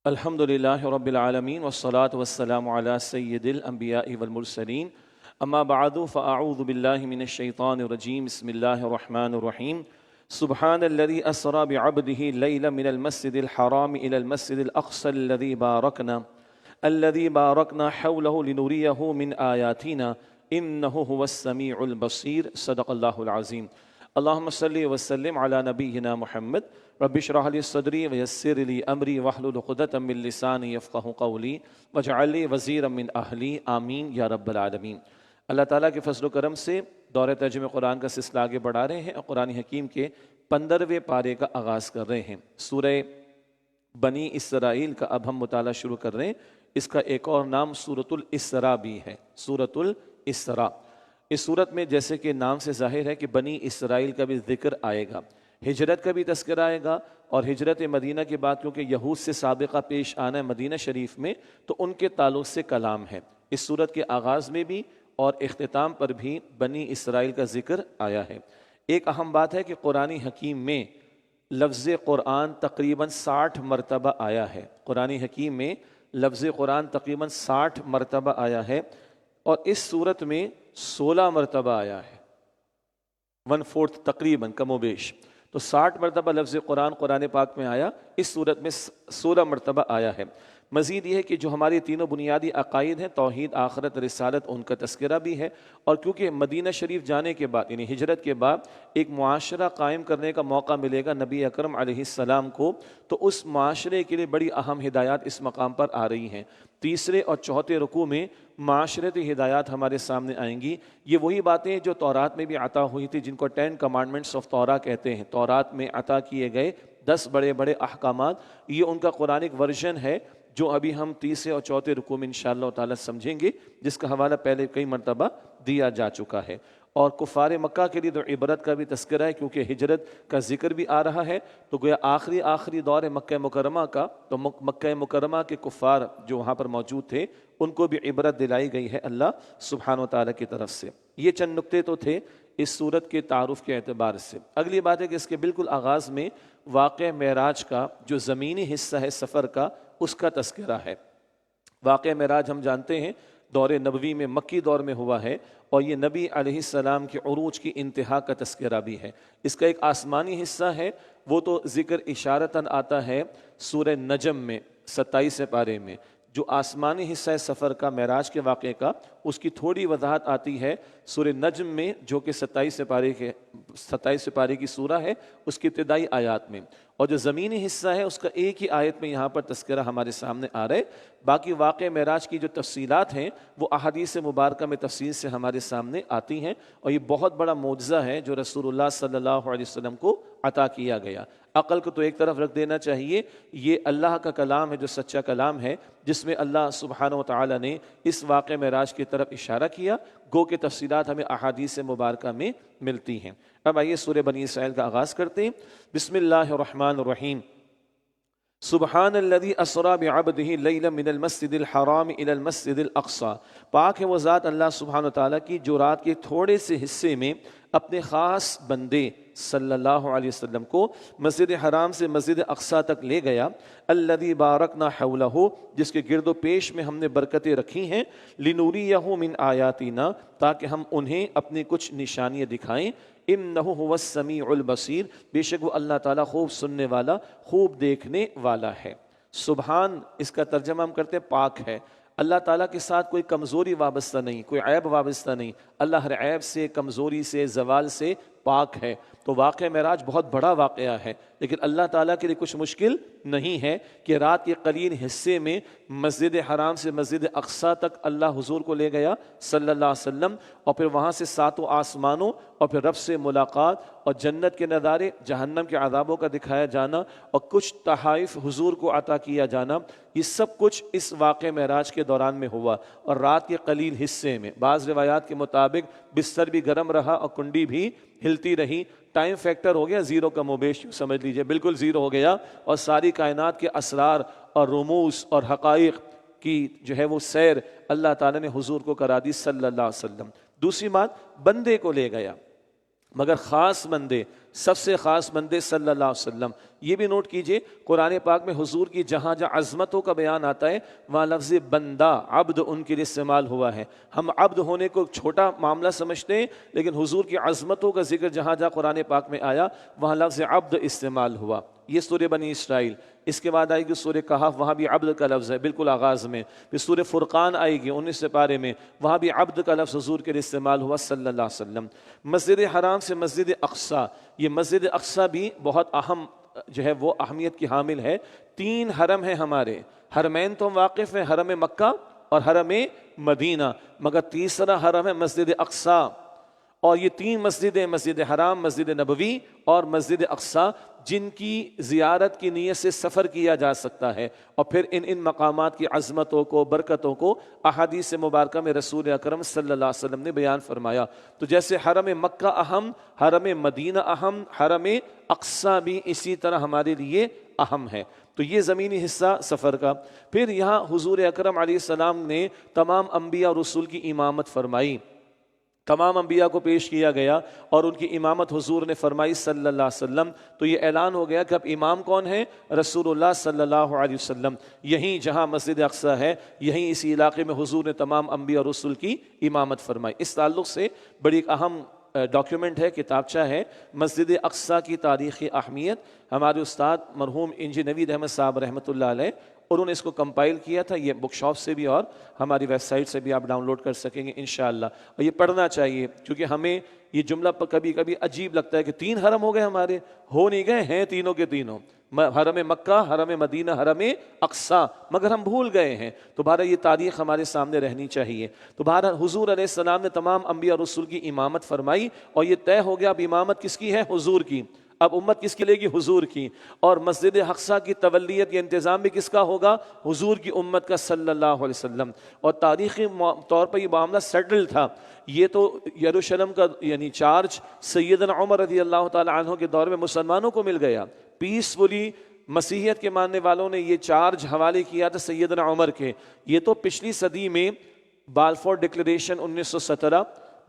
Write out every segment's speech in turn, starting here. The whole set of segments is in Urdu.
الحمد للہ رب العالمین والصلاة والسلام علی سید الانبیاء والمرسلین اما بعد فاعوذ باللہ من الشیطان الرجیم بسم اللہ الرحمن الرحیم سبحان الذي اسرى بعبده ليلا من المسجد الحرام الى المسجد الاقصى الذي باركنا حوله لنريه من آیاتنا انه هو السمیع البصیر صدق اللہ العظیم اللہم صلی وسلم علی نبینا محمد رب اشرح لی صدری ویسر لی امری واحلل عقدۃ من لسانی یفقہوا قولی واجعل لی وزیرا من اہلی آمین یا رب العالمین۔ اللہ تعالیٰ کے فضل و کرم سے دور ترجمہ قرآن کا سلسلہ آگے بڑھا رہے ہیں اور قرآن حکیم کے 15ویں پارے کا آغاز کر رہے ہیں۔ سورہ بنی اسرائیل کا اب ہم مطالعہ شروع کر رہے ہیں۔ اس کا ایک اور نام سورۃ الاسراء بھی ہے، سورۃ الاسراء۔ اس صورت میں جیسے کہ نام سے ظاہر ہے کہ بنی اسرائیل کا بھی ذکر آئے گا، ہجرت کا بھی تذکرہ آئے گا، اور ہجرت مدینہ کے بعد کیونکہ یہود سے سابقہ پیش آنا ہے مدینہ شریف میں تو ان کے تعلق سے کلام ہے۔ اس صورت کے آغاز میں بھی اور اختتام پر بھی بنی اسرائیل کا ذکر آیا ہے۔ ایک اہم بات ہے کہ قرآن حکیم میں لفظ قرآن تقریباً 60 مرتبہ آیا ہے۔ قرآن حکیم میں لفظ قرآن تقریباً 60 مرتبہ آیا ہے، اور اس صورت میں 16 مرتبہ آیا ہے، 1/4 تقریباً کم و بیش۔ تو 60 مرتبہ لفظ قرآن پاک میں آیا، اس صورت میں 16 مرتبہ آیا ہے۔ مزید یہ ہے کہ جو ہماری تینوں بنیادی عقائد ہیں، توحید، آخرت، رسالت، ان کا تذکرہ بھی ہے، اور کیونکہ مدینہ شریف جانے کے بعد یعنی ہجرت کے بعد ایک معاشرہ قائم کرنے کا موقع ملے گا نبی اکرم علیہ السلام کو، تو اس معاشرے کے لیے بڑی اہم ہدایات اس مقام پر آ رہی ہیں۔ تیسرے اور چوتھے رکوع میں معاشرتی ہدایات ہمارے سامنے آئیں گی۔ یہ وہی باتیں جو تورات میں بھی عطا ہوئی تھی، جن کو 10 کمانڈمنٹس آف تورا کہتے ہیں۔ تورات میں عطا کیے گئے 10 بڑے بڑے احکامات، یہ ان کا قرآنک ورژن ہے جو ابھی ہم تیسرے اور چوتھے رکوع میں انشاءاللہ تعالی سمجھیں گے، جس کا حوالہ پہلے کئی مرتبہ دیا جا چکا ہے۔ اور کفار مکہ کے لیے تو عبرت کا بھی تذکرہ ہے، کیونکہ ہجرت کا ذکر بھی آ رہا ہے، تو گویا آخری دور مکہ مکرمہ کا، تو مکہ مکرمہ کے کفار جو وہاں پر موجود تھے ان کو بھی عبرت دلائی گئی ہے اللہ سبحانہ و تعالیٰ کی طرف سے۔ یہ چند نکتے تو تھے اس صورت کے تعارف کے اعتبار سے۔ اگلی بات ہے کہ اس کے بالکل آغاز میں واقعہ معراج کا جو زمینی حصہ ہے سفر کا، اس کا تذکرہ ہے۔ واقعہ معراج ہم جانتے ہیں دور نبوی میں مکی دور میں ہوا ہے، اور یہ نبی علیہ السلام کے عروج کی انتہا کا تذکرہ بھی ہے۔ اس کا ایک آسمانی حصہ ہے، وہ تو ذکر اشارتاً آتا ہے سورہ نجم میں 27 پارے میں۔ جو آسمانی حصہ ہے سفر کا، معراج کے واقعے کا، اس کی تھوڑی وضاحت آتی ہے سورہ نجم میں، جو کہ 27 پارے کی سورہ ہے، اس کی ابتدائی آیات میں۔ اور جو زمینی حصہ ہے اس کا ایک ہی آیت میں یہاں پر تذکرہ ہمارے سامنے آ رہا ہے۔ باقی واقع معراج کی جو تفصیلات ہیں وہ احادیث مبارکہ میں تفصیل سے ہمارے سامنے آتی ہیں، اور یہ بہت بڑا معجزہ ہے جو رسول اللہ صلی اللہ علیہ وسلم کو عطا کیا گیا۔ عقل کو تو ایک طرف رکھ دینا چاہیے، یہ اللہ کا کلام ہے جو سچا کلام ہے، جس میں اللہ سبحانہ و تعالی نے اس واقع معراج کی طرف اشارہ کیا، گو کہ تفصیلات ہمیں احادیث مبارکہ میں ملتی ہیں۔ اب آئیے سورہ بنی اسرائیل کا آغاز کرتے ہیں۔ بسم اللہ الرحمن الرحیم۔ سبحان الذي اسرى بعبده ليلا من المسجد الحرام الى المسجد الاقصى۔ پاک ہے وہ ذات اللہ سبحانہ و تعالیٰ کی جو رات کے تھوڑے سے حصے میں اپنے خاص بندے صلی اللہ علیہ وسلم کو مسجد حرام سے مسجد اقصیٰ تک لے گیا۔ الذی بارکنا حولہ، جس کے گرد و پیش میں ہم نے برکتیں رکھی ہیں، لنوریہ من آیاتنا، تاکہ ہم انہیں اپنی کچھ نشانیاں دکھائیں۔ انہ هو السمیع البصیر، بے شک وہ اللہ تعالیٰ خوب سننے والا، خوب دیکھنے والا ہے۔ سبحان، اس کا ترجمہ ہم کرتے ہیں پاک ہے۔ اللہ تعالیٰ کے ساتھ کوئی کمزوری وابستہ نہیں، کوئی عیب وابستہ نہیں، اللہ ہر عیب سے، کمزوری سے، زوال سے پاک ہے۔ تو واقعہ معراج بہت بڑا واقعہ ہے، لیکن اللہ تعالیٰ کے لیے کچھ مشکل نہیں ہے کہ رات کے قلیل حصے میں مسجد حرام سے مسجد اقصیٰ تک اللہ حضور کو لے گیا صلی اللہ علیہ وسلم، اور پھر وہاں سے 7 آسمانوں اور پھر رب سے ملاقات اور جنت کے نظارے، جہنم کے عذابوں کا دکھایا جانا اور کچھ تحائف حضور کو عطا کیا جانا، یہ سب کچھ اس واقعہ معراج کے دوران میں ہوا۔ اور رات کے قلیل حصے میں بعض روایات کے مطابق بستر بھی گرم رہا اور کنڈی بھی ہلتی رہی۔ ٹائم فیکٹر ہو گیا زیرو کا موبیش، سمجھ لیجئے بالکل زیرو ہو گیا، اور ساری کائنات کے اسرار اور رموز اور حقائق کی جو ہے وہ سیر اللہ تعالیٰ نے حضور کو کرا دی صلی اللہ علیہ وسلم۔ دوسری بات، بندے کو لے گیا۔ مگر خاص بندے، سب سے خاص بندے صلی اللہ علیہ وسلم۔ یہ بھی نوٹ کیجئے قرآن پاک میں حضور کی جہاں جہاں عظمتوں کا بیان آتا ہے وہاں لفظ بندہ، عبد ان کے لیے استعمال ہوا ہے۔ ہم عبد ہونے کو چھوٹا معاملہ سمجھتے ہیں، لیکن حضور کی عظمتوں کا ذکر جہاں جہاں قرآن پاک میں آیا وہاں لفظ عبد استعمال ہوا۔ یہ سورہ بنی اسرائیل، اس کے بعد آئے گی سورہ کہف، وہاں بھی عبد کا لفظ ہے بالکل آغاز میں۔ پھر سورہ فرقان آئے گی 19 پارے میں، وہاں بھی عبد کا لفظ حضور کے لیے استعمال ہوا صلی اللہ علیہ وسلم۔ مسجد حرام سے مسجد اقصیٰ، یہ مسجد اقصیٰ بھی بہت اہم جو ہے وہ اہمیت کی حامل ہے۔ 3 حرم ہیں ہمارے، حرمین تو ہم واقف ہیں، حرم مکہ اور حرم مدینہ، مگر تیسرا حرم ہے مسجد اقصیٰ، اور یہ 3 مسجدیں، مسجد حرام، مسجد نبوی اور مسجد اقصیٰ، جن کی زیارت کی نیت سے سفر کیا جا سکتا ہے، اور پھر ان مقامات کی عظمتوں کو، برکتوں کو احادیث مبارکہ میں رسول اکرم صلی اللہ علیہ وسلم نے بیان فرمایا۔ تو جیسے حرم مکہ اہم، حرم مدینہ اہم، حرم اقصیٰ بھی اسی طرح ہمارے لیے اہم ہے۔ تو یہ زمینی حصہ سفر کا۔ پھر یہاں حضور اکرم علیہ السلام نے تمام انبیاء اور رسول کی امامت فرمائی، تمام انبیاء کو پیش کیا گیا اور ان کی امامت حضور نے فرمائی صلی اللہ علیہ وسلم۔ تو یہ اعلان ہو گیا کہ اب امام کون ہے؟ رسول اللہ صلی اللہ علیہ وسلم۔ یہیں جہاں مسجد اقصیٰ ہے، یہیں اسی علاقے میں حضور نے تمام انبیاء اور رسول کی امامت فرمائی۔ اس تعلق سے بڑی ایک اہم ڈاکیومنٹ ہے، کتابچہ ہے، مسجد اقصیٰ کی تاریخی اہمیت۔ ہمارے استاد مرحوم انجینئر نوید احمد صاحب رحمۃ اللہ علیہ، انہوں نے اس کو کمپائل کیا تھا۔ یہ بک شاپ سے بھی اور ہماری ویب سائٹ سے بھی آپ ڈاؤن لوڈ کر سکیں گے انشاءاللہ، اور یہ پڑھنا چاہیے، کیونکہ ہمیں یہ جملہ کبھی کبھی عجیب لگتا ہے کہ 3 حرم ہو گئے ہمارے، ہو نہیں گئے ہیں تینوں کے تینوں، حرم مکہ، حرم مدینہ، حرم اقصیٰ، مگر ہم بھول گئے ہیں۔ تو بہرحال یہ تاریخ ہمارے سامنے رہنی چاہیے۔ تو بہرحال حضور علیہ السلام نے تمام انبیاء اور رسول کی امامت فرمائی، اور یہ طے ہو گیا اب امامت کس کی ہے؟ حضور کی۔ اب امت کس کی لے گی؟ حضور کی۔ اور مسجد اقصیٰ کی تولیت یا انتظام بھی کس کا ہوگا؟ حضور کی امت کا صلی اللہ علیہ وسلم۔ اور تاریخی طور پر یہ معاملہ سیٹل تھا۔ یہ تو یروشلم کا یعنی چارج سیدنا عمر رضی اللہ تعالی عنہ کے دور میں مسلمانوں کو مل گیا، پیسفلی مسیحیت کے ماننے والوں نے یہ چارج حوالے کیا تھا سیدنا عمر کے۔ یہ تو پچھلی صدی میں بالفور ڈکلیریشن 1917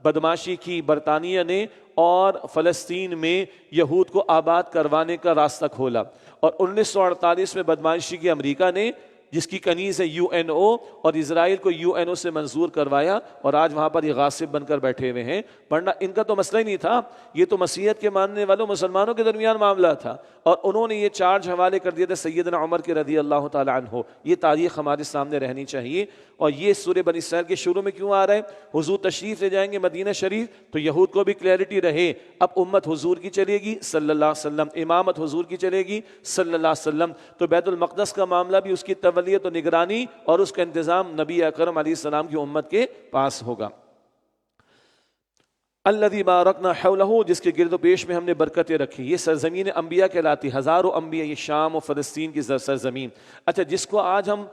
بدماشی کی برطانیہ نے اور فلسطین میں یہود کو آباد کروانے کا راستہ کھولا، اور 1948 میں بدماشی کی امریکہ نے، جس کی کنیز ہے UNO، اور اسرائیل کو UNO سے منظور کروایا، اور آج وہاں پر یہ غاصب بن کر بیٹھے ہوئے ہیں، ورنہ ان کا تو مسئلہ ہی نہیں تھا، یہ تو مسیحیت کے ماننے والوں مسلمانوں کے درمیان معاملہ تھا، اور انہوں نے یہ چارج حوالے کر دیا تھا سیدنا عمر کے رضی اللہ تعالی عنہ۔ یہ تاریخ ہمارے سامنے رہنی چاہیے۔ اور یہ سورہ بنی اسرائیل کے شروع میں کیوں آ رہا ہے؟ حضور تشریف لے جائیں گے مدینہ شریف تو یہود کو بھی کلیئرٹی رہے، اب امت حضور کی چلے گی صلی اللہ علیہ وسلم، امامت حضور کی چلے گی صلی اللہ علیہ وسلم، تو بیت المقدس کا معاملہ بھی اس کی تولیت و نگرانی اور اس کا انتظام نبی اکرم علیہ السلام کی امت کے پاس ہوگا۔ الذی بارکنا حولہ، جس کے گرد و پیش میں ہم نے برکتیں رکھی۔ یہ سرزمین انبیاء کہلاتی، ہزاروں انبیاء، یہ شام و فلسطین کی سرزمین۔ اچھا، جس کو آج ہم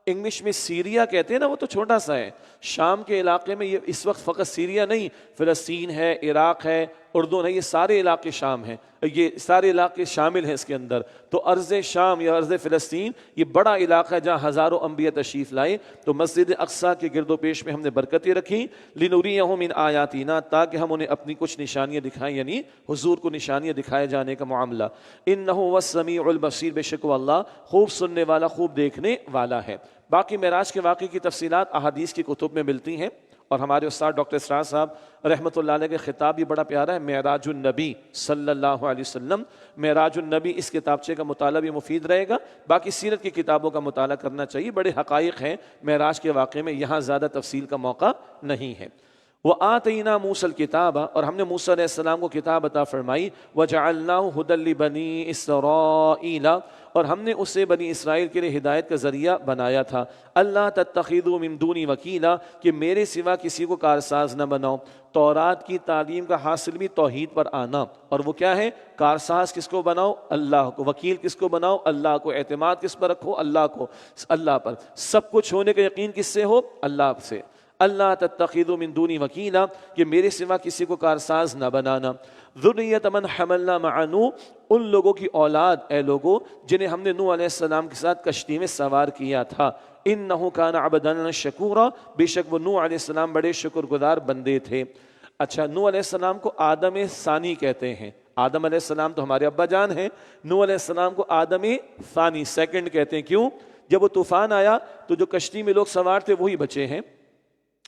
انگلش میں سیریا کہتے ہیں نا، وہ تو چھوٹا سا ہے۔ شام کے علاقے میں یہ اس وقت فقط سیریا نہیں، فلسطین ہے، عراق ہے، اردن ہے، یہ سارے علاقے شام ہیں، یہ سارے علاقے شامل ہیں اس کے اندر۔ تو ارض شام یا ارض فلسطین یہ بڑا علاقہ ہے جہاں ہزاروں انبیاء تشریف لائے۔ تو مسجد اقصیٰ کے گرد و پیش میں ہم نے برکتیں رکھی، لنریہ من آیاتنا، تاکہ ہم انہیں اپنی کچھ نشانیاں دکھائیں، یعنی حضور کو نشانیاں دکھائے جانے کا معاملہ۔ انہ هو السمیع البصیر، بے شک وہ اللہ خوب سننے والا، خوب دیکھنے والا ہے۔ باقی معراج کے واقعے کی تفصیلات احادیث کی کتب میں ملتی ہیں، اور ہمارے استاد ڈاکٹر اسرار صاحب رحمۃ اللہ علیہ کے خطاب بھی بڑا پیارا ہے، معراج النبی صلی اللہ علیہ وسلم۔ معراج النبی اس کتابچے کا مطالعہ بھی مفید رہے گا، باقی سیرت کی کتابوں کا مطالعہ کرنا چاہیے، بڑے حقائق ہیں معراج کے واقعے میں، یہاں زیادہ تفصیل کا موقع نہیں ہے۔ وَآتَيْنَا مُوسَى الْكِتَابَ، اور ہم نے موسیٰ علیہ السلام کو کتاب عطا فرمائی، وَجَعَلْنَاهُ هُدًى لِبَنِي إِسْرَائِيلَ، اور ہم نے اسے بنی اسرائیل کے لیے ہدایت کا ذریعہ بنایا تھا۔ اللہ تتخذوا من دونی وکیلا، کہ میرے سوا کسی کو کارساز نہ بناؤ۔ تورات کی تعلیم کا حاصل بھی توحید پر آنا، اور وہ کیا ہے؟ کارساز کس کو بناؤ؟ اللہ کو۔ وکیل کس کو بناؤ؟ اللہ کو۔ اعتماد کس پر رکھو؟ اللہ کو، اللہ پر۔ سب کچھ ہونے کا یقین کس سے ہو؟ اللہ سے۔ اللہ تتخذوا من دونی وکیلا، کہ میرے سوا کسی کو کارساز نہ بنانا۔ ذریۃ من حملنا مع نوح، ان لوگوں کی اولاد اے لوگوں جنہیں ہم نے نوح علیہ السلام کے ساتھ کشتی میں سوار کیا تھا۔ انہ کان عبدا شکورا، بے شک وہ نوح علیہ السلام بڑے شکر گزار بندے تھے۔ اچھا، نوح علیہ السلام کو آدم ثانی کہتے ہیں. آدم علیہ السلام تو ہمارے ابا جان ہیں، نوح علیہ السلام کو آدم ثانی سیکنڈ کہتے ہیں. کیوں؟ جب وہ طوفان آیا تو جو کشتی میں لوگ سوار تھے وہی بچے ہیں،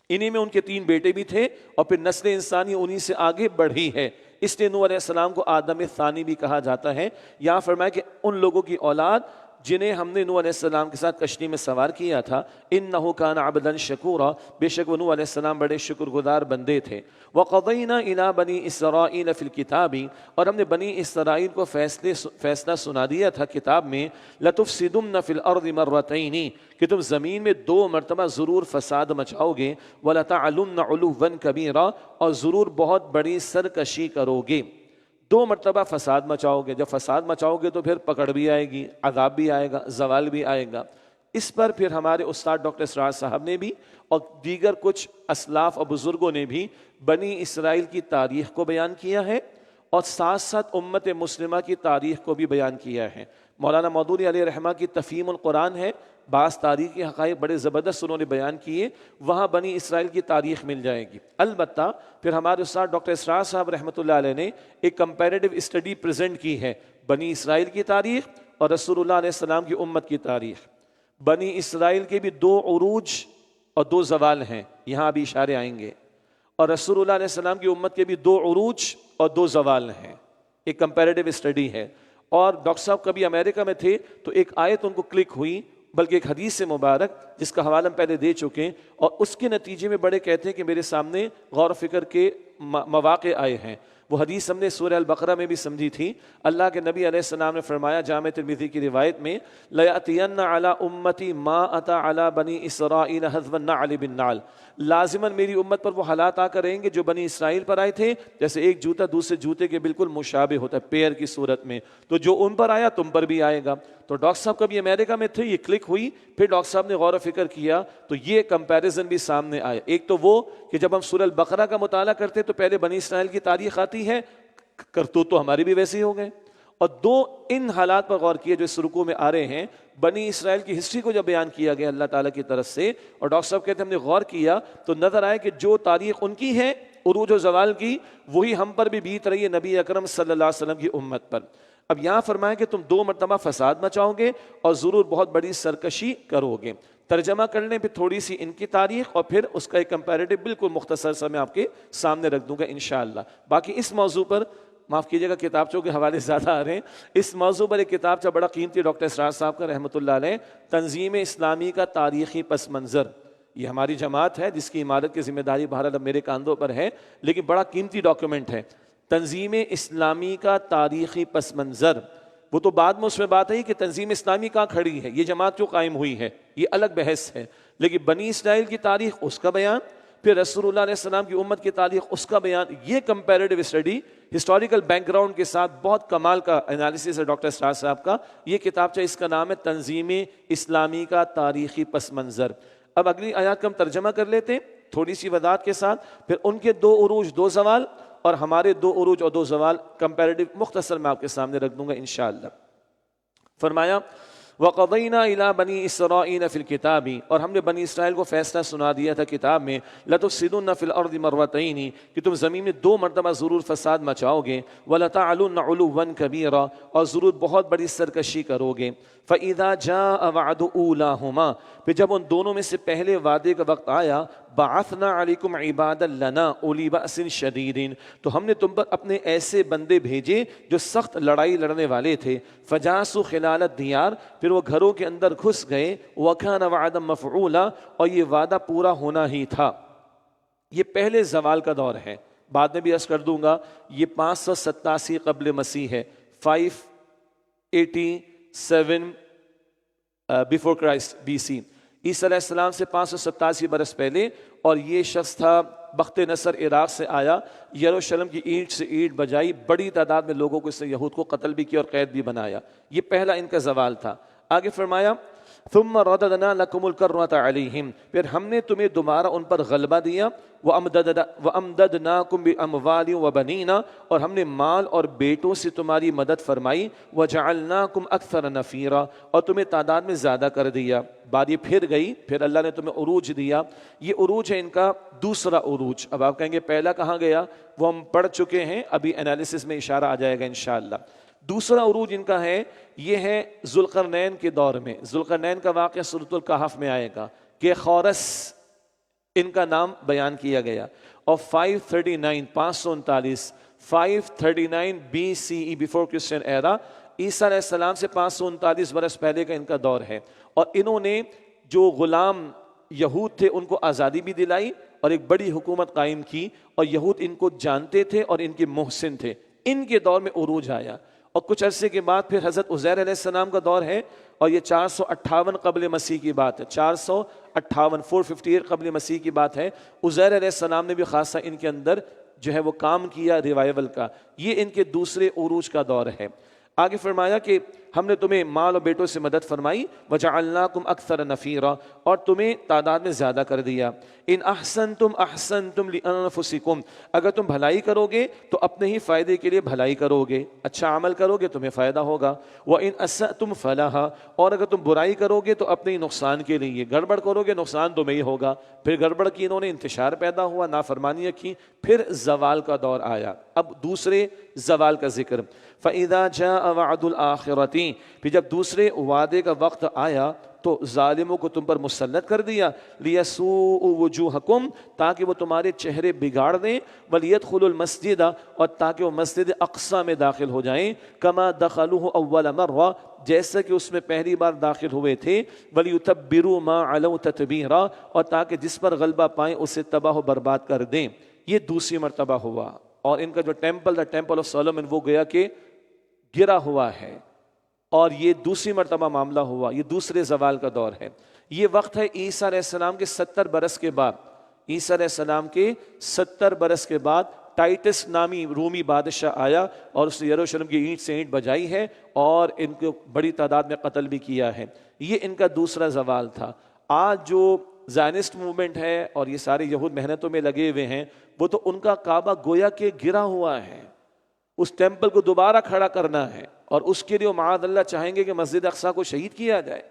انہی میں ان کے 3 بیٹے بھی تھے، اور پھر نسل انسانی انہی سے آگے بڑھی ہے، اس لیے نوح علیہ السلام کو آدم ثانی بھی کہا جاتا ہے. یہاں فرمایا کہ ان لوگوں کی اولاد جنہیں ہم نے نوح علیہ السلام کے ساتھ کشتی میں سوار کیا تھا، انہ کان عبدا شکورا، بے شک وہ نوح علیہ السلام بڑے شکر گزار بندے تھے. وقضینا الی بنی اسرائیل فی الکتاب، اور ہم نے بنی اسرائیل کو فیصلہ سنا دیا تھا کتاب میں، لتفسدن فی الارض مرتین، کہ تم زمین میں 2 مرتبہ ضرور فساد مچاؤ گے، ولتعلن علوا کبیرا، اور ضرور بہت بڑی سرکشی کرو گے. 2 مرتبہ فساد مچاؤ گے. جب فساد مچاؤ گے تو پھر پکڑ بھی آئے گی، عذاب بھی آئے گا، زوال بھی آئے گا. اس پر پھر ہمارے استاد ڈاکٹر اسرار صاحب نے بھی اور دیگر کچھ اسلاف اور بزرگوں نے بھی بنی اسرائیل کی تاریخ کو بیان کیا ہے، اور ساتھ ساتھ امت مسلمہ کی تاریخ کو بھی بیان کیا ہے. مولانا مودودی علیہ رحمہ کی تفہیم القرآن ہے، بعض تاریخی حقائق بڑے زبردست انہوں نے بیان کیے، وہاں بنی اسرائیل کی تاریخ مل جائے گی. البتہ پھر ہمارے استاد ڈاکٹر اسرار صاحب رحمۃ اللہ علیہ نے ایک کمپیریٹو اسٹڈی پریزنٹ کی ہے، بنی اسرائیل کی تاریخ اور رسول اللہ علیہ السلام کی امت کی تاریخ. بنی اسرائیل کے بھی 2 عروج اور 2 زوال ہیں، یہاں بھی اشارے آئیں گے، اور رسول اللہ علیہ السلام کی امت کے بھی 2 عروج اور 2 زوال ہیں. ایک کمپیریٹو اسٹڈی ہے. اور ڈاکٹر صاحب کبھی امریکہ میں تھے تو ایک آیت ان کو کلک ہوئی، بلکہ ایک حدیث سے مبارک جس کا حوالہ ہم پہلے دے چکے ہیں، اور اس کے نتیجے میں بڑے کہتے ہیں کہ میرے سامنے غور و فکر کے مواقع آئے ہیں. وہ حدیث ہم نے سورہ البقرہ میں بھی سمجھی تھی. اللہ کے نبی علیہ السلام نے فرمایا جامع ترمذی کی روایت میں، لَيَأْتِيَنَّ عَلَىٰ أُمَّتِي مَا أَتَىٰ عَلَىٰ بَنِي إِسْرَائِيلَ حَذْوَ النَّعْلِ بِالنَّعْلِ، لازماً میری امت پر وہ حالات آ کر رہیں گے جو بنی اسرائیل پر آئے تھے، جیسے ایک جوتا دوسرے جوتے کے بالکل مشابہ ہوتا ہے پیئر کی صورت میں، تو جو ان پر آیا تم پر بھی آئے گا. تو ڈاکٹر صاحب کبھی امریکہ میں تھے، یہ کلک ہوئی، پھر ڈاکٹر صاحب نے غور و فکر کیا تو یہ کمپیریزن بھی سامنے آیا. ایک تو وہ کہ جب ہم سورہ البقرہ کا مطالعہ کرتے تو پہلے بنی اسرائیل کی تاریخ آتی ہے، کرتوت تو ہماری بھی ویسے ہی ہو گئے. اور 2 ان حالات پر غور کیے جو اس رکوع میں آ رہے ہیں، بنی اسرائیل کی ہسٹری کو جب بیان کیا گیا اللہ تعالیٰ کی طرف سے، اور ڈاکٹر صاحب کہتے ہیں ہم نے غور کیا تو نظر آئے کہ جو تاریخ ان کی ہے عروج و زوال کی، وہی ہم پر بھی بیت رہی ہے نبی اکرم صلی اللہ علیہ وسلم کی امت پر. اب یہاں فرمایا کہ تم 2 مرتبہ فساد مچاؤ گے اور ضرور بہت بڑی سرکشی کرو گے. ترجمہ کرنے پہ تھوڑی سی ان کی تاریخ اور پھر اس کا ایک کمپیریٹو بالکل مختصر سا میں آپ کے سامنے رکھ دوں گا انشاءاللہ. باقی اس موضوع پر معاف کیجیے گا، کتابچوں کے حوالے زیادہ آ رہے ہیں. اس موضوع پر ایک کتابچہ بڑا قیمتی ڈاکٹر اسرار صاحب کا رحمۃ اللہ علیہ، تنظیم اسلامی کا تاریخی پس منظر. یہ ہماری جماعت ہے جس کی عمارت کی ذمہ داری بہرحال اب میرے کاندھوں پر ہے، لیکن بڑا قیمتی ڈاکیومنٹ ہے، تنظیم اسلامی کا تاریخی پس منظر. وہ تو بعد میں اس میں بات ہے کہ تنظیم اسلامی کہاں کھڑی ہے، یہ جماعت کیوں قائم ہوئی ہے، یہ الگ بحث ہے. لیکن بنی اسرائیل کی تاریخ اس کا بیان، پھر رسول اللہ علیہ السلام کی امت کی تاریخ اس کا بیان، یہ comparative study historical back ground کے ساتھ بہت کمال کا انالیسس ہے ڈاکٹر اسرار صاحب کا. یہ کتابچہ اس کا نام ہے تنظیم اسلامی کا تاریخی پس منظر. اب اگلی آیات کا ہم ترجمہ کر لیتے ہیں تھوڑی سی وضاحت کے ساتھ، پھر ان کے 2 عروج 2 زوال اور ہمارے 2 عروج اور 2 زوال کمپیریٹو مختصر میں آپ کے سامنے رکھ دوں گا انشاءاللہ. فرمایا وَقَضَيْنَا إِلَىٰ بَنِي إِسْرَائِيلَ فِي الْكِتَابِ، اور ہم نے بنی اسرائیل کو فیصلہ سنا دیا تھا کتاب میں، لَتُفْسِدُنَّ فِي الْأَرْضِ مَرَّتَيْنِ، کہ تم زمین میں 2 مرتبہ ضرور فساد مچاؤ گے، وَلَتَعْلُنَّ عُلُوًّا كَبِيرًا، اور ضرور بہت بڑی سرکشی کرو گے. فَإِذَا جَاءَ وَعْدُ أُولَاهُمَا، پھر جب ان دونوں میں سے پہلے وعدے کا وقت آیا، بَعَثْنَا عَلَيْكُمْ عِبَادًا لَنَا أُولِي بَأْسٍ شَدِيدٍ، تو ہم نے تم پر اپنے ایسے بندے بھیجے جو سخت لڑائی لڑنے والے تھے. فَجَاسُوا خِلَالَ الدِّيَارِ، پھر وہ گھروں کے اندر گھس گئے. وَكَانَ وَعْدًا مَفْعُولًا، اور یہ وعدہ پورا ہونا ہی تھا. یہ پہلے زوال کا دور ہے، بعد میں بھی عرض کر دوں گا یہ 587 قبل مسیح ہے، 587 بیفور کرائسٹ بی سی، عیسیٰ علیہ السلام سے 587 برس پہلے. اور یہ شخص تھا بخت نصر عراق سے آیا، یروشلم کی اینٹ سے اینٹ بجائی، بڑی تعداد میں لوگوں کو اس نے یہود کو قتل بھی کیا اور قید بھی بنایا. یہ پہلا ان کا زوال تھا. آگے فرمایا ثم رددنا لكم الكرة عليهم، پھر ہم نے تمہیں دوبارہ ان پر غلبہ دیا، وَأَمْدَدْنَاكُمْ بِأَمْوَالٍ وَبَنِينَ، اور ہم نے مال اور بیٹوں سے تمہاری مدد فرمائی، وَجَعَلْنَاكُمْ أَكْثَرَ نَفِيرًا، اور تمہیں تعداد میں زیادہ کر دیا۔ باری پھر گئی، پھر اللہ نے تمہیں عروج دیا۔ یہ عروج ہے ان کا دوسرا عروج۔ اب آپ کہیں گے پہلا کہاں گیا؟ وہ ہم پڑھ چکے ہیں، ابھی انالیسس میں اشارہ آ جائے گا انشاءاللہ۔ دوسرا عروج ان کا ہے، یہ ہے ذوالقرنین کے دور میں۔ ذوالقرنین کا واقعہ سورۃ الکہف میں آئے گا کہ خورس ان کا نام بیان کیا گیا، اور 539 BCE بیفور کرسچن ایرا، عیسیٰ علیہ السلام سے 539 برس پہلے کا ان کا دور ہے، اور انہوں نے جو غلام یہود تھے ان کو آزادی بھی دلائی اور ایک بڑی حکومت قائم کی، اور یہود ان کو جانتے تھے اور ان کے محسن تھے۔ ان کے دور میں عروج آیا، اور کچھ عرصے کے بعد پھر حضرت عزیر علیہ السلام کا دور ہے، اور یہ 458 قبل مسیح کی بات ہے، 458 قبل مسیح کی بات ہے۔ عزیر علیہ السلام نے بھی خاصا ان کے اندر جو ہے وہ کام کیا ریوائول کا۔ یہ ان کے دوسرے عروج کا دور ہے۔ آگے فرمایا کہ ہم نے تمہیں مال اور بیٹوں سے مدد فرمائی، وَجَعَلْنَاكُمْ أَكْثَرَ نَفِيرًا، اور تمہیں تعداد میں زیادہ کر دیا۔ ان احسنتم احسنتم لانفسکم، اگر تم بھلائی کرو گے تو اپنے ہی فائدے کے لیے بھلائی کرو گے، اچھا عمل کرو گے تمہیں فائدہ ہوگا۔ وَإِنْ أَسَأْتُمْ فَلَهَا، اور اگر تم برائی کرو گے تو اپنے ہی نقصان کے لیے، گڑبڑ کرو گے نقصان تمہیں ہی ہوگا۔ پھر گڑبڑ کی انہوں نے، انتشار پیدا ہوا، نافرمانیاں کی، پھر زوال کا دور آیا۔ اب دوسرے زوال کا ذکر، فَإِذَا جَاءَ وَعْدُ الْآخِرَةِ، پھر جب دوسرے وعدے کا وقت آیا تو ظالموں کو تم پر مسلط کر دیا، لِيَسُوءُ وُجُوهَكُمْ، تاکہ وہ تمہارے چہرے بگاڑ دیں، وَلِيَدْخُلُوا الْمَسْجِدَ، اور تاکہ وہ مسجد اقصی میں داخل ہو جائیں، كَمَا دَخَلُوهُ أَوَّلَ مَرَّةٍ، جیسا کہ اس میں پہلی بار داخل ہوئے تھے، وَلِيُتَبِّرُوا مَا عَلَوْا تَتْبِيرًا، اور تاکہ جس پر غلبہ پائیں اسے تباہ و برباد کر دیں۔ یہ دوسری مرتبہ ہوا، اور ان کا جو temple, the temple of Solomon, وہ گیا کہ گرا ہوا ہے، اور یہ دوسری مرتبہ معاملہ ہوا۔ یہ دوسرے زوال کا دور ہے۔ یہ وقت ہے عیسیٰ علیہ السلام کے 70 برس کے بعد۔ عیسیٰ علیہ السلام کے 70 برس کے بعد ٹائٹس نامی رومی بادشاہ آیا، اور اس نے یروشلم کی اینٹ سے اینٹ بجائی ہے، اور ان کو بڑی تعداد میں قتل بھی کیا ہے۔ یہ ان کا دوسرا زوال تھا۔ آج جو زائنسٹ موومنٹ ہے اور یہ سارے یہود محنتوں میں لگے ہوئے ہیں، وہ تو ان کا کعبہ گویا کہ گرا ہوا ہے، اس ٹیمپل کو دوبارہ کھڑا کرنا ہے، اور اس کے لیے وہ معاذ اللہ چاہیں گے کہ مسجد اقصیٰ کو شہید کیا جائے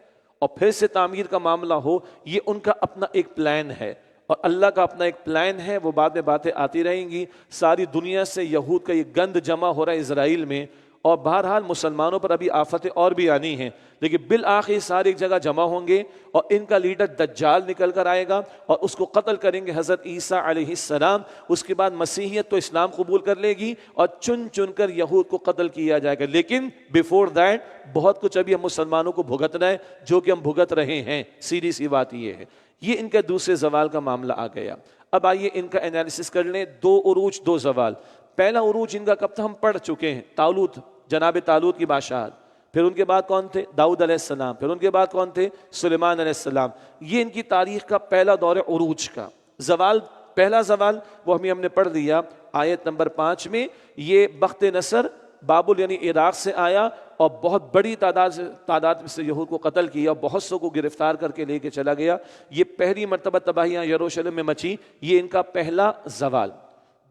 اور پھر سے تعمیر کا معاملہ ہو۔ یہ ان کا اپنا ایک پلان ہے، اور اللہ کا اپنا ایک پلان ہے، وہ بعد میں باتیں آتی رہیں گی۔ ساری دنیا سے یہود کا یہ گند جمع ہو رہا ہے اسرائیل میں، اور بہرحال مسلمانوں پر ابھی آفتیں اور بھی آنی ہیں، لیکن بالآخر سارے ایک جگہ جمع ہوں گے، اور ان کا لیڈر دجال نکل کر آئے گا، اور اس کو قتل کریں گے حضرت عیسیٰ علیہ السلام۔ اس کے بعد مسیحیت تو اسلام قبول کر لے گی، اور چن چن کر یہود کو قتل کیا جائے گا۔ لیکن بیفور دیٹ بہت کچھ ابھی ہم مسلمانوں کو بھگتنا ہے، جو کہ ہم بھگت رہے ہیں۔ سیدھی سی بات یہ ہے۔ یہ ان کا دوسرے زوال کا معاملہ آ گیا۔ اب آئیے ان کا انالیسس کر لیں۔ 2 عروج 2 زوال۔ پہلا عروج ان کا کب تھا ہم پڑھ چکے ہیں، طالوت، جناب طالوت کی بادشاہت۔ پھر ان کے بعد کون تھے؟ داؤد علیہ السلام۔ پھر ان کے بعد کون تھے؟ سلیمان علیہ السلام۔ یہ ان کی تاریخ کا پہلا دور ہے عروج کا۔ زوال، پہلا زوال وہ ہم نے پڑھ دیا آیت نمبر 5 میں۔ یہ بخت نصر بابل یعنی عراق سے آیا، اور بہت بڑی تعداد میں سے یہود کو قتل کیا، اور بہت سو کو گرفتار کر کے لے کے چلا گیا۔ یہ پہلی مرتبہ تباہیاں یروشلم میں مچی۔ یہ ان کا پہلا زوال۔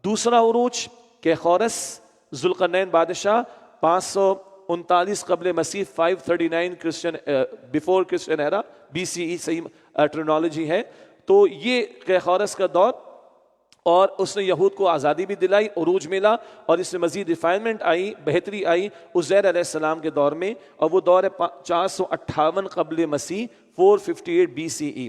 دوسرا عروج کہ خورس ذوالقرنین بادشاہ 539 قبل مسیح، 539 کرسچن بیفور کرسچن ایرا، BCE صحیح ٹرمینالوجی ہے۔ تو یہ قیخورس کا دور، اور اس نے یہود کو آزادی بھی دلائی، عروج ملا، اور اس میں مزید ریفائنمنٹ آئی، بہتری آئی عزیر علیہ السلام کے دور میں، اور وہ دور ہے 458 قبل مسیح، 458 BCE۔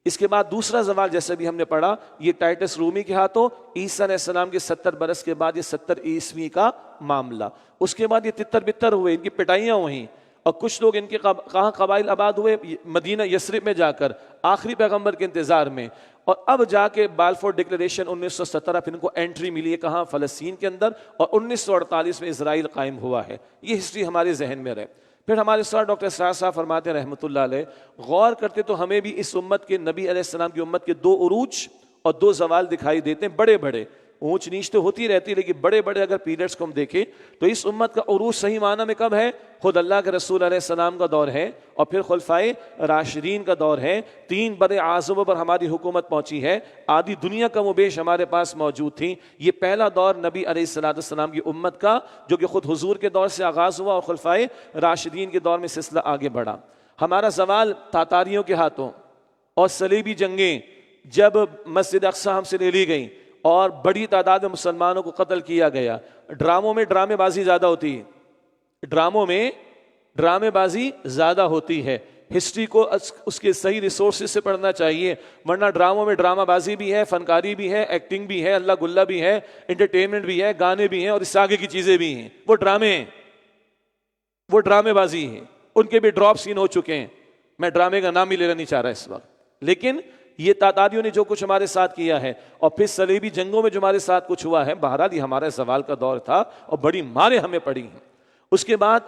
اس کے بعد دوسرا زوال جیسے بھی ہم نے پڑھا، یہ ٹائٹس رومی کے ہاتھوں، عیسیٰ علیہ السلام کے 70 برس کے بعد یہ 70 عیسوی کا معاملہ۔ اس کے بعد یہ تتر بتر ہوئے، ان کی پٹائیاں ہوئیں، اور کچھ لوگ ان کے کہاں قبائل آباد ہوئے؟ مدینہ یثرب میں جا کر، آخری پیغمبر کے انتظار میں۔ اور اب جا کے بالفور ڈکلیریشن 1917 پھر ان کو انٹری ملی ہے کہاں؟ فلسطین کے اندر، اور 1948 میں اسرائیل قائم ہوا ہے۔ یہ ہسٹری ہمارے ذہن میں رہے۔ پھر ہمارے سر ڈاکٹر اسرار صاحب فرماتے ہیں رحمۃ اللہ علیہ، غور کرتے تو ہمیں بھی اس امت کے، نبی علیہ السلام کی امت کے 2 عروج اور 2 زوال دکھائی دیتے ہیں بڑے بڑے۔ اونچ نیچ تو ہوتی رہتی ہے، لیکن بڑے بڑے اگر پیریڈز کو ہم دیکھیں تو اس امت کا عروج صحیح معنی میں کب ہے؟ خود اللہ کے رسول علیہ السلام کا دور ہے، اور پھر خلفائے راشدین کا دور ہے، 3 بڑے اعظموں پر ہماری حکومت پہنچی ہے، آدھی دنیا کا بیش ہمارے پاس موجود تھی۔ یہ پہلا دور نبی علیہ السلام کی امت کا، جو کہ خود حضور کے دور سے آغاز ہوا اور خلفائے راشدین کے دور میں سلسلہ آگے بڑھا۔ ہمارا زوال تاتاریوں کے ہاتھوں اور صلیبی جنگیں، جب مسجد اقصی ہم سے لے لی گئی اور بڑی تعداد میں مسلمانوں کو قتل کیا گیا۔ ڈراموں میں ڈرامے بازی زیادہ ہوتی ہے، ڈراموں میں ڈرامے بازی زیادہ ہوتی ہے۔ ہسٹری کو اس کے صحیح ریسورسز سے پڑھنا چاہیے، ورنہ ڈراموں میں ڈرامہ بازی بھی ہے، فنکاری بھی ہے، ایکٹنگ بھی ہے، اللہ گلہ بھی ہے، انٹرٹینمنٹ بھی ہے، گانے بھی ہیں، اور اس سے آگے کی چیزیں بھی ہیں۔ وہ ڈرامے ہیں، وہ ڈرامے بازی ہیں، ان کے بھی ڈراپ سین ہو چکے ہیں۔ میں ڈرامے کا نام ہی لینا نہیں چاہ رہا اس وقت، لیکن یہ تاتاریوں نے جو کچھ ہمارے ساتھ کیا ہے، اور پھر صلیبی جنگوں میں جو ہمارے ساتھ کچھ ہوا ہے، بہرحال یہ ہمارے زوال کا دور تھا اور بڑی ماریں ہمیں پڑی ہیں۔ اس کے بعد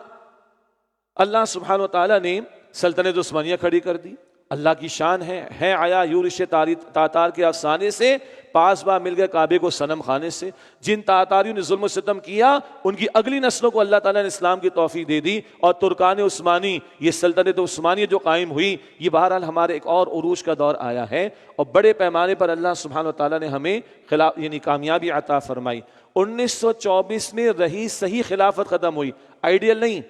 اللہ سبحانہ و تعالیٰ نے سلطنت عثمانیہ کھڑی کر دی۔ اللہ کی شان ہے آیا یورش تاتار کے افسانے سے، پاس با مل گئے کعبے کو صنم خانے سے۔ جن تاتاریوں نے ظلم و ستم کیا، ان کی اگلی نسلوں کو اللہ تعالیٰ نے اسلام کی توفیق دے دی، اور ترکان عثمانی، یہ سلطنت عثمانیہ جو قائم ہوئی، یہ بہرحال ہمارے ایک اور عروج کا دور آیا ہے، اور بڑے پیمانے پر اللہ سبحانہ و تعالیٰ نے ہمیں کامیابی عطا فرمائی۔ 1924 میں رہی صحیح خلافت ختم ہوئی، آئیڈیل نہیں،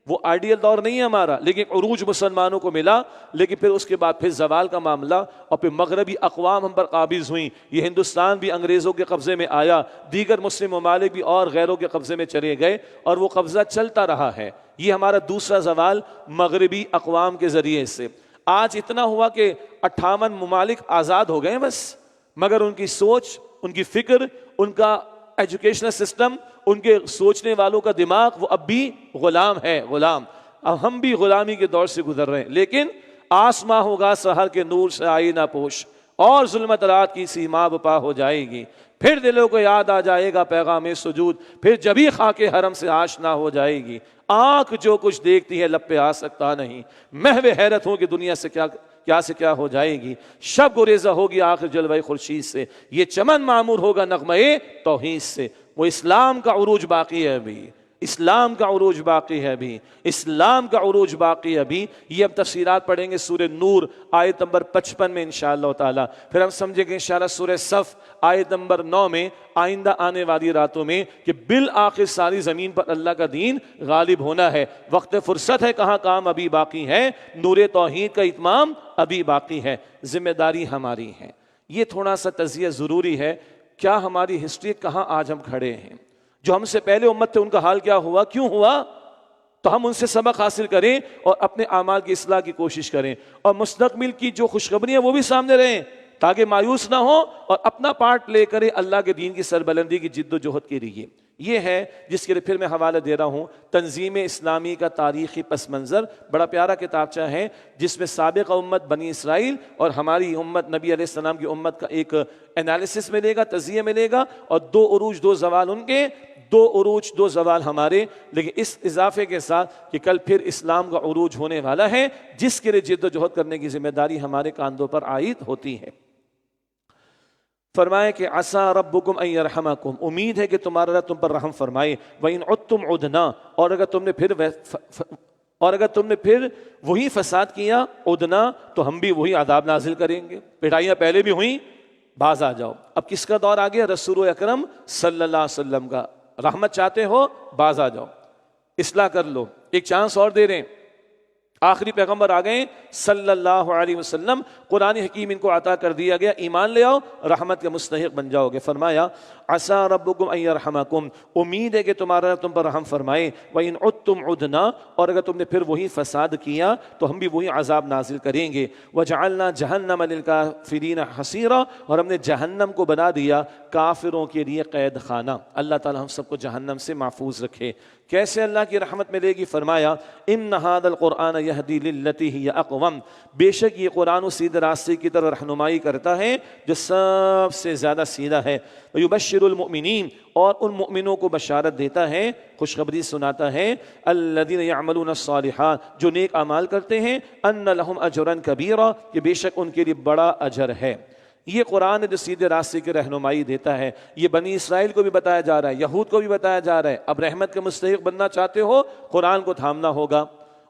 وہ آئیڈیل دور نہیں ہے ہمارا، لیکن عروج مسلمانوں کو ملا۔ لیکن پھر اس کے بعد پھر زوال کا معاملہ، اور پھر مغربی اقوام ہم پر قابض ہوئیں، یہ ہندوستان بھی انگریزوں کے قبضے میں آیا، دیگر مسلم ممالک بھی اور غیروں کے قبضے میں چلے گئے، اور وہ قبضہ چلتا رہا ہے۔ یہ ہمارا دوسرا زوال مغربی اقوام کے ذریعے سے۔ آج اتنا ہوا کہ 58 ممالک آزاد ہو گئے بس، مگر ان کی سوچ، ان کی فکر، ان کا ایجوکیشنل سسٹم، ان کے سوچنے والوں کا دماغ، وہ اب بھی غلام ہے، غلام۔ اب ہم بھی غلامی کے دور سے گزر رہے ہیں، لیکن آسماں ہوگا سحر کے نور سے آئینہ پوش، اور ظلمت رات کی سیما بپا ہو جائے گی۔ پھر دلوں کو یاد آ جائے گا پیغام سجود، پھر جبھی خاک حرم سے آشنا ہو جائے گی۔ آنکھ جو کچھ دیکھتی ہے لب پہ آ سکتا نہیں، محو حیرت ہو کہ دنیا سے کیا ہو جائے گی۔ شب گریزہ ہوگی آخر جلوہ خورشید سے، یہ چمن معمور ہوگا نغمہ توحید سے۔ وہ اسلام کا عروج باقی ہے ابھی، اسلام کا عروج باقی ہے ابھی، اسلام کا عروج باقی ہے ابھی۔ یہ ہم تفصیلات پڑھیں گے سورہ نور آیت نمبر 55 میں انشاءاللہ تعالی، پھر ہم سمجھیں گے انشاءاللہ سورہ صف آیت نمبر 9 میں، آئندہ آنے والی راتوں میں، کہ بالآخر ساری زمین پر اللہ کا دین غالب ہونا ہے۔ وقت فرصت ہے، کہاں کام ابھی باقی ہے، نور توحید کا اتمام ابھی باقی ہے، ذمہ داری ہماری ہے۔ یہ تھوڑا سا تجزیہ ضروری ہے، کیا ہماری ہسٹری، کہاں آج ہم کھڑے ہیں، جو ہم سے پہلے امت تھے ان کا حال کیا ہوا، کیوں ہوا، تو ہم ان سے سبق حاصل کریں اور اپنے اعمال کی اصلاح کی کوشش کریں، اور مستقبل کی جو خوشخبری ہے وہ بھی سامنے رہیں، تاکہ مایوس نہ ہو اور اپنا پارٹ لے کرے اللہ کے دین کی سربلندی کی جد و جہد کے لیے۔ یہ ہے جس کے لیے پھر میں حوالہ دے رہا ہوں، تنظیم اسلامی کا تاریخی پس منظر، بڑا پیارا کتابچہ ہے، جس میں سابق امت بنی اسرائیل اور ہماری امت نبی علیہ السلام کی امت کا ایک انالیسس ملے گا، تجزیہ ملے گا، اور 2 عروج 2 زوال ان کے، 2 عروج 2 زوال ہمارے، لیکن اس اضافے کے ساتھ کہ کل پھر اسلام کا عروج ہونے والا ہے، جس کے لیے جد و جہد کرنے کی ذمہ داری ہمارے کاندھوں پر عائد ہوتی ہے۔ فرمائے کہ عسیٰ ربکم ان یرحمکم، امید ہے کہ تمہارا رب تم پر رحم فرمائے، وَإِنْ عُدْتُمْ عُدْنَا، اور اگر تم نے پھر وہی فساد کیا، عدنا، تو ہم بھی وہی عذاب نازل کریں گے۔ پٹائیاں پہلے بھی ہوئیں، باز آ جاؤ۔ اب کس کا دور آ گیا؟ رسول اکرم صلی اللہ علیہ وسلم کا۔ رحمت چاہتے ہو، باز آ جاؤ، اصلاح کر لو، ایک چانس اور دے رہے ہیں۔ آخری پیغمبر آ گئے صلی اللہ علیہ وسلم، قرآن حکیم ان کو عطا کر دیا گیا، ایمان لے آؤ، رحمت کے مستحق بن جاؤ گے۔ فرمایا عسیٰ ربکم ان یرحمکم، امید ہے کہ تمہارا رب تم پر رحم فرمائے، وَإِنْ عُدْتُمْ عُدْنَا، اور اگر تم نے پھر وہی فساد کیا تو ہم بھی وہی عذاب نازل کریں گے۔ وَجَعَلْنَا جَهَنَّمَ لِلْكَافِرِينَ حَصِيرًا، اور ہم نے جہنم کو بنا دیا کافروں کے لیے قید خانہ۔ اللہ تعالی ہم سب کو جہنم سے محفوظ رکھے۔ کیسے اللہ کی رحمت ملے گی؟ فرمایا ان ھذا القرآن یہدی للتی ہی اقوم، بے شک یہ قرآن اس سیدھے راستے کی طرف رہنمائی کرتا ہے جو سب سے زیادہ سیدھا ہے۔ ویبشر المؤمنین، اور ان مؤمنوں کو بشارت دیتا ہے، خوشخبری سناتا ہے، الذین یعملون الصالحات، جو نیک اعمال کرتے ہیں، ان لہم اجرا کبیرا، کہ بے شک ان کے لیے بڑا اجر ہے۔ یہ قرآن ہے جو سیدھے راستے کی رہنمائی دیتا ہے. یہ بنی اسرائیل کو بھی بتایا جا رہا ہے, یہود کو بھی بتایا جا رہا ہے. اب رحمت کے مستحق بننا چاہتے ہو قرآن کو تھامنا ہوگا.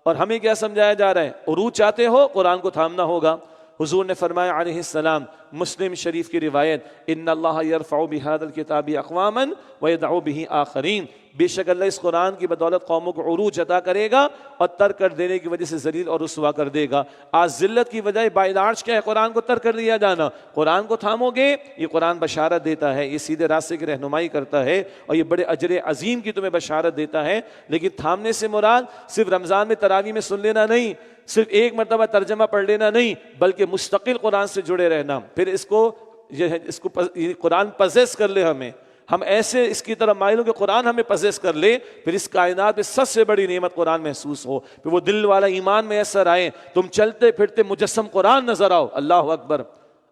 اور ہمیں کیا سمجھایا جا رہا ہے؟ عروج چاہتے ہو قرآن کو تھامنا ہوگا. حضور نے فرمایا علیہ السلام, مسلم شریف کی روایت, ان اللہ یرفع بہذا الکتاب اقواما ویدع بہ آخرین, بے شک اللہ اس قرآن کی بدولت قوموں کو عروج عطا کرے گا اور ترک کر دینے کی وجہ سے ذلیل اور رسوا کر دے گا. آج ذلت کی وجہ بائی لارج کیا ہے؟ قرآن کو ترک کر دیا جانا. قرآن کو تھامو گے, یہ قرآن بشارت دیتا ہے, یہ سیدھے راستے کی رہنمائی کرتا ہے اور یہ بڑے اجر عظیم کی تمہیں بشارت دیتا ہے. لیکن تھامنے سے مراد صرف رمضان میں تراویح میں سن لینا نہیں, صرف ایک مرتبہ ترجمہ پڑھ لینا نہیں, بلکہ مستقل قرآن سے جڑے رہنا. پھر اس کو قرآن پزیس کر لے, ہم ایسے اس کی طرف مائل ہوں کہ قرآن ہمیں پزیس کر لے, پھر اس کائنات میں سب سے بڑی نعمت قرآن محسوس ہو, پھر وہ دل والا ایمان میں ایسر آئے, تم چلتے پھرتے مجسم قرآن نظر آؤ. اللہ اکبر.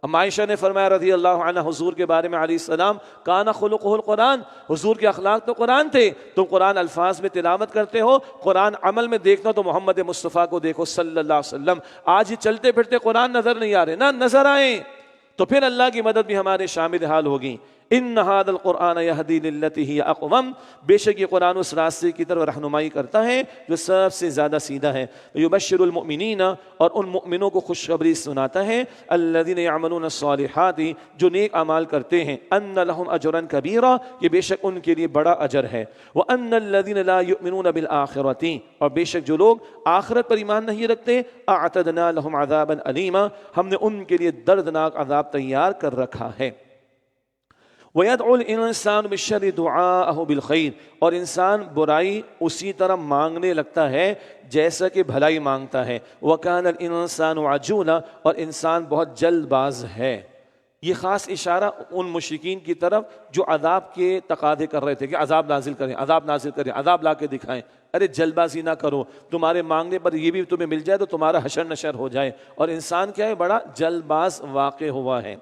ام عائشہ نے فرمایا رضی اللہ عنہ حضور کے بارے میں علیہ السلام, کانا خلقہ القرآن, حضور کے اخلاق تو قرآن تھے. تم قرآن الفاظ میں تلاوت کرتے ہو, قرآن عمل میں دیکھنا تو محمد مصطفیٰ کو دیکھو صلی اللہ علیہ وسلم. آج ہی چلتے پھرتے قرآن نظر نہیں آ رہے, نہ نظر آئیں تو پھر اللہ کی مدد بھی ہمارے شامل حال ہوگی. ان ھذا القرآن یہدی للتی ہی اقوم, بے شک یہ قرآن اس راستے کی طرف رہنمائی کرتا ہے جو سب سے زیادہ سیدھا ہے. یبشر المؤمنین, اور ان مؤمنوں کو خوشخبری سناتا ہے, الذین یعملون الصالحات, جو نیک اعمال کرتے ہیں, ان لہم اجرا کبیرا, کہ بے شک ان کے لیے بڑا اجر ہے. وان الذین لا یؤمنون بالآخرۃ, اور بے شک جو لوگ آخرت پر ایمان نہیں رکھتے, اعتدنا لہم عذابا علیما, ہم نے ان کے لیے دردناک عذاب تیار کر رکھا ہے. وَيَدْعُ الْإِنسَانُ بِالشَّرِّ دُعَاءَهُ بِالْخَيْرِ, اور انسان برائی اسی طرح مانگنے لگتا ہے جیسا کہ بھلائی مانگتا ہے. وَكَانَ الْإِنسَانُ عَجُولًا, اور انسان بہت جلد باز ہے. یہ خاص اشارہ ان مشرکین کی طرف جو عذاب کے تقاضے کر رہے تھے کہ عذاب نازل کریں, عذاب نازل کریں, عذاب لا کے دکھائیں. ارے جلد بازی نہ کرو, تمہارے مانگنے پر یہ بھی تمہیں مل جائے تو تمہارا حشر نشر ہو جائے. اور انسان کیا ہے؟ بڑا جلد باز واقع ہوا ہے.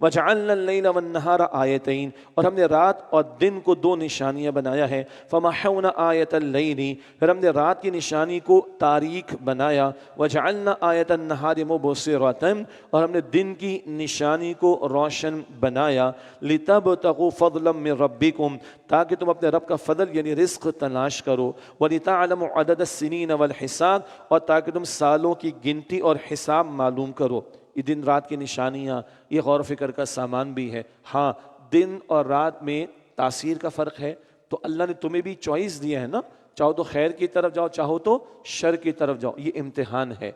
وَجَعَلْنَا اللَّيْلَ وَالنَّهَارَ آیَتَيْن, اور ہم نے رات اور دن کو دو نشانیاں بنایا ہے. فَمَحَوْنَا آیَةَ اللَّيْلِ, پھر ہم نے رات کی نشانی کو تاریک بنایا. وَجَعَلْنَا آیَةَ النَّهَارِ مُبْصِرَةً, اور ہم نے دن کی نشانی کو روشن بنایا. لِتَبْتَغُوا فَضْلًا مِّن رَبِّكُمْ, تاکہ تم اپنے رب کا فضل یعنی رزق تلاش کرو. وَلِتَعْلَمُوا عَدَدَ السِّنِينَ وَالْحِسَابَ, اور تاکہ تم سالوں کی گنتی اور حساب معلوم کرو. یہ دن رات کی نشانیاں, یہ غور و فکر کا سامان بھی ہے. ہاں, دن اور رات میں تاثیر کا فرق ہے, تو اللہ نے تمہیں بھی چوائس دیا ہے نا, چاہو تو خیر کی طرف جاؤ, چاہو تو شر کی طرف جاؤ. یہ امتحان ہے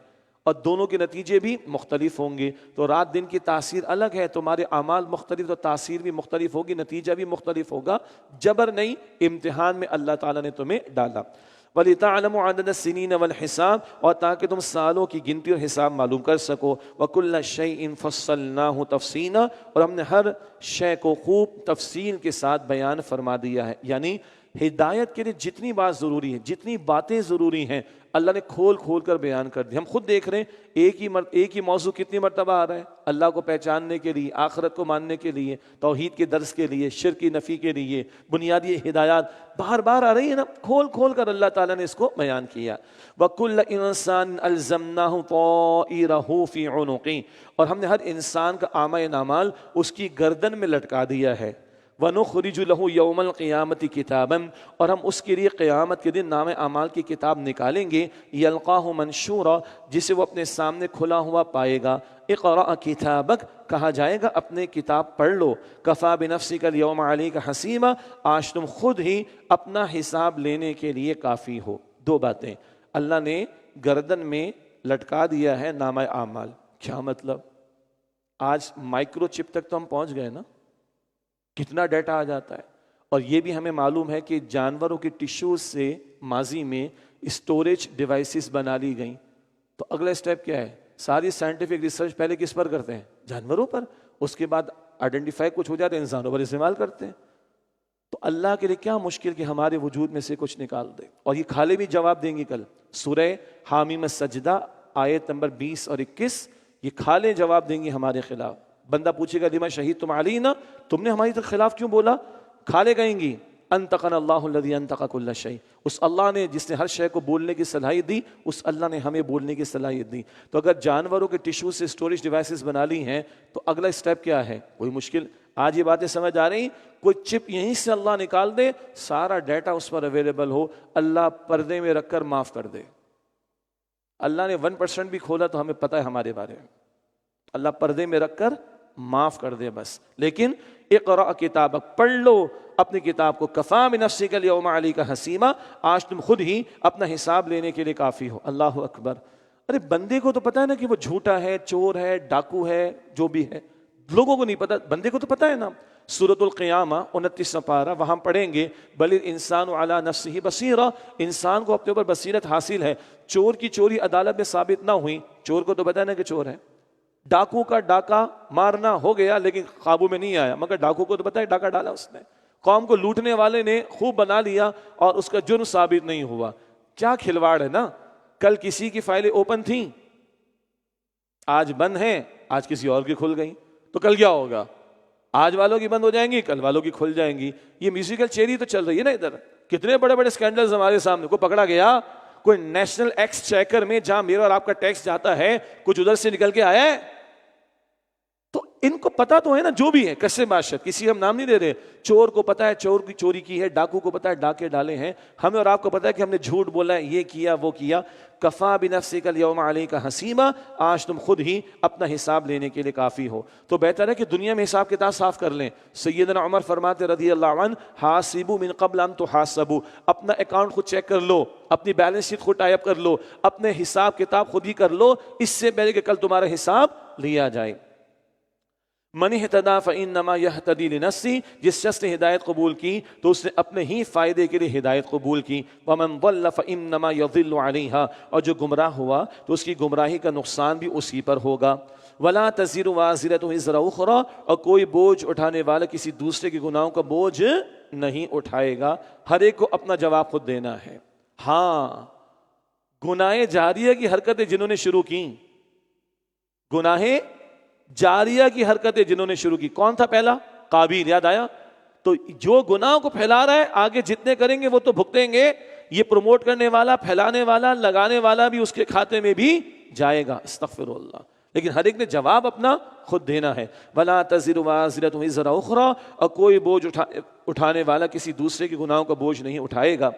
اور دونوں کے نتیجے بھی مختلف ہوں گے. تو رات دن کی تاثیر الگ ہے, تمہارے اعمال مختلف تو تاثیر بھی مختلف ہوگی, نتیجہ بھی مختلف ہوگا. جبر نہیں, امتحان میں اللہ تعالیٰ نے تمہیں ڈالا. وَلِتَعْلَمُوا عَدَدَ السِّنِينَ وَالْحِسَابَ, اور تاکہ تم سالوں کی گنتی اور حساب معلوم کر سکو. وَكُلَّ شَيْءٍ فَصَّلْنَاهُ تَفْصِيلًا, اور ہم نے ہر شے کو خوب تفصیل کے ساتھ بیان فرما دیا ہے. یعنی ہدایت کے لیے جتنی بات ضروری ہے, جتنی باتیں ضروری ہیں, اللہ نے کھول کھول کر بیان کر دی. ہم خود دیکھ رہے ہیں ایک ہی موضوع کتنی مرتبہ آ رہا ہے, اللہ کو پہچاننے کے لیے, آخرت کو ماننے کے لیے, توحید کے درس کے لیے, شرک کی نفی کے لیے, بنیادی ہدایات بار بار آ رہی ہے نا. کھول کھول کر اللہ تعالیٰ نے اس کو بیان کیا. وَكُلَّ إِنسَانٍ أَلْزَمْنَاهُ طَائِرَهُ فِي عُنُقِهِ, اور ہم نے ہر انسان کا اعمال اعمال اس کی گردن میں لٹکا دیا ہے. وَنُخْرِجُ لَهُ يَوْمَ الْقِيَامَةِ كِتَابًا, اور ہم اس کے لیے قیامت کے دن نام اعمال کی کتاب نکالیں گے. يَلْقَاهُ مَنشُورًا, جسے وہ اپنے سامنے کھلا ہوا پائے گا. اقرأ کتابک, کہا جائے گا اپنے کتاب پڑھ لو. کفا بنفسک اليوم علیک حسیبا, آج تم خود ہی اپنا حساب لینے کے لیے کافی ہو. دو باتیں, اللہ نے گردن میں لٹکا دیا ہے نامہ اعمال. کیا مطلب؟ آج مائکرو چپ تک تو ہم پہنچ گئے نا, کتنا ڈیٹا آ جاتا ہے. اور یہ بھی ہمیں معلوم ہے کہ جانوروں کی ٹیشوز سے ماضی میں اسٹوریج ڈیوائسز بنا لی گئیں. تو اگلا اسٹیپ کیا ہے؟ ساری سائنٹیفک ریسرچ پہلے کس پر کرتے ہیں؟ جانوروں پر. اس کے بعد آئیڈینٹیفائی کچھ ہو جاتا ہے, انسانوں پر استعمال کرتے ہیں. تو اللہ کے لیے کیا مشکل کہ ہمارے وجود میں سے کچھ نکال دے. اور یہ کھالے بھی جواب دیں گی کل. سورہ حامیم سجدہ آیت نمبر 20 اور 21, یہ کھالے جواب دیں گی ہمارے خلاف. بندہ پوچھے گا لما شہید تم علینا, تم نے ہماری خلاف کیوں بولا؟ کھالے کہیں گی انطقنا اللہ الذی انطق کل شیء، اس اللہ نے جس نے ہر شے کو بولنے کی صلاحیت دی، اس اللہ نے ہمیں بولنے کی صلاحیت دی۔ تو اگر جانوروں کے ٹیشو سے اسٹوریج ڈیوائسز بنا لی ہیں تو اگلا اسٹیپ کیا ہے؟ کوئی مشکل؟ آج یہ باتیں سمجھ آ رہی؟ کوئی چپ یہیں سے اللہ نکال دے، سارا ڈیٹا اس پر اویلیبل ہو، اللہ پردے میں رکھ کر معاف کر دے۔ اللہ نے 1% بھی کھولا تو ہمیں پتہ ہے ہمارے بارے میں، اللہ پردے میں رکھ کر معاف کر دے بس۔ لیکن اقرأ کتابک، پڑھ لو اپنی کتاب کو، کفا بنفسک الیوم علیک حسیبا، آج تم خود ہی اپنا حساب لینے کے لیے کافی ہو۔ اللہ اکبر۔ ارے بندے کو تو پتہ ہے نا کہ وہ جھوٹا ہے، چور ہے، ڈاکو ہے، جو بھی ہے، لوگوں کو نہیں پتہ، بندے کو تو پتہ ہے نا۔ سورۃ القیامہ 29واں پارہ وہاں پڑھیں گے، بل الانسان علی نفسہ بصیرہ، انسان کو اپنے اوپر بصیرت حاصل ہے۔ چور کی چوری عدالت میں ثابت نہ ہوئی، چور کو تو پتہ ہے نا کہ چور ہے۔ ڈاکو کا ڈاکہ مارنا ہو گیا لیکن قابو میں نہیں آیا، مگر ڈاکو کو تو پتہ ہے ڈاکہ ڈالا اس نے۔ قوم کو لوٹنے والے نے خوب بنا لیا اور اس کا جرم ثابت نہیں ہوا۔ کیا کھلواڑ ہے نا۔ کل کسی کی فائلیں اوپن تھیں، آج بند ہیں، آج کسی اور کی کھل گئیں، تو کل کیا ہوگا؟ آج والوں کی بند ہو جائیں گی، کل والوں کی کھل جائیں گی۔ یہ میوزیکل چیری تو چل رہی ہے نا ادھر، کتنے بڑے بڑے سکینڈلز ہمارے سامنے۔ کوئی پکڑا گیا؟ کوئی نیشنل ایکسچیکر میں جہاں میرا اور آپ کا ٹیکس جاتا ہے کچھ ادھر سے نکل کے آیا ہے؟ تو ان کو پتا تو ہے نا جو بھی ہے، کیسے بادشاہ، کسی ہم نام نہیں دے رہے، چور کو پتا ہے چور کی چوری کی ہے، ڈاکو کو پتا ہے ڈاکے ڈالے ہیں، ہمیں اور آپ کو پتا ہے کہ ہم نے جھوٹ بولا ہے، یہ کیا وہ کیا۔ کفا بنفسک الیوم علیک حسیبا، آج تم خود ہی اپنا حساب لینے کے لیے کافی ہو۔ تو بہتر ہے کہ دنیا میں حساب کتاب صاف کر لیں۔ سیدنا عمر فرماتے رضی اللہ عنہ، حاسبوا من قبل ان تحاسبوا، اپنا اکاؤنٹ خود چیک کر لو، اپنی بیلنس شیٹ خود ٹائی اپ کر لو، اپنے حساب کتاب خود ہی کر لو، اس سے پہلے کہ کل تمہارا حساب لیا جائے۔ من اہتدی فانما یہتدی لنفسہ، جس شخص نے ہدایت قبول کی تو اس نے اپنے ہی فائدے کے لیے ہدایت قبول کی۔ ومن ضل فانما یضل علیہا، اور جو گمراہ ہوا تو اس کی گمراہی کا نقصان بھی اسی پر ہوگا۔ ولا تزر وازرۃ وزر اخری، اور کوئی بوجھ اٹھانے والا کسی دوسرے کے گناہوں کا بوجھ نہیں اٹھائے گا، ہر ایک کو اپنا جواب خود دینا ہے۔ ہاں، گناہ جاریہ کی حرکتیں جنہوں نے شروع کی، گناہ جاریہ کی حرکتیں جنہوں نے شروع کی، کون تھا پہلا؟ قابیل، یاد آیا؟ تو جو گناہوں کو پھیلا رہا ہے آگے جتنے کریں گے وہ تو بھگتیں گے، یہ پروموٹ کرنے والا، پھیلانے والا، لگانے والا بھی اس کے کھاتے میں بھی جائے گا۔ استغفر اللہ۔ لیکن ہر ایک نے جواب اپنا خود دینا ہے۔ ولا تزر وازرۃ وزر اخری، اور کوئی بوجھ اٹھانے والا کسی دوسرے کے گناہوں کا بوجھ نہیں اٹھائے گا۔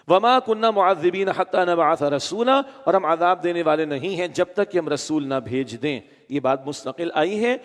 وما كنا معذبین حتی نبعث رسولا، اور ہم عذاب دینے والے نہیں ہیں جب تک کہ ہم رسول نہ بھیج دیں۔ یہ بات مستقل آئی ہے،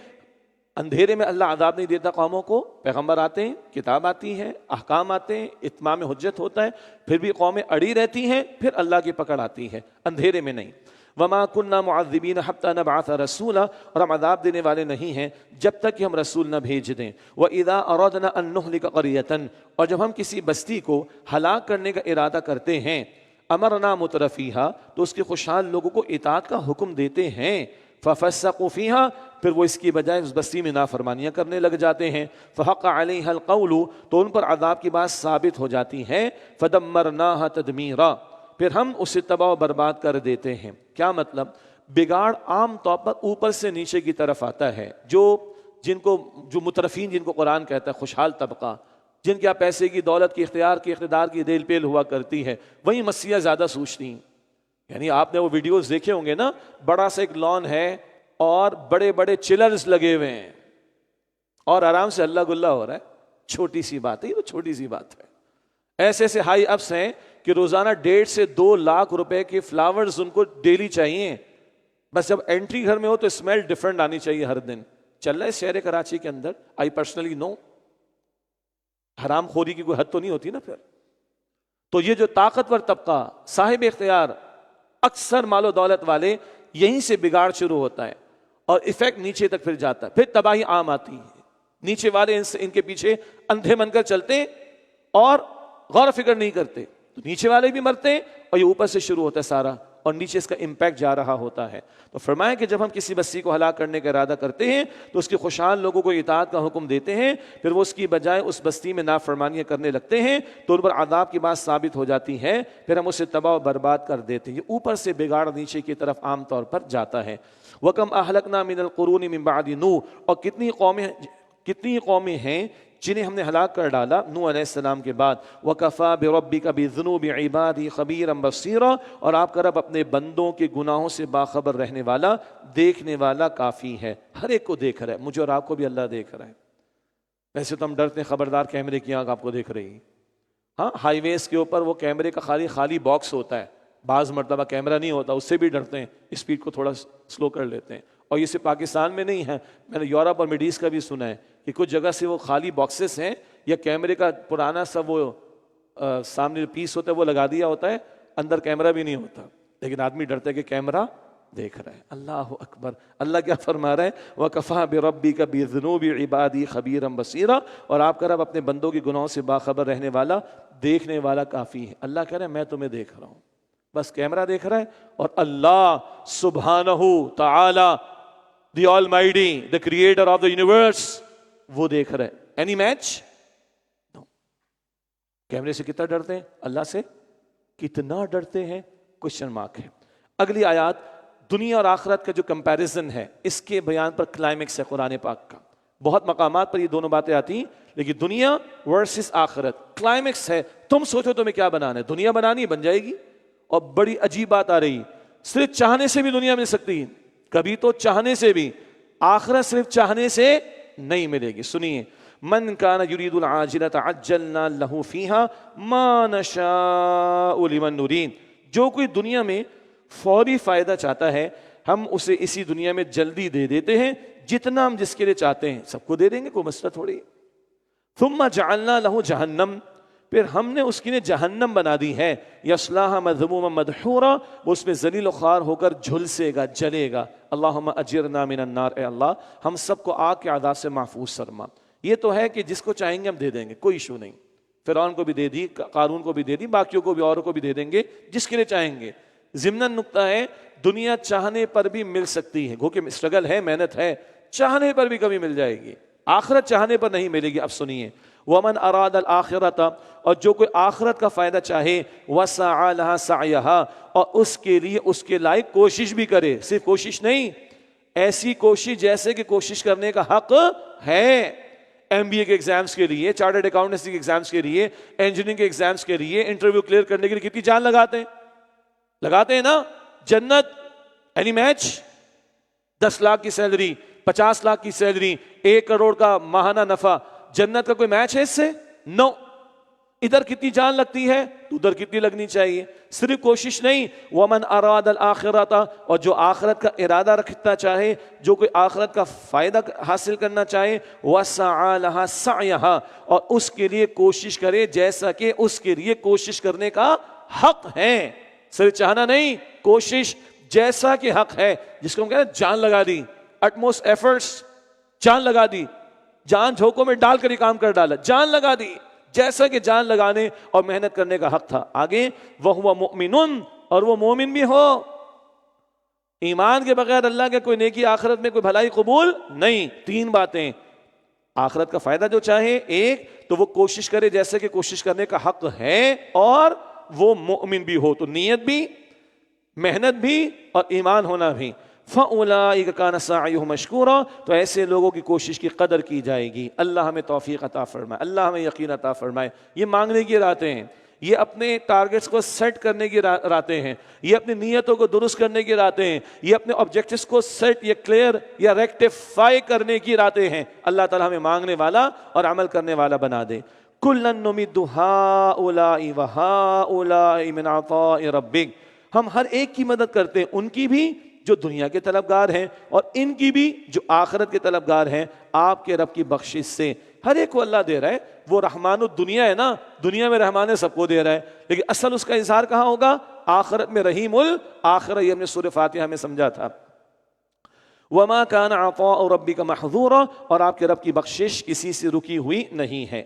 اندھیرے میں اللہ عذاب نہیں دیتا قوموں کو، پیغمبر آتے ہیں، کتاب آتی ہے، احکام آتے ہیں، اتمام حجت ہوتا ہے، پھر بھی قومیں اڑی رہتی ہیں، پھر اللہ کی پکڑ آتی ہے، اندھیرے میں نہیں۔ وما كنا معذبین حتی نبعث رسولا، اور ہم عذاب دینے والے نہیں ہیں جب تک کہ ہم رسول نہ بھیج دیں۔ وَإِذَا أَرَدْنَا أَن نُهْلِكَ قَرْيَةً، اور جب ہم کسی بستی کو ہلاک کرنے کا ارادہ کرتے ہیں، امرنا مترفیہا، تو اس کے خوشحال لوگوں کو اطاعت کا حکم دیتے ہیں، فَفَسَّقُوا فِيهَا، پھر وہ اس کی بجائے اس بستی میں نافرمانیاں کرنے لگ جاتے ہیں، فَحَقَّ عَلَيْهَا الْقَوْلُ، تو ان پر عذاب کی بات ثابت ہو جاتی ہے، فَدَمَّرْنَاهَا تَدْمِيرًا، پھر ہم اسے تباہ و برباد کر دیتے ہیں۔ کیا مطلب؟ بگاڑ عام طور پر اوپر سے نیچے کی طرف آتا ہے، جو مترفین جن کو قرآن کہتا ہے خوشحال طبقہ، جن کے پیسے کی، دولت کی، اقتدار کی ریل پیل ہوا کرتی ہے، وہی مسیحیاں زیادہ سوچتی ہیں۔ یعنی آپ نے وہ ویڈیوز دیکھے ہوں گے نا، بڑا سا ایک لان ہے اور بڑے بڑے چلرز لگے ہوئے ہیں اور آرام سے اللہ گلہ ہو رہا ہے، چھوٹی سی بات ہے، یہ تو چھوٹی سی بات ہے۔ ایسے ایسے ہائی اپس ہیں کہ روزانہ 1.5 سے 2 لاکھ روپے کے فلاورز ان کو ڈیلی چاہیے، بس جب انٹری گھر میں ہو تو اسمیل ڈیفرنٹ آنی چاہیے ہر دن۔ چل رہا ہے شہر کراچی کے اندر، آئی پرسنلی نو، حرام خوری کی کوئی حد تو نہیں ہوتی نا پھر۔ تو یہ جو طاقتور طبقہ، صاحب اختیار، اکثر مال و دولت والے، یہیں سے بگاڑ شروع ہوتا ہے اور ایفیکٹ نیچے تک پھر جاتا ہے، پھر تباہی عام آتی ہے۔ نیچے والے ان کے پیچھے اندھے بن کر چلتے ہیں اور غور و فکر نہیں کرتے، تو نیچے والے بھی مرتے ہیں اور یہ اوپر سے شروع ہوتا ہے سارا، اور نیچے اس کا امپیکٹ جا رہا ہوتا ہے۔ تو فرمایا کہ جب ہم کسی بستی کو ہلاک کرنے کا ارادہ کرتے ہیں تو اس کے خوشحال لوگوں کو اطاعت کا حکم دیتے ہیں، پھر وہ اس کی بجائے اس بستی میں نافرمانیاں کرنے لگتے ہیں تو ان پر عذاب کی بات ثابت ہو جاتی ہے، پھر ہم اسے تباہ و برباد کر دیتے ہیں۔ یہ اوپر سے بگاڑ نیچے کی طرف عام طور پر جاتا ہے۔ وَكَمْ أَهْلَكْنَا مِنَ الْقُرُونِ مِن بَعْدِ نُوح، اور کتنی قومیں ہیں جنہیں ہم نے ہلاک کر ڈالا نوح علیہ السلام کے بعد، وَكَفَى بِرَبِّكَ بِذُنُوبِ عِبَادِهِ خَبِيرًا بَصِيرًا، اور آپ کا رب اپنے بندوں کے گناہوں سے باخبر رہنے والا، دیکھنے والا کافی ہے۔ ہر ایک کو دیکھ رہا ہے، مجھے اور آپ کو بھی اللہ دیکھ رہا ہے۔ ویسے تو ہم ڈرتے ہیں خبردار کیمرے کی آنکھ آپ کو دیکھ رہی ہے، ہاں ہائی ویز کے اوپر وہ کیمرے کا خالی باکس ہوتا ہے، بعض مرتبہ کیمرہ نہیں ہوتا، اس سے بھی ڈرتے ہیں، اسپیڈ کو تھوڑا سلو کر لیتے ہیں۔ اور یہ صرف پاکستان میں نہیں ہے، میں نے یورپ اور مڈل ایسٹ کا بھی سنا ہے کہ کچھ جگہ سے وہ خالی باکسز ہیں یا کیمرے کا پرانا سا وہ سامنے پیس ہوتا ہے وہ لگا دیا ہوتا ہے، اندر کیمرہ بھی نہیں ہوتا، لیکن آدمی ڈرتا ہے کہ کیمرہ دیکھ رہا ہے۔ اللہ اکبر، اللہ کیا فرما رہا ہے؟ وَكَفَى بِرَبِّكَ بِذُنُوبِ عِبَادِهِ خَبِيرًا بَصِيرًا، اور آپ کا رب اپنے بندوں کے گناہوں سے باخبر رہنے والا، دیکھنے والا کافی ہے۔ اللہ کہہ رہا ہے میں تمہیں دیکھ رہا ہوں، بس کیمرہ دیکھ رہا ہے، اور اللہ سبحانہ تعالی the almighty the creator of the universe وہ دیکھ رہا ہے۔ Any match? نو۔ کیمرے سے کتنا ڈرتے ہیں؟ اللہ سے کتنا ڈرتے ہیں؟ کوشچن مارک ہے۔ اگلی آیات دنیا اور آخرت کا جو کمپیریزن ہے، اس کے بیان پر کلائمیکس ہے قرآن پاک کا۔ بہت مقامات پر یہ دونوں باتیں آتی ہیں، لیکن دنیا ورسز آخرت کلائمیکس ہے۔ تم سوچو تمہیں کیا بنانا ہے، دنیا بنانی بن جائے گی۔ اور بڑی عجیب بات آ رہی، صرف چاہنے سے بھی دنیا مل سکتی ہے، کبھی تو چاہنے سے بھی، آخرت صرف چاہنے سے نہیں ملے گی۔ سنیے، من کان یرید العاجلۃ عجلنا لہ فیہا ما نشاء لمن نرید، جو کوئی دنیا میں فوری فائدہ چاہتا ہے ہم اسے اسی دنیا میں جلدی دے دیتے ہیں، جتنا ہم جس کے لیے چاہتے ہیں سب کو دے دیں گے، کوئی مسئلہ تھوڑی۔ ثم جعلنا لہ جہنم، پھر ہم نے اس کے لیے جہنم بنا دی ہے، یصلاها مذموما مدحورا، وہ اس میں ذلیل و خوار ہو کر جھلسے گا، جلے گا۔ اللہم اجرنا من النار، اے اللہ ہم سب کو آگ کے عذاب سے محفوظ فرما۔ یہ تو ہے کہ جس کو چاہیں گے ہم دے دیں گے، کوئی ایشو نہیں۔ فرعون کو بھی دے دی، قارون کو بھی دے دی، باقیوں کو بھی اوروں کو بھی دے دیں گے جس کے لیے چاہیں گے۔ ضمناً نکتہ ہے، دنیا چاہنے پر بھی مل سکتی ہے، گو کہ اسٹرگل ہے، محنت ہے، چاہنے پر بھی کبھی مل جائے گی، آخرت چاہنے پر نہیں ملے گی۔ اب سنیے، وَمَنْ أَرَادَ الْآخِرَةَ، اور جو کوئی آخرت کا فائدہ چاہے، وَسَعَى لَهَا سَعْيَهَا، اور اس کے لیے اس کے لائق کوشش بھی کرے، صرف کوشش نہیں، ایسی کوشش جیسے کہ کوشش کرنے کا حق ہے۔ ایم بی اے کے ایگزامز کے لیے، چارٹرڈ اکاؤنٹنسی کے ایگزامز کے لیے، انجینئرنگ کے ایگزامز کے لیے، انٹرویو کلیئر کرنے کے لیے کتنی جان لگاتے ہیں نا؟ جنت اینی میچ؟ 10 لاکھ کی سیلری، 50 لاکھ کی سیلری، 1 کروڑ کا ماہانہ نفع، جنت کا کوئی میچ ہے اس سے؟ نو۔ ادھر کتنی جان لگتی ہے تو ادھر کتنی لگنی چاہیے، صرف کوشش نہیں۔ وَمَنْ أَرَادَ الْآخِرَةَ، اور جو آخرت کا ارادہ رکھتا چاہے، جو کوئی آخرت کا فائدہ حاصل کرنا چاہے، وَسَعَى لَهَا سَعْيَهَا، اور اس کے لیے کوشش کرے جیسا کہ اس کے لیے کوشش کرنے کا حق ہے، صرف چاہنا نہیں، کوشش جیسا کہ حق ہے، جس کو ہم کہتے ہیں جان لگا دی، اٹموسٹ ایفرٹس، جان لگا دی، جان جھونکوں میں ڈال کر یہ کام کر ڈالا، جان لگا دی جیسا کہ جان لگانے اور محنت کرنے کا حق تھا۔ آگے وَهُوَ مُؤْمِنٌ، اور وہ مومن بھی ہو۔ ایمان کے بغیر اللہ کے کوئی نیکی آخرت میں کوئی بھلائی قبول نہیں۔ 3 باتیں، آخرت کا فائدہ جو چاہے، ایک تو وہ کوشش کرے جیسے کہ کوشش کرنے کا حق ہے، اور وہ مومن بھی ہو، تو نیت بھی، محنت بھی اور ایمان ہونا بھی۔ فَأُولَٰئِكَ كَانَ سَعْيُهُمْ مَشْكُورًا، تو ایسے لوگوں کی کوشش کی قدر کی جائے گی۔ اللہ ہمیں توفیق عطا فرمائے، اللہ ہمیں یقین عطا فرمائے۔ یہ مانگنے کی راتیں ہیں، یہ اپنے ٹارگٹس کو سیٹ کرنے کی راتیں ہیں، یہ اپنی نیتوں کو درست کرنے کی راتیں ہیں، یہ اپنے آبجیکٹس کو سیٹ یا کلیئر یا ریکٹیفائی کرنے کی راتیں ہیں۔ اللہ تعالیٰ ہمیں مانگنے والا اور عمل کرنے والا بنا دے۔ كُلًّا نُمِدُّ هَٰؤُلَاءِ وَهَٰؤُلَاءِ مِنْ عَطَاءِ رَبِّكَ، ہم ہر ایک کی مدد کرتے ہیں، ان کی بھی جو دنیا کے طلبگار ہیں اور ان کی بھی جو آخرت کے طلبگار ہیں، آپ کے رب کی بخشش سے۔ ہر ایک کو اللہ دے رہا ہے، وہ رحمان الدنیا ہے نا، دنیا میں رحمان سب کو دے رہا ہے، لیکن اصل اس کا اظہار کہاں ہوگا؟ آخرت میں رحیم الآخرہ۔ یہ ہم نے سورہ فاتحہ میں سمجھا تھا۔ وَمَا كَانَ عَطَاءُ رَبِّكَ مَحْظُورًا، اور آپ کے رب کی بخشش کسی سے رکی ہوئی نہیں ہے۔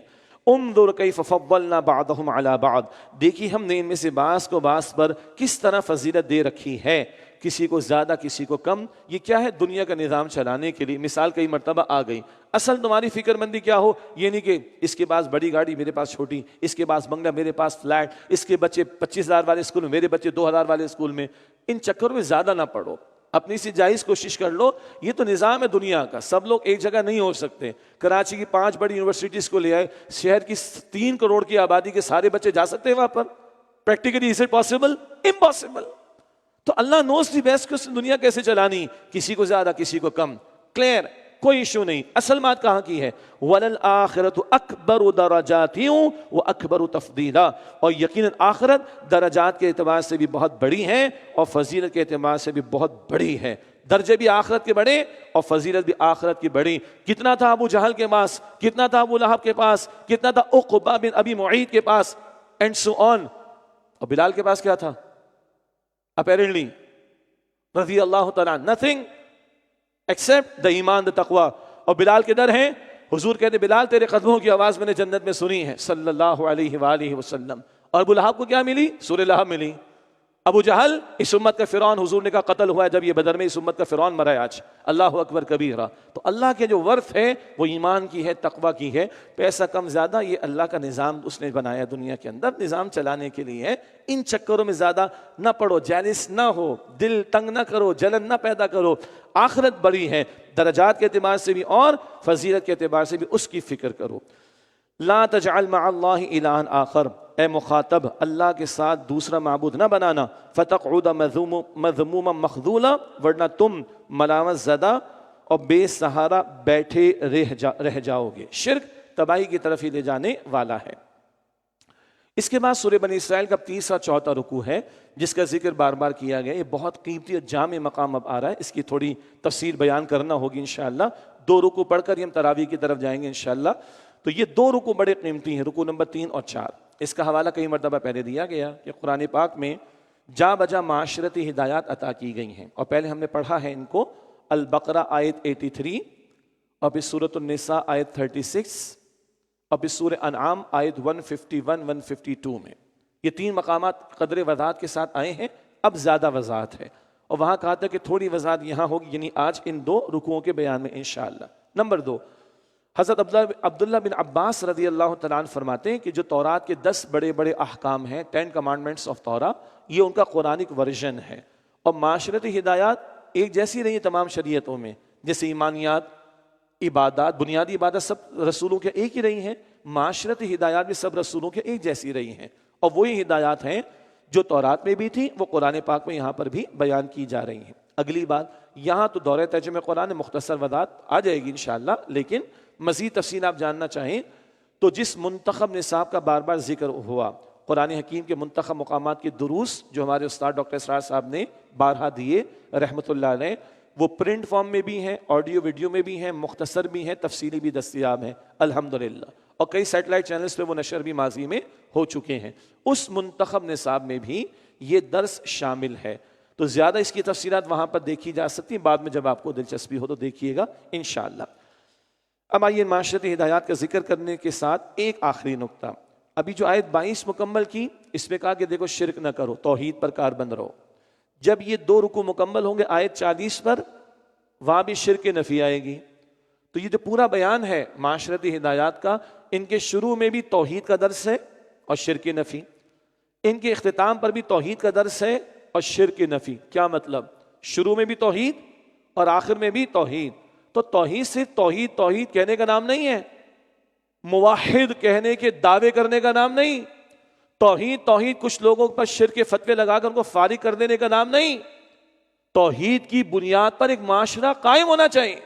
انظر کیف فضلنا بعضهم على بعض، دیکھیے ہم نے ان میں سے بعض کو بعض پر کس طرح فضیلت دے رکھی ہے، کسی کو زیادہ کسی کو کم۔ یہ کیا ہے؟ دنیا کا نظام چلانے کے لیے مثال کئی مرتبہ آ گئی۔ اصل تمہاری فکر مندی کیا ہو، یہ نہیں کہ اس کے پاس بڑی گاڑی میرے پاس چھوٹی، اس کے پاس بنگلہ میرے پاس فلیٹ، اس کے بچے 25,000 والے اسکول میں، میرے بچے 2,000 والے اسکول میں، ان چکروں میں زیادہ نہ پڑو۔ اپنی سی جائز کوشش کر لو. یہ تو نظام ہے دنیا کا, سب لوگ ایک جگہ نہیں ہو سکتے. کراچی کی 5 بڑی یونیورسٹیز کو لے آئے, شہر کی 3 کروڑ کی آبادی کے سارے بچے جا سکتے ہیں وہاں پر؟ Practically is it possible? Impossible. تو اللہ نوز دی بیسٹ کہ دنیا کیسے چلانی, کسی کو زیادہ کسی کو کم, کلیئر, کوئی ایشو نہیں. اصل بات کہاں کی ہے؟ وَلَلْآخِرَةُ أَكْبَرُ دَرَجَاتٍ وَأَكْبَرُ تَفْضِيلًا, اور یقیناً آخرت درجات کے اعتبار سے بھی بہت بڑی ہے اور فضیلت کے اعتبار سے بھی بہت بڑی ہے. درجے بھی آخرت کے بڑے اور فضیلت بھی آخرت کی بڑی. کتنا تھا ابو جہل کے پاس, کتنا تھا ابو لہب کے پاس, کتنا تھا عقبہ بن ابی معیط کے پاس, اینڈ سو آن. اور بلال کے پاس کیا تھا؟ اپیرنٹلی رضی اللہ تعالیٰ nothing except the ایمان the تقوی. اور بلال کے در ہیں, حضور کہتے بلال تیرے قدموں کی آواز میں نے جنت میں سنی ہے صلی اللہ علیہ وآلہ وسلم. اور ابو لہب کو کیا ملی؟ سورہ لہب ملی. ابو جہل اس امت کا فرعون, حضور نے کہا قتل ہوا ہے جب یہ بدر میں, اس امت کا فرعون مرا ہے آج. اللہ اکبر کبیرہ. تو اللہ کے جو ورث ہے وہ ایمان کی ہے, تقوی کی ہے. پیسہ کم زیادہ یہ اللہ کا نظام اس نے بنایا دنیا کے اندر, نظام چلانے کے لیے ہے. ان چکروں میں زیادہ نہ پڑو, جالس نہ ہو, دل تنگ نہ کرو, جلن نہ پیدا کرو. آخرت بڑی ہے درجات کے اعتبار سے بھی اور فضیلت کے اعتبار سے بھی, اس کی فکر کرو. لا تجعل مع اللہ الہا آخر, اے مخاطب اللہ کے ساتھ دوسرا معبود نہ بنانا. فتقعد مذموما مخذولا, ورنہ تم ملامت زدہ اور بے سہارا بیٹھے رہ جاؤ گے. شرک تباہی کی طرف ہی لے جانے والا ہے. اس کے بعد سورہ بنی اسرائیل کا 3 اور 4 رکوع ہے جس کا ذکر بار بار کیا گیا. یہ بہت قیمتی اور جامع مقام اب آ رہا ہے, اس کی تھوڑی تفصیل بیان کرنا ہوگی انشاءاللہ. 2 رکوع پڑھ کر ہم تراویح کی طرف جائیں گے انشاءاللہ. تو یہ 2 رکوع بڑے قیمتی ہیں, رکوع نمبر 3 اور 4. اس کا حوالہ کئی مرتبہ پہلے دیا گیا کہ قرآن پاک میں جا بجا معاشرتی ہدایات عطا کی گئی ہیں, اور پہلے ہم نے پڑھا ہے ان کو البقرہ آیت 83, اور پھر سورۃ النساء آیت 36, اور پھر سورہ انعام آیت 151-152 میں. یہ 3 مقامات قدر وضاحت کے ساتھ آئے ہیں. اب زیادہ وضاحت ہے, اور وہاں کہا تھا کہ تھوڑی وضاحت یہاں ہوگی, یعنی آج ان 2 رکوعوں کے بیان میں انشاءاللہ. نمبر 2, حضرت عبداللہ بن عباس رضی اللہ تعالیٰ عنہ فرماتے ہیں کہ جو تورات کے 10 بڑے بڑے احکام ہیں, 10 کمانڈمنٹس آف تورا, یہ ان کا قرآنک ورژن ہے. اور معاشرتی ہدایات ایک جیسی رہی تمام شریعتوں میں, جیسے ایمانیات, عبادات, بنیادی عبادت سب رسولوں کے ایک ہی رہی ہیں, معاشرتی ہدایات بھی سب رسولوں کے ایک جیسی رہی ہیں. اور وہی ہدایات ہیں جو تورات میں بھی تھی, وہ قرآن پاک میں یہاں پر بھی بیان کی جا رہی ہیں. اگلی بات, یہاں تو دورہ ترجمہ قرآن مختصر وضاحت آ جائے گی انشاءاللہ, لیکن مزید تفصیل آپ جاننا چاہیں تو جس منتخب نصاب کا بار بار ذکر ہوا, قرآن حکیم کے منتخب مقامات کے دروس جو ہمارے استاد ڈاکٹر اسرار صاحب نے بارہا دیے رحمۃ اللہ علیہ, وہ پرنٹ فارم میں بھی ہیں, آڈیو ویڈیو میں بھی ہیں, مختصر بھی ہیں, تفصیلی بھی دستیاب ہیں الحمدللہ, اور کئی سیٹلائٹ چینلز پہ وہ نشر بھی ماضی میں ہو چکے ہیں. اس منتخب نصاب میں بھی یہ درس شامل ہے, تو زیادہ اس کی تفصیلات وہاں پر دیکھی جا سکتی ہیں, بعد میں جب آپ کو دلچسپی ہو تو دیکھیے گا انشاءاللہ. اب آئیے معاشرتی ہدایات کا ذکر کرنے کے ساتھ ایک آخری نقطہ. ابھی جو آیت 22 مکمل کی, اس میں کہا کہ دیکھو شرک نہ کرو, توحید پر کاربند رہو. جب یہ 2 رکوع مکمل ہوں گے آیت 40 پر, وہاں بھی شرک نفی آئے گی. تو یہ جو پورا بیان ہے معاشرتی ہدایات کا, ان کے شروع میں بھی توحید کا درس ہے اور شرک نفی, ان کے اختتام پر بھی توحید کا درس ہے اور شرک نفی. کیا مطلب؟ شروع میں بھی توحید اور آخر میں بھی توحید. تو توحید صرف توحید توحید کہنے کا نام نہیں ہے, موحد کہنے کے دعوے کرنے کا نام نہیں, توحید توحید کچھ لوگوں پر شرک کے فتوے لگا کر ان کو فارغ کر دینے کا نام نہیں. توحید کی بنیاد پر ایک معاشرہ قائم ہونا چاہیے.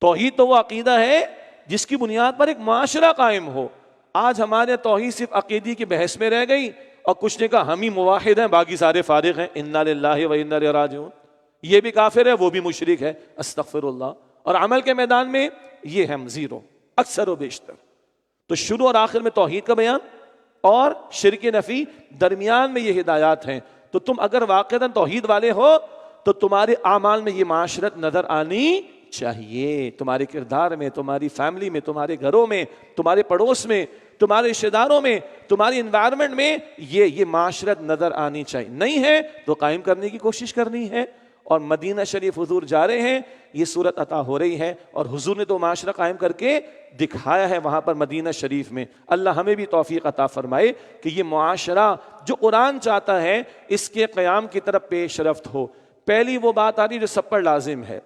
توحید تو وہ عقیدہ ہے جس کی بنیاد پر ایک معاشرہ قائم ہو. آج ہمارے توحید صرف عقیدی کی بحث میں رہ گئی, اور کچھ نے کہا ہم ہی موحد ہیں باقی سارے فارغ ہیں, انا للہ و انا الیہ راجعون, یہ بھی کافر ہے وہ بھی مشرک ہے, استغفر اللہ. اور عمل کے میدان میں یہ ہم زیرو اکثر و بیشتر. تو شروع اور آخر میں توحید کا بیان اور شرک نفی, درمیان میں یہ ہدایات ہیں. تو تم اگر واقعتاً توحید والے ہو تو تمہارے اعمال میں یہ معاشرت نظر آنی چاہیے, تمہارے کردار میں, تمہاری فیملی میں, تمہارے گھروں میں, تمہارے پڑوس میں, تمہارے رشتہ داروں میں, تمہاری انوائرمنٹ میں یہ معاشرت نظر آنی چاہیے. نہیں ہے تو قائم کرنے کی کوشش کرنی ہے. اور مدینہ شریف حضور جا رہے ہیں, یہ صورت عطا ہو رہی ہے, اور حضور نے تو معاشرہ قائم کر کے دکھایا ہے وہاں پر مدینہ شریف میں. اللہ ہمیں بھی توفیق عطا فرمائے کہ یہ معاشرہ جو قرآن چاہتا ہے اس کے قیام کی طرف پیش رفت ہو. پہلی وہ بات آ رہی جو سب پر لازم ہے،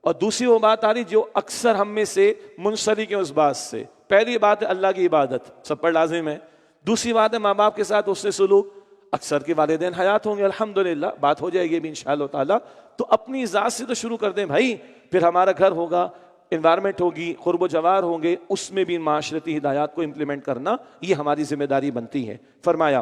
اور دوسری وہ بات آ رہی جو اکثر ہم میں سے منسلک ہیں اس بات سے۔ پہلی بات ہے اللہ کی عبادت، سب پر لازم ہے۔ دوسری بات ہے ماں باپ کے ساتھ حسن سلوک، اکثر کے والدین حیات ہوں گے الحمدللہ، بات ہو جائے گی بھی انشاءاللہ تعالی۔ تو اپنی ذات سے تو شروع کر دیں بھائی، پھر ہمارا گھر ہوگا، انوائرمنٹ ہوگی، قرب و جوار ہوں گے، اس میں بھی معاشرتی ہدایات کو امپلیمنٹ کرنا یہ ہماری ذمہ داری بنتی ہے۔ فرمایا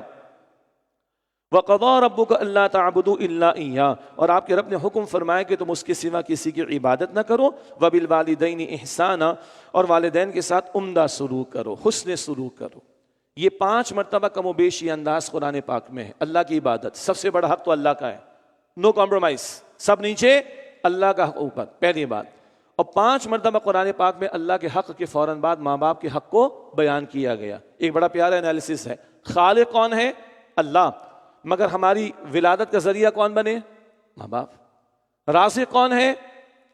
وَقَضَىٰ رَبُّكَ أَلَّا تَعْبُدُوا إِلَّا إِيَّاهُ، اور آپ کے رب نے حکم فرمایا کہ تم اس کے سوا کسی کی عبادت نہ کرو، وَبِالْوَالِدَيْنِ إِحْسَانًا، اور والدین کے ساتھ عمدہ سلوک کرو، حسن سلوک کرو۔ یہ 5 مرتبہ کم و بیش یہ انداز قرآن پاک میں ہے۔ اللہ کی عبادت، سب سے بڑا حق تو اللہ کا ہے، نو کمپرومائز، سب نیچے، اللہ کا حق اوپر، پہلی بات۔ اور 5 مرتبہ قرآن پاک میں اللہ کے حق کے فوراً بعد ماں باپ کے حق کو بیان کیا گیا۔ ایک بڑا پیارا انالیسس ہے، خالق کون ہے؟ اللہ، مگر ہماری ولادت کا ذریعہ کون بنے؟ ماں باپ۔ رازق کون ہے؟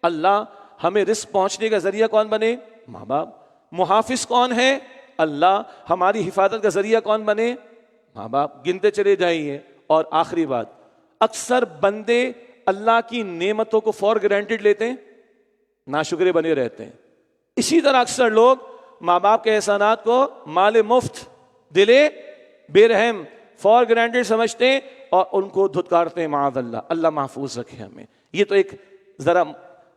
اللہ، ہمیں رزق پہنچنے کا ذریعہ کون بنے؟ ماں باپ۔ محافظ کون ہے؟ اللہ، ہماری حفاظت کا ذریعہ کون بنے؟ ماں باپ۔ گنتے چلے جائیے۔ اور آخری بات، اکثر بندے اللہ کی نعمتوں کو فور گرانٹیڈ لیتے ہیں، ناشکرے بنے رہتے ہیں۔ اسی طرح اکثر لوگ ماں باپ کے احسانات کو مال مفت، دلے بے رحم، فور گرانٹیڈ سمجھتے ہیں اور ان کو دھتکارتے ہیں، معاذ اللہ، اللہ محفوظ رکھے ہمیں۔ یہ تو ایک ذرا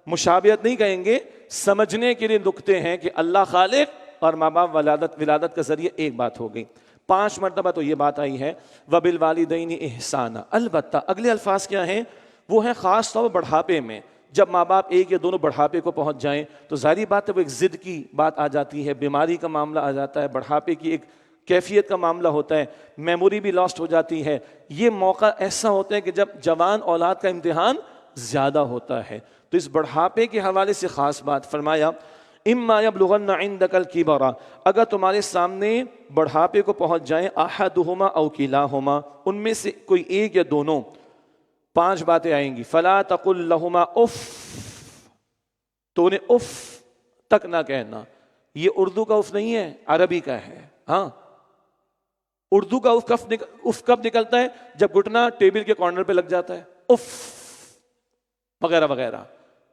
مشابہت نہیں کہیں گے، سمجھنے کے لیے نکتے ہیں کہ اللہ خالق اور ماں باپ ولادت کا ذریعہ ایک بات ہو گئی۔ 5 مرتبہ تو یہ بات آئی ہے، وَبِالْوَالِدَيْنِ إِحْسَانًا۔ البتہ اگلے الفاظ کیا ہیں؟ وہ ہیں خاص طور پر بڑھاپے میں، جب ماں باپ ایک یا دونوں بڑھاپے کو پہنچ جائیں تو ظاہری بات ہے وہ ایک ضد کی بات آ جاتی ہے، بیماری کا معاملہ آ جاتا ہے، بڑھاپے کی ایک کیفیت کا معاملہ ہوتا ہے، میموری بھی لاسٹ ہو جاتی ہے۔ یہ موقع ایسا ہوتا ہے کہ جب جوان اولاد کا امتحان زیادہ ہوتا ہے، تو اس بڑھاپے کے حوالے سے خاص بات فرمایا، اما یبلغن عندک الکبر، اگر تمہارے سامنے بڑھاپے کو پہنچ جائیں، احدہما او کلاہما، ان میں سے کوئی ایک یا دونوں، 5 باتیں آئیں گی، فلا تقل لہما اف، تو انہیں اف تک نہ کہنا۔ یہ اردو کا اف نہیں ہے، عربی کا ہے۔ ہاں، اردو کا اف کب نکلتا ہے؟ جب گھٹنا ٹیبل کے کارنر پہ لگ جاتا ہے، اف وغیرہ وغیرہ۔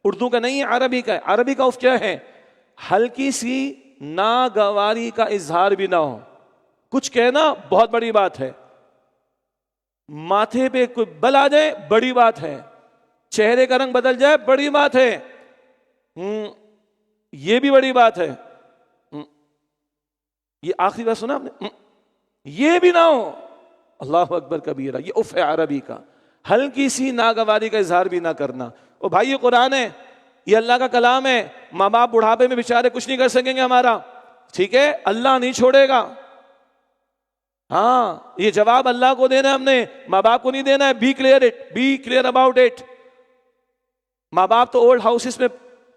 اردو کا نہیں ہے، عربی کا ہے۔ عربی کا اف کیا ہے؟ ہلکی سی ناگواری کا اظہار بھی نہ ہو، کچھ کہنا بہت بڑی بات ہے، ماتھے پہ کوئی بل آ جائے بڑی بات ہے، چہرے کا رنگ بدل جائے بڑی بات ہے، یہ بھی بڑی بات ہے۔ یہ آخری بات سنا آپ نے؟ یہ بھی نہ ہو، اللہ اکبر کبیرہ، یہ اف ہے عربی کا۔ ہلکی سی ناگواری کا اظہار بھی نہ کرنا۔ او بھائی، یہ قرآن ہے، یہ اللہ کا کلام ہے، ماں باپ بڑھاپے میں بیچارے کچھ نہیں کر سکیں گے ہمارا، ٹھیک ہے، اللہ نہیں چھوڑے گا۔ ہاں، یہ جواب اللہ کو دینا ہے، ہم نے ماں باپ کو نہیں دینا ہے۔ Be clear about it. ماں باپ تو اولڈ ہاؤسز میں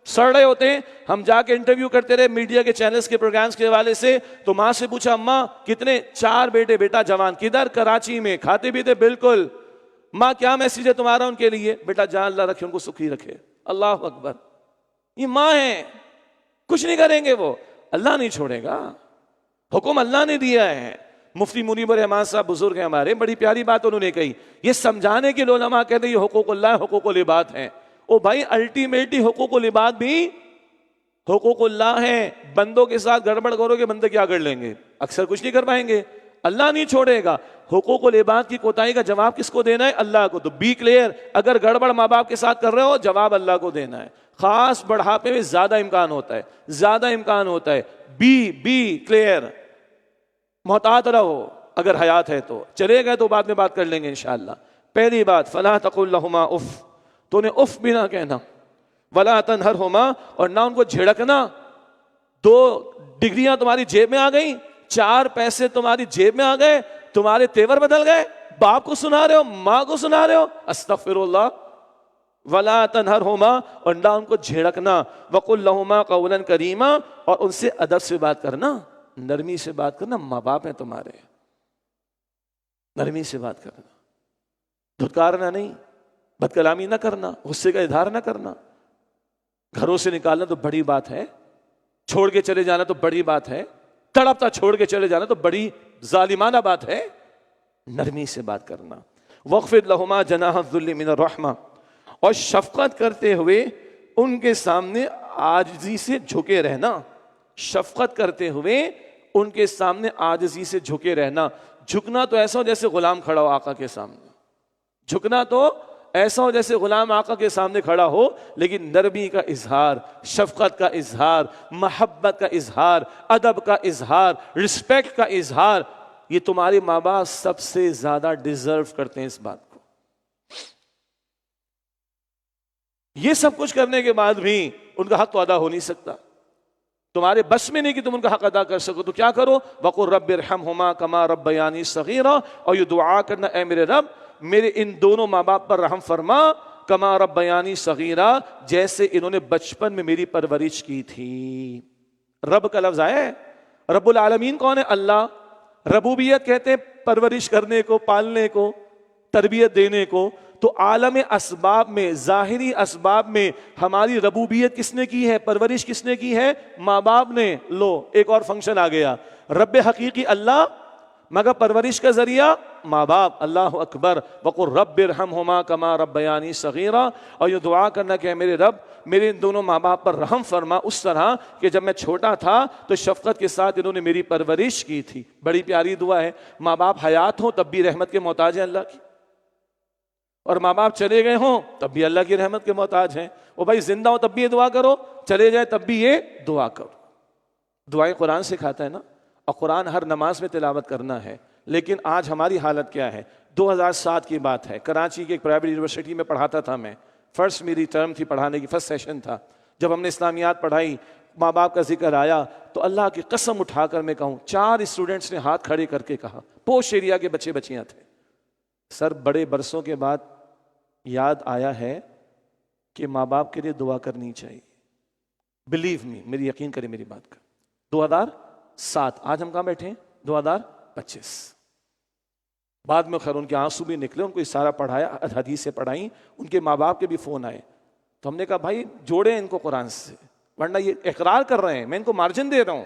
سڑ رہے ہوتے ہیں، ہم جا کے انٹرویو کرتے رہے میڈیا کے چینلز کے پروگرامز کے حوالے سے، تو ماں سے پوچھا، اماں کتنے؟ 4 بیٹے۔ بیٹا جوان، کدھر؟ کراچی میں، کھاتے بھی تھے؟ بالکل۔ ماں کیا میسیج ہے تمہارا ان کے لیے؟ بیٹا جان اللہ رکھے، ان کو سکھی رکھے۔ اللہ اکبر، یہ ماں ہیں، کچھ نہیں کریں گے وہ، اللہ نہیں چھوڑے گا، حکم اللہ نے دیا ہے۔ مفتی منیب الرحمان صاحب بزرگ ہیں ہمارے، بڑی پیاری بات انہوں نے کہی، یہ سمجھانے کے لیے علماء کہتے ہیں یہ حقوق اللہ، حقوق العباد ہیں۔ او بھائی، الٹیمیٹلی حقوق العباد بھی حقوق اللہ ہیں۔ بندوں کے ساتھ گڑبڑ کرو گے، بندے کیا کر لیں گے؟ اکثر کچھ نہیں کر پائیں گے، اللہ نہیں چھوڑے گا۔ حقوق العباد کی کوتاہی کا جواب کس کو دینا ہے؟ اللہ کو۔ تو بی کلیئر، اگر گڑبڑ ماں باپ کے ساتھ کر رہے ہو، جواب اللہ کو دینا ہے۔ خاص بڑھاپے میں زیادہ امکان ہوتا ہے، زیادہ امکان ہوتا ہے۔ بی کلیئر، محتاط رہو، اگر حیات ہے تو۔ چلے گئے تو بعد میں بات کر لیں گے انشاءاللہ۔ پہلی بات، فلا تقل لہما اف، تو انہیں اف بھی نہ کہنا، ولا تنہرہما، اور نہ ان کو جھڑکنا۔ 2 ڈگریاں تمہاری جیب میں آ گئیں، 4 پیسے تمہاری جیب میں آ گئے، تمہارے تیور بدل گئے، باپ کو سنا رہے ہو، ماں کو سنا رہے ہو، استغفر اللہ۔ ولا تنہرہما، اور نہ ان کو جھڑکنا، وقل لہما قولا کریما، اور ان سے ادب سے بات کرنا، نرمی سے بات کرنا۔ ماں باپ ہیں تمہارے، نرمی سے بات کرنا، دھتکارنا نہیں، بد کلامی نہ کرنا، غصے کا اظہار نہ کرنا۔ گھروں سے نکالنا تو بڑی بات ہے، چھوڑ کے چلے جانا تو بڑی بات ہے، تڑپتا چھوڑ کے چلے جانا تو بڑی ظالمانہ بات ہے۔ نرمی سے بات کرنا۔ وَاخْفِضْ لَهُمَا جَنَاحَ الذُّلِّ مِنَ الرَّحْمَةِ، اور شفقت کرتے ہوئے ان کے سامنے عاجزی سے جھکے رہنا. شفقت کرتے ہوئے ان کے سامنے عاجزی سے جھکے رہنا. جھکنا تو ایسا ہو جیسے غلام کھڑا ہو آقا کے سامنے. جھکنا تو ایسا ہو جیسے غلام آقا کے سامنے کھڑا ہو، لیکن نرمی کا اظہار، شفقت کا اظہار، محبت کا اظہار، ادب کا اظہار، رسپیکٹ کا اظہار، یہ تمہارے ماں باپ سب سے زیادہ ڈیزرو کرتے ہیں اس بات کو. یہ سب کچھ کرنے کے بعد بھی ان کا حق تو ادا ہو نہیں سکتا. تمہارے بس میں نہیں کہ تم ان کا حق ادا کر سکو، تو کیا کرو؟ وَقُلْ رَبِّ ارْحَمْهُمَا كَمَا رَبَّيَانِي صَغِيرًا. اور یہ دعا کرنا، اے میرے رب میرے ان دونوں ماں باپ پر رحم فرما، کما ربیانی صغیرہ، جیسے انہوں نے بچپن میں میری پرورش کی تھی. رب کا لفظ آیا ہے. رب العالمین کون ہے؟ اللہ. ربوبیت کہتے ہیں پرورش کرنے کو، پالنے کو، تربیت دینے کو. تو عالم اسباب میں، ظاہری اسباب میں ہماری ربوبیت کس نے کی ہے؟ پرورش کس نے کی ہے؟ ماں باپ نے. لو ایک اور فنکشن آ گیا. رب حقیقی اللہ، مگر پرورش کا ذریعہ ماں باپ. اللہ اکبر. وقل رب ارحمہما کما ربیانی صغیرا. اور یہ دعا کرنا کہ میرے رب میرے ان دونوں ماں باپ پر رحم فرما، اس طرح کہ جب میں چھوٹا تھا تو شفقت کے ساتھ انہوں نے میری پرورش کی تھی. بڑی پیاری دعا ہے. ماں باپ حیات ہوں تب بھی رحمت کے محتاج ہیں اللہ کی، اور ماں باپ چلے گئے ہوں تب بھی اللہ کی رحمت کے محتاج ہیں. وہ بھائی زندہ ہو تب بھی یہ دعا کرو، چلے جائے تب بھی یہ دعا کرو. دعائیں قرآن سکھاتا ہے نا، اور قرآن ہر نماز میں تلاوت کرنا ہے. لیکن آج ہماری حالت کیا ہے؟ 2007 کی بات ہے، کراچی کی ایک پرائیویٹ یونیورسٹی میں پڑھاتا تھا میں. فرسٹ میری ٹرم تھی پڑھانے کی، فرسٹ سیشن تھا. جب ہم نے اسلامیات پڑھائی، ماں باپ کا ذکر آیا، تو اللہ کی قسم اٹھا کر میں کہوں 4 اسٹوڈنٹس نے ہاتھ کھڑے کر کے کہا، پوش ایریا کے بچے بچیاں تھے، سر بڑے برسوں کے بعد یاد آیا ہے کہ ماں باپ کے لیے دعا کرنی چاہیے. بلیو می، میری یقین کرے میری بات کا. 2007، آج ہم کہاں بیٹھے ہیں؟ 2025. بعد میں خیر ان کے آنسو بھی نکلے، ان کو سارا پڑھایا، حدیثیں پڑھائیں، ان کے ماں باپ کے بھی فون آئے. تو ہم نے کہا بھائی جوڑیں ان کو قرآن سے، ورنہ یہ اقرار کر رہے ہیں، میں ان کو مارجن دے رہا ہوں،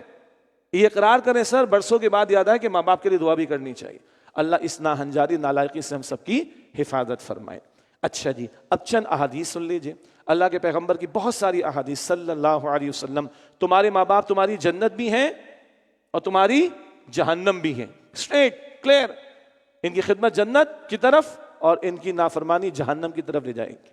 یہ اقرار کریں سر برسوں کے بعد یاد آئے کہ ماں باپ کے لیے دعا بھی کرنی چاہیے. اللہ اس ناہنجاری نالائقی سے ہم سب کی حفاظت فرمائے. اچھا جی، اب چند احادیث سن لیجئے. اللہ کے پیغمبر کی بہت ساری احادیث صلی اللہ علیہ وسلم. تمہارے ماں باپ تمہاری جنت بھی ہیں اور تمہاری جہنم بھی ہیں. Street clear. ان کی خدمت جنت کی طرف اور ان کی نافرمانی جہنم کی طرف لے جائے گی.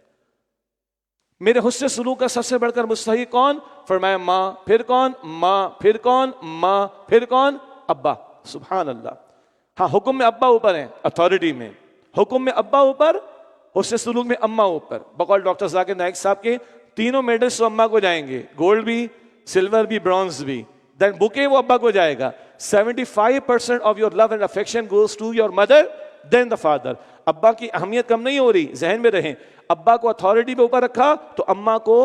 میرے حسن سلوک کا سب سے بڑھ کر مستحق کون؟ فرمایا ماں. پھر کون؟ ماں. پھر کون؟ ماں. پھر کون؟ ابا. سبحان اللہ. ہاں حکم میں ابا اوپر ہیں، اتھارٹی میں حکم میں ابا اوپر، حسن سلوک میں اماں اوپر. بقول ڈاکٹر ذاکر نائک صاحب کے 3 میڈلز تو اماں کو جائیں گے، گولڈ بھی، سلور بھی، برونز بھی. دین بوکے وہ ابا کو جائے گا. 75% of your love and affection goes to your mother then the father. ابا کی اہمیت کم نہیں ہو رہی، ذہن میں رہیں. ابا کو اتھارٹی پہ اوپر رکھا تو اماں کو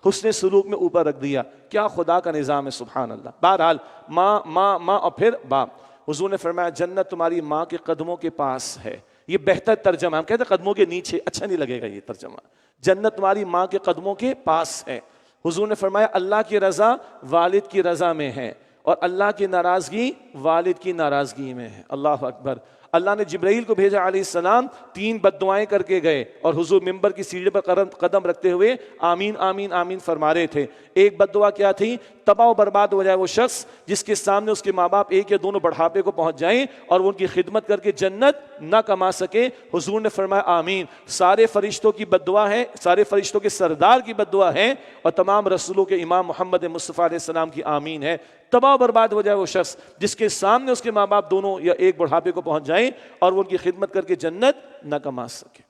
حسن سلوک میں اوپر رکھ دیا. کیا خدا کا نظام ہے، سبحان اللہ. بہرحال ماں ماں ماں اور پھر باپ. حضور نے فرمایا جنت تمہاری ماں کے قدموں کے پاس ہے. یہ بہتر ترجمہ، ہم کہتے ہیں قدموں کے نیچے، اچھا نہیں لگے گا یہ ترجمہ. جنت تمہاری ماں کے قدموں کے پاس ہے. حضور نے فرمایا اللہ کی رضا والد کی رضا میں ہے، اور اللہ کی ناراضگی والد کی ناراضگی میں ہے. اللہ اکبر. اللہ نے جبرائیل کو بھیجا علیہ السلام، 3 بد دعائیں کر کے گئے، اور حضور منبر کی سیڑھی پر قدم رکھتے ہوئے آمین آمین آمین فرما رہے تھے. ایک بد دعا کیا تھی؟ تباہ و برباد ہو جائے وہ شخص جس کے سامنے اس کے ماں باپ ایک یا دونوں بڑھاپے کو پہنچ جائیں اور وہ ان کی خدمت کر کے جنت نہ کما سکے. حضور نے فرمایا آمین. سارے فرشتوں کی بد دعا ہے، سارے فرشتوں کے سردار کی بد دعا ہے، اور تمام رسولوں کے امام محمد مصطفیٰ علیہ السلام کی آمین ہے. تباہ و برباد ہو جائے وہ شخص جس کے سامنے اس کے ماں باپ دونوں یا ایک بڑھاپے کو پہنچ جائیں اور وہ ان کی خدمت کر کے جنت نہ کما سکے.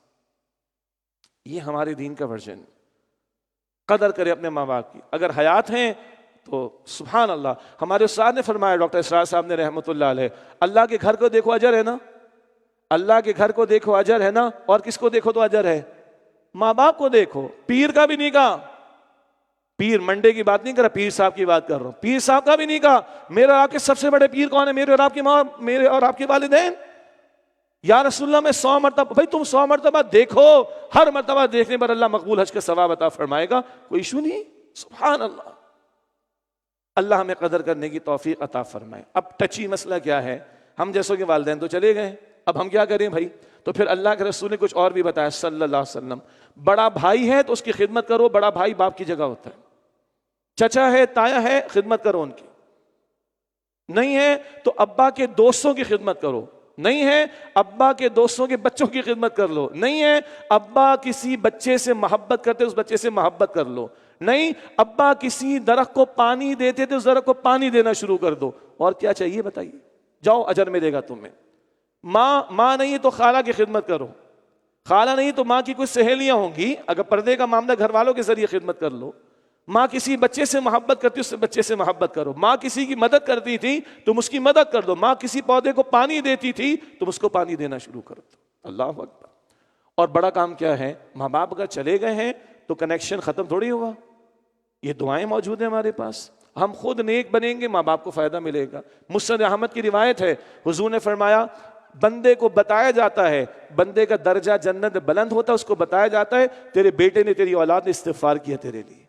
یہ ہمارے دین کا ورژن. قدر کرے اپنے ماں باپ کی. اگر حیات ہیں تو سبحان اللہ. ہمارے استاد نے فرمایا، ڈاکٹر اسرار صاحب نے رحمۃ اللہ علیہ، اللہ کے گھر کو دیکھو اجر ہے نا، اللہ کے گھر کو دیکھو اجر ہے نا، اور کس کو دیکھو تو اجر ہے؟ ماں باپ کو دیکھو. پیر کا بھی نہیں کہا، پیر منڈے کی بات نہیں کر رہا، پیر صاحب کی بات کر رہا ہوں. پیر صاحب کا بھی نہیں کہا. میرے اور آپ کے سب سے بڑے پیر کون ہیں؟ میرے اور آپ کی ماں، میرے اور آپ کے والدین. یا رسول اللہ میں 100 مرتبہ، بھائی تم 100 مرتبہ دیکھو، ہر مرتبہ دیکھنے پر اللہ مقبول حج کا ثواب عطا فرمائے گا، کوئی ایشو نہیں. سبحان اللہ. اللہ ہمیں قدر کرنے کی توفیق عطا فرمائے. اب ٹچی مسئلہ کیا ہے؟ ہم جیسوں کے والدین تو چلے گئے، اب ہم کیا کریں بھائی؟ تو پھر اللہ کے رسول نے کچھ اور بھی بتایا صلی اللہ علیہ وسلم، بڑا بھائی ہے تو اس کی خدمت کرو، بڑا بھائی باپ کی جگہ ہوتا ہے، چچا ہے تایا ہے خدمت کرو ان کی، نہیں ہے تو ابا کے دوستوں کی خدمت کرو، نہیں ہے ابا کے دوستوں کے بچوں کی خدمت کر لو، نہیں ہے ابا کسی بچے سے محبت کرتے اس بچے سے محبت کر لو، نہیں ابا کسی درخت کو پانی دیتے تھے اس درخت کو پانی دینا شروع کر دو، اور کیا چاہیے بتائیے، جاؤ اجر ملے گا تمہیں۔ ماں نہیں ہے تو خالہ کی خدمت کرو، خالہ نہیں تو ماں کی کچھ سہیلیاں ہوں گی، اگر پردے کا معاملہ گھر والوں کے ذریعے خدمت کر لو۔ ماں کسی بچے سے محبت کرتی اس سے بچے سے محبت کرو، ماں کسی کی مدد کرتی تھی تم اس کی مدد کر دو، ماں کسی پودے کو پانی دیتی تھی تم اس کو پانی دینا شروع کر دو۔ اللہ اکبر۔ اور بڑا کام کیا ہے، ماں باپ اگر چلے گئے ہیں تو کنیکشن ختم تھوڑی ہوا، یہ دعائیں موجود ہیں ہمارے پاس، ہم خود نیک بنیں گے ماں باپ کو فائدہ ملے گا۔ مسند احمد کی روایت ہے، حضور نے فرمایا بندے کو بتایا جاتا ہے، بندے کا درجہ جنت بلند ہوتا ہے، اس کو بتایا جاتا ہے تیرے بیٹے نے تیری اولاد نے استغفار کیا تیرے لیے،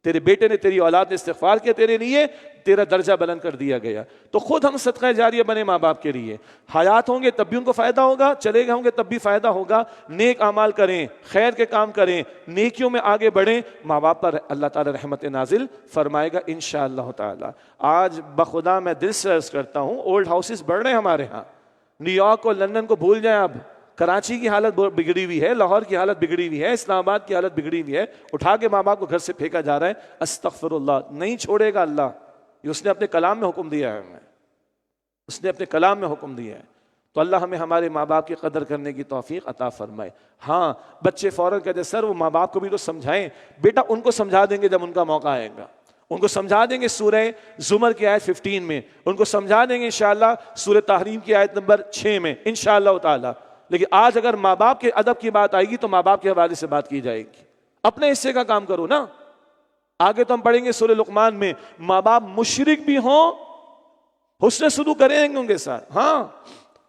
تیرے بیٹے نے تیری اولاد نے استغفار کیا تیرے لیے، تیرا درجہ بلند کر دیا گیا۔ تو خود ہم صدقہ جاریہ بنے ماں باپ کے لیے، حیات ہوں گے تب بھی ان کو فائدہ ہوگا، چلے گئے ہوں گے تب بھی فائدہ ہوگا۔ نیک اعمال کریں، خیر کے کام کریں، نیکیوں میں آگے بڑھیں، ماں باپ پر اللہ تعالی رحمت نازل فرمائے گا انشاءاللہ تعالی۔ آج بخدا میں دل سے عرض کرتا ہوں، اولڈ ہاؤسز بڑھ رہے ہیں ہمارے ہاں، نیو یارک اور لندن کو بھول جائیں، اب کراچی کی حالت بگڑی ہوئی ہے، لاہور کی حالت بگڑی ہوئی ہے، اسلام آباد کی حالت بگڑی ہوئی ہے، اٹھا کے ماں باپ کو گھر سے پھینکا جا رہا ہے۔ استغفر اللہ، نہیں چھوڑے گا اللہ، یہ اس نے اپنے کلام میں حکم دیا ہے ہمیں، اس نے اپنے کلام میں حکم دیا ہے۔ تو اللہ ہمیں ہمارے ماں باپ کی قدر کرنے کی توفیق عطا فرمائے۔ ہاں بچے فوراً کہتے ہیں سر وہ ماں باپ کو بھی تو سمجھائیں، بیٹا ان کو سمجھا دیں گے جب ان کا موقع آئے گا، ان کو سمجھا دیں گے سورہ زمر کی آیت 15 میں، ان کو سمجھا دیں گے انشاءاللہ سورہ تحریم کی آیت نمبر 6 میں انشاءاللہ تعالی۔ لیکن آج اگر ماں باپ کے ادب کی بات آئے گی تو ماں باپ کے حوالے سے بات کی جائے گی، اپنے حصے کا کام کرو نا۔ آگے تو ہم پڑھیں گے سورہ لقمان میں، ماں باپ مشرک بھی ہوں حسن سلوک کریں گے ان کے ساتھ، ہاں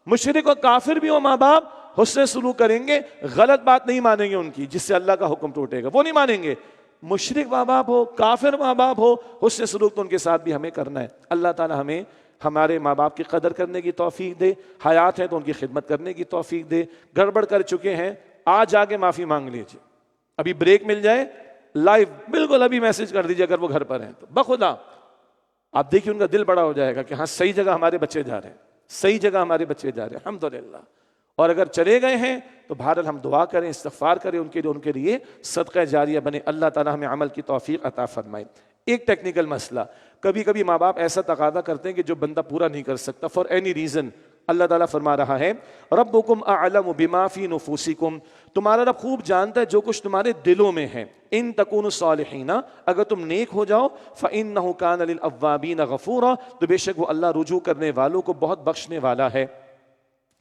مشرک اور کافر بھی ہوں ماں باپ حسن سلوک کریں گے، غلط بات نہیں مانیں گے ان کی جس سے اللہ کا حکم ٹوٹے گا، وہ نہیں مانیں گے۔ مشرک ماں باپ ہو کافر ماں باپ ہو، حسن سلوک تو ان کے ساتھ بھی ہمیں کرنا ہے۔ اللہ تعالی ہمیں ہمارے ماں باپ کی قدر کرنے کی توفیق دے، حیات ہیں تو ان کی خدمت کرنے کی توفیق دے، گڑبڑ کر چکے ہیں آج آ کے معافی مانگ لیجیے، ابھی بریک مل جائے لائیو بالکل ابھی میسج کر دیجیے اگر وہ گھر پر ہیں تو، بخدا آپ دیکھیے ان کا دل بڑا ہو جائے گا کہ ہاں صحیح جگہ ہمارے بچے جا رہے ہیں، صحیح جگہ ہمارے بچے جا رہے ہیں الحمدللہ۔ اور اگر چلے گئے ہیں تو بہرحال ہم دعا کریں، استغفار کریں ان کے لیے صدقہ جاریہ بنے، اللہ تعالی ہمیں عمل کی توفیق عطا فرمائے۔ ایک ٹیکنیکل مسئلہ، کبھی کبھی ماں باپ ایسا تقاضا کرتے ہیں کہ جو بندہ پورا نہیں کر سکتا فار اینی ریزن۔ اللہ تعالیٰ فرما رہا ہے ربکم اعلم بما فی نفوسکم، تمہارا رب خوب جانتا ہے جو کچھ تمہارے دلوں میں ہے، ان تکونوا صالحین، اگر تم نیک ہو جاؤ، فإنہ کان للأوابین غفورا، تو بے شک وہ اللہ رجوع کرنے والوں کو بہت بخشنے والا ہے۔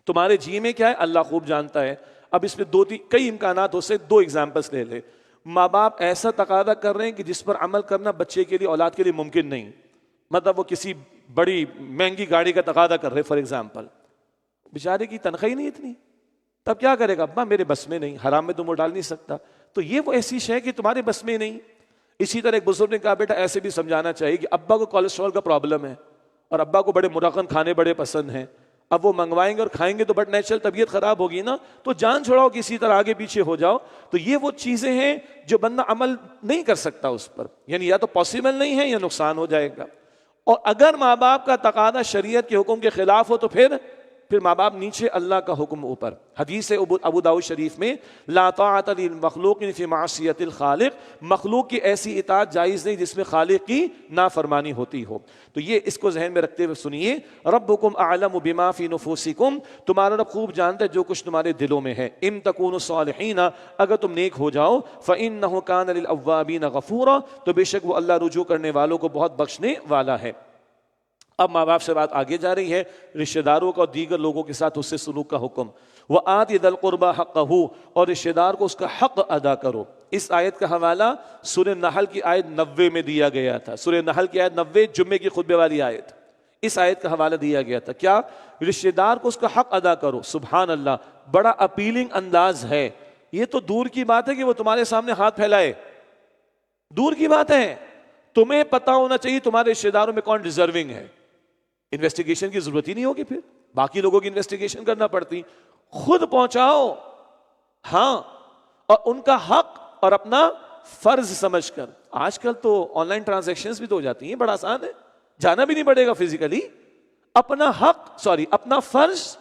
تمہارے جی میں کیا ہے اللہ خوب جانتا ہے۔ اب اس میں کئی امکانات ہو سے، دو ایگزامپلس لے لے۔ ماں باپ ایسا تقاضا کر رہے ہیں کہ جس پر عمل کرنا بچے کے لیے اولاد کے لیے ممکن نہیں، مطلب وہ کسی بڑی مہنگی گاڑی کا تقاضا کر رہے فار ایگزامپل، بیچارے کی تنخواہ ہی نہیں اتنی، تب کیا کرے گا، ابا میرے بس میں نہیں، حرام میں تم وہ ڈال نہیں سکتا، تو یہ وہ ایسی شے کہ تمہارے بس میں نہیں۔ اسی طرح ایک بزرگ نے کہا بیٹا ایسے بھی سمجھانا چاہیے کہ ابا کو کولیسٹرول کا پرابلم ہے اور ابا کو بڑے مرغن کھانے بڑے پسند ہیں، اب وہ منگوائیں گے اور کھائیں گے تو بٹ نیچرل طبیعت خراب ہوگی نا، تو جان چھوڑاؤ کسی طرح آگے پیچھے ہو جاؤ۔ تو یہ وہ چیزیں ہیں جو بندہ عمل نہیں کر سکتا اس پر، یعنی یا تو پاسبل نہیں ہے یا نقصان ہو جائے گا۔ اور اگر ماں باپ کا تقاضا شریعت کے حکم کے خلاف ہو تو پھر ماں باپ نیچے، اللہ کا حکم اوپر۔ حدیث ابو داؤد شریف میں لا طاعۃ للمخلوق فی معصیۃ الخالق، مخلوق کی ایسی اطاعت جائز نہیں جس میں خالق کی نافرمانی ہوتی ہو۔ تو یہ اس کو ذہن میں رکھتے ہوئے سنیے، ربکم اعلم بما فی نفوسکم، تمہارا رب خوب جانتا ہے جو کچھ تمہارے دلوں میں ہے، ان تکونوا صالحین، اگر تم نیک ہو جاؤ، فإنہ کان للأوابین غفورا، تو بے شک وہ اللہ رجوع کرنے والوں کو بہت بخشنے والا ہے۔ اب ماں باپ سے بات آگے جا رہی ہے، رشتہ داروں کا اور دیگر لوگوں کے ساتھ اس سے سلوک کا حکم۔ وآت ذی القربى حقہ، اور رشتہ دار کو اس کا حق ادا کرو۔ اس آیت کا حوالہ سورہ نحل کی آیت 90 میں دیا گیا تھا، سورہ نحل کی آیت 90 جمعے کی خطبے والی آیت، اس آیت کا حوالہ دیا گیا تھا۔ کیا؟ رشتہ دار کو اس کا حق ادا کرو۔ سبحان اللہ، بڑا اپیلنگ انداز ہے۔ یہ تو دور کی بات ہے کہ وہ تمہارے سامنے ہاتھ پھیلائے، دور کی بات ہے، تمہیں پتا ہونا چاہیے تمہارے رشتہ داروں میں کون ڈیزرونگ ہے۔ انویسٹیگیشن کی ضرورت ہی نہیں ہوگی، پھر باقی لوگوں کی انویسٹیگیشن کرنا پڑتی۔ خود پہنچاؤ، ہاں، اور ان کا حق اور اپنا فرض سمجھ کر. آج کل تو آن لائن ٹرانزیکشنز بھی تو ہو جاتی ہیں، بڑا آسان ہے، جانا بھی نہیں پڑے گا فزیکلی. اپنا فرض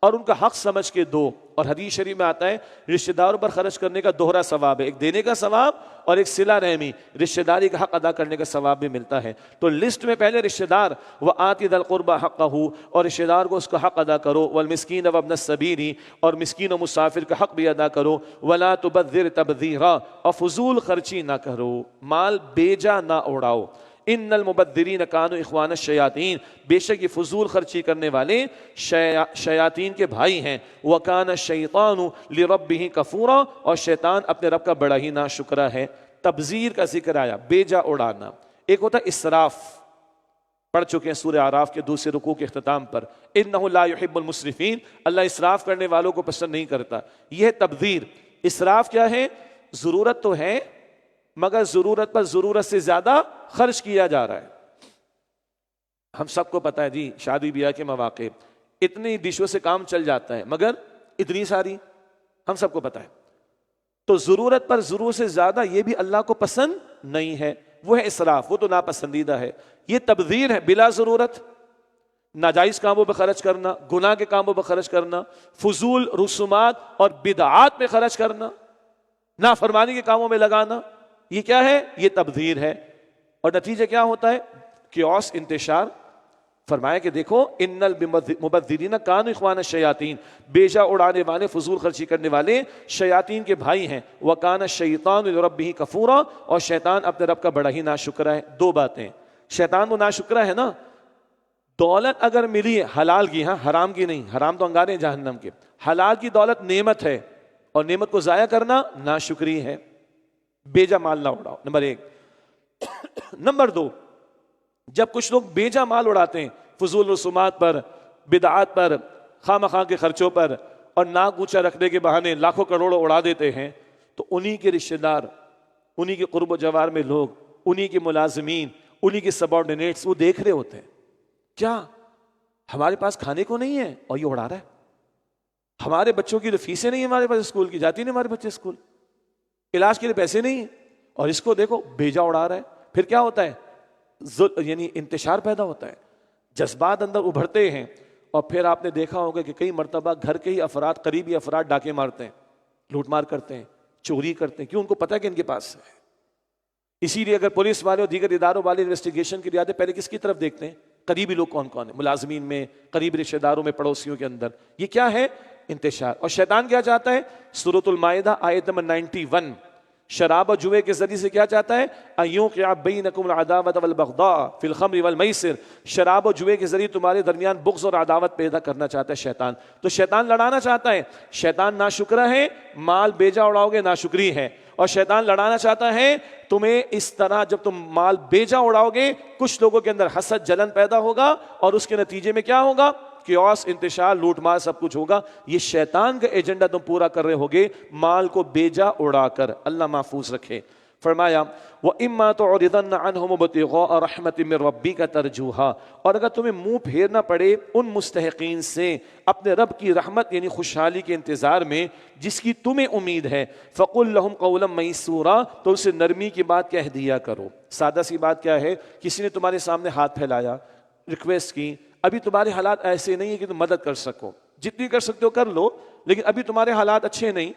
اور ان کا حق سمجھ کے دو. اور حدیث شریف میں آتا ہے رشتہ داروں پر خرچ کرنے کا دوہرا ثواب ہے، ایک دینے کا ثواب اور ایک صلہ رحمی، رشتہ داری کا حق ادا کرنے کا ثواب بھی ملتا ہے. تو لسٹ میں پہلے رشتہ دار وآتی ذی القربى حقہ، اور رشتہ دار کو اس کا حق ادا کرو، والمسکین وابن السبیل، اور مسکین و مسافر کا حق بھی ادا کرو، ولا تبذر تبذیرا، اور فضول خرچی نہ کرو، مال بیجا نہ اڑاؤ. ان المبذرین کانوا اخوان الشیاطین، بے شک یہ فضول خرچی کرنے والے شیاطین کے بھائی ہیں. وکان الشیطان لربہ کفورا، اور شیطان اپنے رب کا بڑا ہی ناشکرا ہے. تبذیر کا ذکر آیا، بیجا اڑانا. ایک ہوتا ہے اسراف، پڑھ چکے ہیں سورہ اعراف کے دوسرے رکوع کے اختتام پر، انہ لا یحب المسرفین، اللہ اسراف کرنے والوں کو پسند نہیں کرتا. یہ ہے تبذیر. اسراف کیا ہے؟ ضرورت تو ہے مگر ضرورت پر ضرورت سے زیادہ خرچ کیا جا رہا ہے. ہم سب کو پتا ہے جی، شادی بیاہ کے مواقع اتنی ڈشوں سے کام چل جاتا ہے مگر اتنی ساری، ہم سب کو پتا ہے. تو ضرورت پر ضرورت سے زیادہ یہ بھی اللہ کو پسند نہیں ہے، وہ ہے اسراف، وہ تو ناپسندیدہ ہے. یہ تبذیر ہے، بلا ضرورت ناجائز کاموں پہ خرچ کرنا، گناہ کے کاموں پہ خرچ کرنا، فضول رسومات اور بدعات پہ خرچ کرنا، نافرمانی کے کاموں میں لگانا. یہ کیا ہے؟ یہ تبذیر ہے. اور نتیجہ کیا ہوتا ہے؟ کیوس، انتشار. فرمایا کہ دیکھو ان المبذرین کانوا اخوان الشیاطین، بیجا اڑانے والے، فضول خرچی کرنے والے شیاطین کے بھائی ہیں. وکان الشیطان لربہ کفورا، اور شیطان اپنے رب کا بڑا ہی ناشکرا ہے. دو باتیں، شیطان وہ ناشکرا ہے نا. دولت اگر ملی ہے حلال کی، ہاں حرام کی نہیں، حرام تو انگارے ہیں جہنم کے. حلال کی دولت نعمت ہے، اور نعمت کو ضائع کرنا ناشکری ہے. بیجا مال نہ اڑاؤ، نمبر ایک. نمبر دو، جب کچھ لوگ بیجا مال اڑاتے ہیں فضول رسومات پر، بدعات پر، خواہ مخواہ کے خرچوں پر، اور ناک اونچا رکھنے کے بہانے لاکھوں کروڑوں اڑا دیتے ہیں، تو انہی کے رشتہ دار، انہی کے قرب و جوار میں لوگ، انہی کے ملازمین، انہی کے سبارڈینیٹس وہ دیکھ رہے ہوتے ہیں، کیا ہمارے پاس کھانے کو نہیں ہے اور یہ اڑا رہا ہے. ہمارے بچوں کی تو فیسیں نہیں ہیں ہمارے پاس، اسکول کی جاتی نہیں ہمارے بچے اسکول، علاج کے لیے پیسے نہیں ہیں، اور اس کو دیکھو بیجا اڑا رہا ہے. پھر کیا ہوتا ہے؟ یعنی انتشار پیدا ہوتا ہے، جذبات اندر ابھرتے ہیں. اور پھر آپ نے دیکھا ہوگا کہ کئی مرتبہ گھر کے ہی افراد، قریبی افراد ڈاکے مارتے ہیں، لوٹ مار کرتے ہیں، چوری کرتے ہیں. کیوں؟ ان کو پتہ ہے کہ ان کے پاس ہے. اسی لیے اگر پولیس والے اور دیگر اداروں والے انویسٹیگیشن کی رعایت پہلے کس کی طرف دیکھتے ہیں؟ قریبی لوگ کون کون ہیں، ملازمین میں، قریبی رشتہ داروں میں، پڑوسیوں کے اندر. یہ کیا ہے؟ انتشار. اور شیطان کیا چاہتا ہے؟ سورۃ المائدہ آیت نمبر 91، شراب اور جوئے کے ذریعے سے کیا چاہتا ہے؟ ایوقع بینکم العداوۃ والبغضاء فی الخمر والمیسر، شراب اور جوئے کے ذریعے تمہارے درمیان بغض اور عداوت پیدا کرنا چاہتا ہے شیطان. تو شیطان لڑانا چاہتا ہے. شیطان ناشکرا ہے، مال بیجا اڑاؤ گے ناشکری ہے. اور شیطان لڑانا چاہتا ہے تمہیں اس طرح، جب تم مال بیجا اڑاؤ گے کچھ لوگوں کے اندر حسد، جلن پیدا ہوگا، اور اس کے نتیجے میں کیا ہوگا؟ کیوس، انتشار، لوٹ مار، سب کچھ ہوگا. یہ شیطان کا ایجنڈا تم پورا کر رہے ہوگے مال کو بیجا اڑا کر. اللہ محفوظ رکھے. فرمایا وَإِمَّا تُعْرِضَنَّ عَنْهُمُ ابْتِغَاءَ رَحْمَةٍ مِّن رَّبِّكَ تَرْجُوهَا، اور اگر تمہیں منہ پھیرنا پڑے ان مستحقین سے اپنے رب کی رحمت یعنی خوشحالی کے انتظار میں جس کی تمہیں امید ہے، فَقُلْ لَهُمْ قَوْلًا مَيْسُورًا، تو اسے نرمی کی بات کہہ دیا کرو. سادہ سی بات کیا ہے؟ کسی نے تمہارے سامنے ہاتھ پھیلایا، ریکویسٹ کی، ابھی تمہارے حالات ایسے نہیں ہیں کہ تم مدد کر سکو، جتنی کر سکتے ہو کر لو، لیکن ابھی تمہارے حالات اچھے نہیں،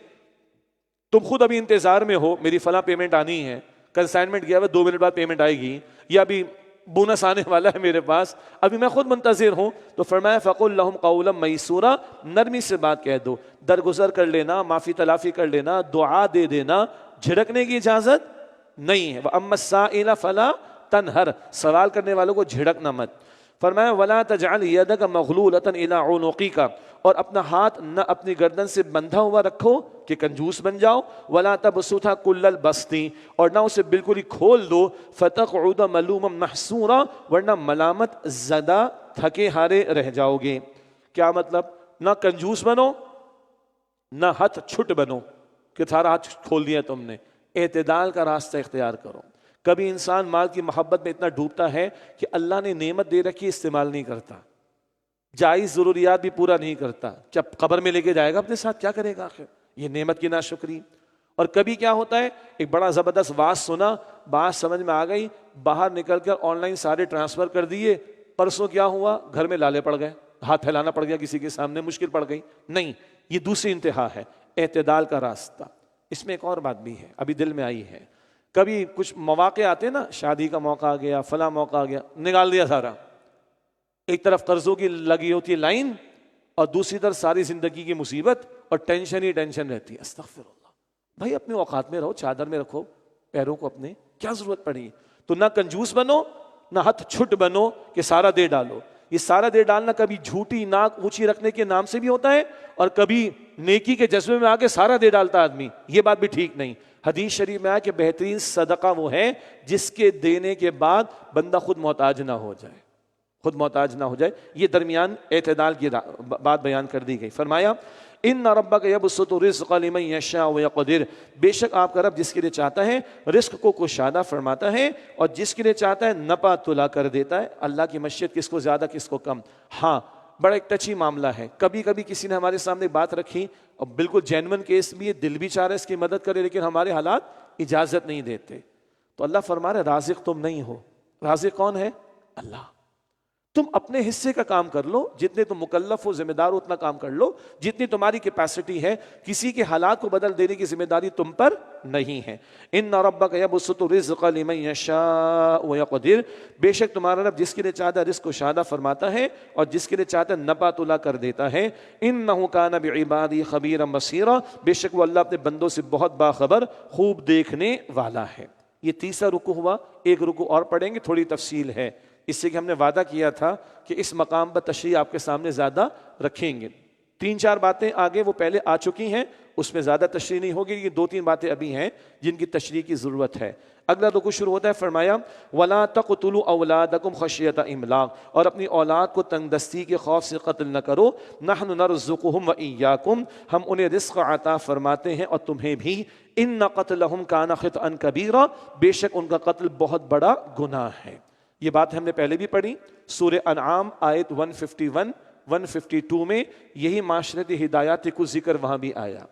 تم خود ابھی انتظار میں ہو، میری فلاں پیمنٹ آنی ہے، کنسائنمنٹ گیا ہوا 2 منٹ بعد پیمنٹ آئے گی، یا ابھی بونس آنے والا ہے میرے پاس، ابھی میں خود منتظر ہوں. تو فرمایا فَقُلْ لَهُمْ قَوْلًا مَيْسُورًا، نرمی سے بات کہہ دو، درگزر کر لینا، معافی تلافی کر لینا، دعا دے دینا، جھڑکنے کی اجازت نہیں ہے. وَأَمَّا السَّائِلَ فَلَا تَنْهَرْ، سوال کرنے والوں کو جھڑکنا مت. فرمایا وَلَا تَجْعَلْ يَدَكَ مَغْلُولَةً إِلَىٰ عُنُقِكَ، اور اپنا ہاتھ نہ اپنی گردن سے بندھا ہوا رکھو کہ کنجوس بن جاؤ. وَلَا تَبْسُطْهَا كُلَّ الْبَسْطِ، اور نہ اسے بالکل ہی کھول دو. فَتَقْعُدَ مَلُومًا مَحْسُورًا، ورنہ ملامت زدہ تھکے ہارے رہ جاؤ گے. کیا مطلب؟ نہ کنجوس بنو، نہ ہاتھ چھٹ بنو کہ سارا ہاتھ کھول دیا تم نے. اعتدال کا راستہ اختیار کرو. کبھی انسان مال کی محبت میں اتنا ڈوبتا ہے کہ اللہ نے نعمت دے رکھی استعمال نہیں کرتا. جائز ضروریات بھی پورا نہیں کرتا، جب قبر میں لے کے جائے گا اپنے ساتھ کیا کرے گا آخر؟ یہ نعمت کی ناشکری۔ اور کبھی کیا ہوتا ہے، ایک بڑا زبردست واز سنا، بات سمجھ میں آ گئی، باہر نکل کر آن لائن سارے ٹرانسفر کر دیے، پرسوں کیا ہوا، گھر میں لالے پڑ گئے، ہاتھ پھیلانا پڑ گیا کسی کے سامنے، مشکل پڑ گئی۔ نہیں، یہ دوسری انتہا ہے، اعتدال کا راستہ۔ اس میں ایک اور بات بھی ہے، ابھی دل میں آئی ہے، کبھی کچھ مواقع آتے ہیں نا، شادی کا موقع آ گیا، فلاں موقع آ گیا، نکال دیا سارا، ایک طرف قرضوں کی لگی ہوتی ہے لائن، اور دوسری طرف ساری زندگی کی مصیبت اور ٹینشن ہی ٹینشن رہتی ہے۔ استغفر اللہ، بھائی اپنے اوقات میں رہو، چادر میں رکھو پیروں کو اپنے، کیا ضرورت پڑی؟ تو نہ کنجوس بنو، نہ ہتھ چھٹ بنو کہ سارا دے ڈالو۔ یہ سارا دے ڈالنا کبھی جھوٹی ناک اونچی رکھنے کے نام سے بھی ہوتا ہے، اور کبھی نیکی کے جذبے میں آ کے سارا دے ڈالتا آدمی، یہ بات بھی ٹھیک نہیں۔ حدیث شریف میں آیا کہ بہترین صدقہ وہ ہے جس کے دینے کے بعد بندہ خود محتاج نہ ہو جائے، خود محتاج نہ ہو جائے۔ یہ درمیان اعتدال کی بات بیان کر دی گئی۔ فرمایا ان ربک یبسط الرزق لمن یشاء ویقدر، بے شک آپ کا رب جس کے لیے چاہتا ہے رزق کو کشادہ فرماتا ہے، اور جس کے لیے چاہتا ہے نپا تلا کر دیتا ہے۔ اللہ کی مشیت کس کو زیادہ کس کو کم؟ ہاں، بڑا ایک ٹچی معاملہ ہے، کبھی کبھی کسی نے ہمارے سامنے بات رکھی اور بالکل جینون کیس بھی ہے، دل بھی چاہ رہا ہے اس کی مدد کرے، لیکن ہمارے حالات اجازت نہیں دیتے، تو اللہ فرما رہا ہے رازق تم نہیں ہو، رازق کون ہے؟ اللہ۔ تم اپنے حصے کا کام کر لو، جتنے تم مکلف ہو ذمہ دار ہو اتنا کام کر لو، جتنی تمہاری کیپیسٹی ہے، کسی کے حالات کو بدل دینے کی ذمہ داری تم پر نہیں ہے۔ ان ربک یبسط الرزق لمن یشاء ویقدر، بے شک تمہارا رب جس کے لیے چاہتا ہے رزق کو شادہ فرماتا ہے، اور جس کے لیے چاہتا ہے نپا تلا کر دیتا ہے۔ انہ کان بعبادی خبیرا بصیرا، بے شک وہ اللہ اپنے بندوں سے بہت باخبر، خوب دیکھنے والا ہے۔ یہ تیسرا رکوع ہوا، ایک رکوع اور پڑھیں گے، تھوڑی تفصیل ہے اس سے کہ ہم نے وعدہ کیا تھا کہ اس مقام پر تشریح آپ کے سامنے زیادہ رکھیں گے۔ 3-4 باتیں آگے وہ پہلے آ چکی ہیں، اس میں زیادہ تشریح نہیں ہوگی، یہ 2-3 باتیں ابھی ہیں جن کی تشریح کی ضرورت ہے۔ اگلا رکوع شروع ہوتا ہے، فرمایا وَلَا تَقْتُلُوا أَوْلَادَكُمْ خَشْيَةَ إِمْلَاقٍ، اور اپنی اولاد کو تنگ دستی کے خوف سے قتل نہ کرو۔ نَحْنُ نَرْزُقُهُمْ وَإِيَّاكُمْ، ہم انہیں رزق عطا فرماتے ہیں اور تمہیں بھی۔ إِنَّ قَتْلَهُمْ كَانَ خِطْئًا كَبِيرًا، بے شک ان کا قتل بہت بڑا گناہ ہے۔ یہ بات ہم نے پہلے بھی پڑھی، سورہ انعام آیت 151 152 میں یہی معاشرتی ہدایات کو ذکر وہاں بھی آیا۔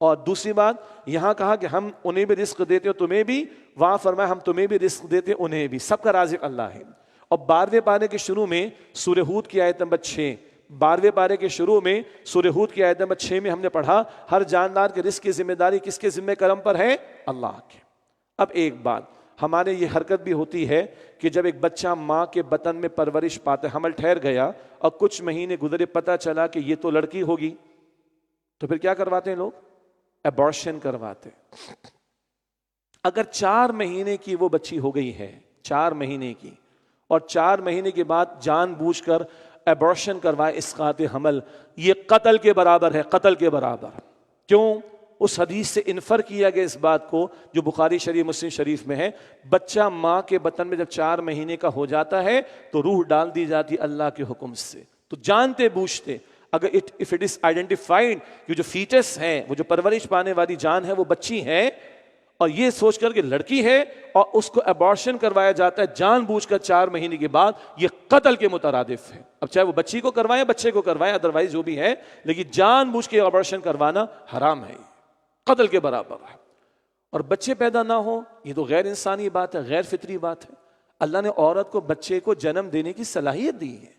اور دوسری بات یہاں کہا کہ ہم انہیں بھی رزق دیتے ہو تمہیں بھی، وہاں فرمایا ہم تمہیں بھی رزق دیتے انہیں بھی، سب کا رازق اللہ ہے۔ اور 12ویں پارے کے شروع میں سورہ ہود کی آیت نمبر 6، 12ویں پارے کے شروع میں سورہ ہود کی آیت نمبر 6 میں ہم نے پڑھا ہر جاندار کے رزق کی ذمہ داری کس کے ذمہ کرم پر ہے؟ اللہ کے۔ اب ایک بات، ہمارے یہ حرکت بھی ہوتی ہے کہ جب ایک بچہ ماں کے بطن میں پرورش پاتا ہے، حمل ٹھہر گیا اور کچھ مہینے گزرے، پتہ چلا کہ یہ تو لڑکی ہوگی، تو پھر کیا کرواتے ہیں لوگ؟ ایبارشن کرواتے۔ اگر 4 مہینے کی وہ بچی ہو گئی ہے، 4 مہینے کی، اور 4 مہینے کے بعد جان بوجھ کر ایبارشن کروائے اسقاط حمل، یہ قتل کے برابر ہے، قتل کے برابر۔ کیوں؟ اس حدیث سے انفر کیا گیا اس بات کو جو بخاری شریف مسلم شریف میں ہے، بچہ ماں کے بطن میں جب 4 مہینے کا ہو جاتا ہے تو روح ڈال دی جاتی اللہ کے حکم سے۔ تو جانتے بوجھتے اگر if it is identified کہ جو فیٹس ہے، وہ جو پرورش پانے والی جان ہے وہ بچی ہے، اور یہ سوچ کر کہ لڑکی ہے اور اس کو ایبارشن کروایا جاتا ہے جان بوجھ کر 4 مہینے کے بعد، یہ قتل کے مترادف ہے۔ اب چاہے وہ بچی کو کروائے بچے کو کروائے، ادروائز جو بھی ہے، لیکن جان بوجھ کے ایبارشن کروانا حرام ہے، قتل کے برابر ہے۔ اور بچے پیدا نہ ہو، یہ تو غیر انسانی بات ہے، غیر فطری بات ہے۔ اللہ نے عورت کو بچے کو جنم دینے کی صلاحیت دی ہے،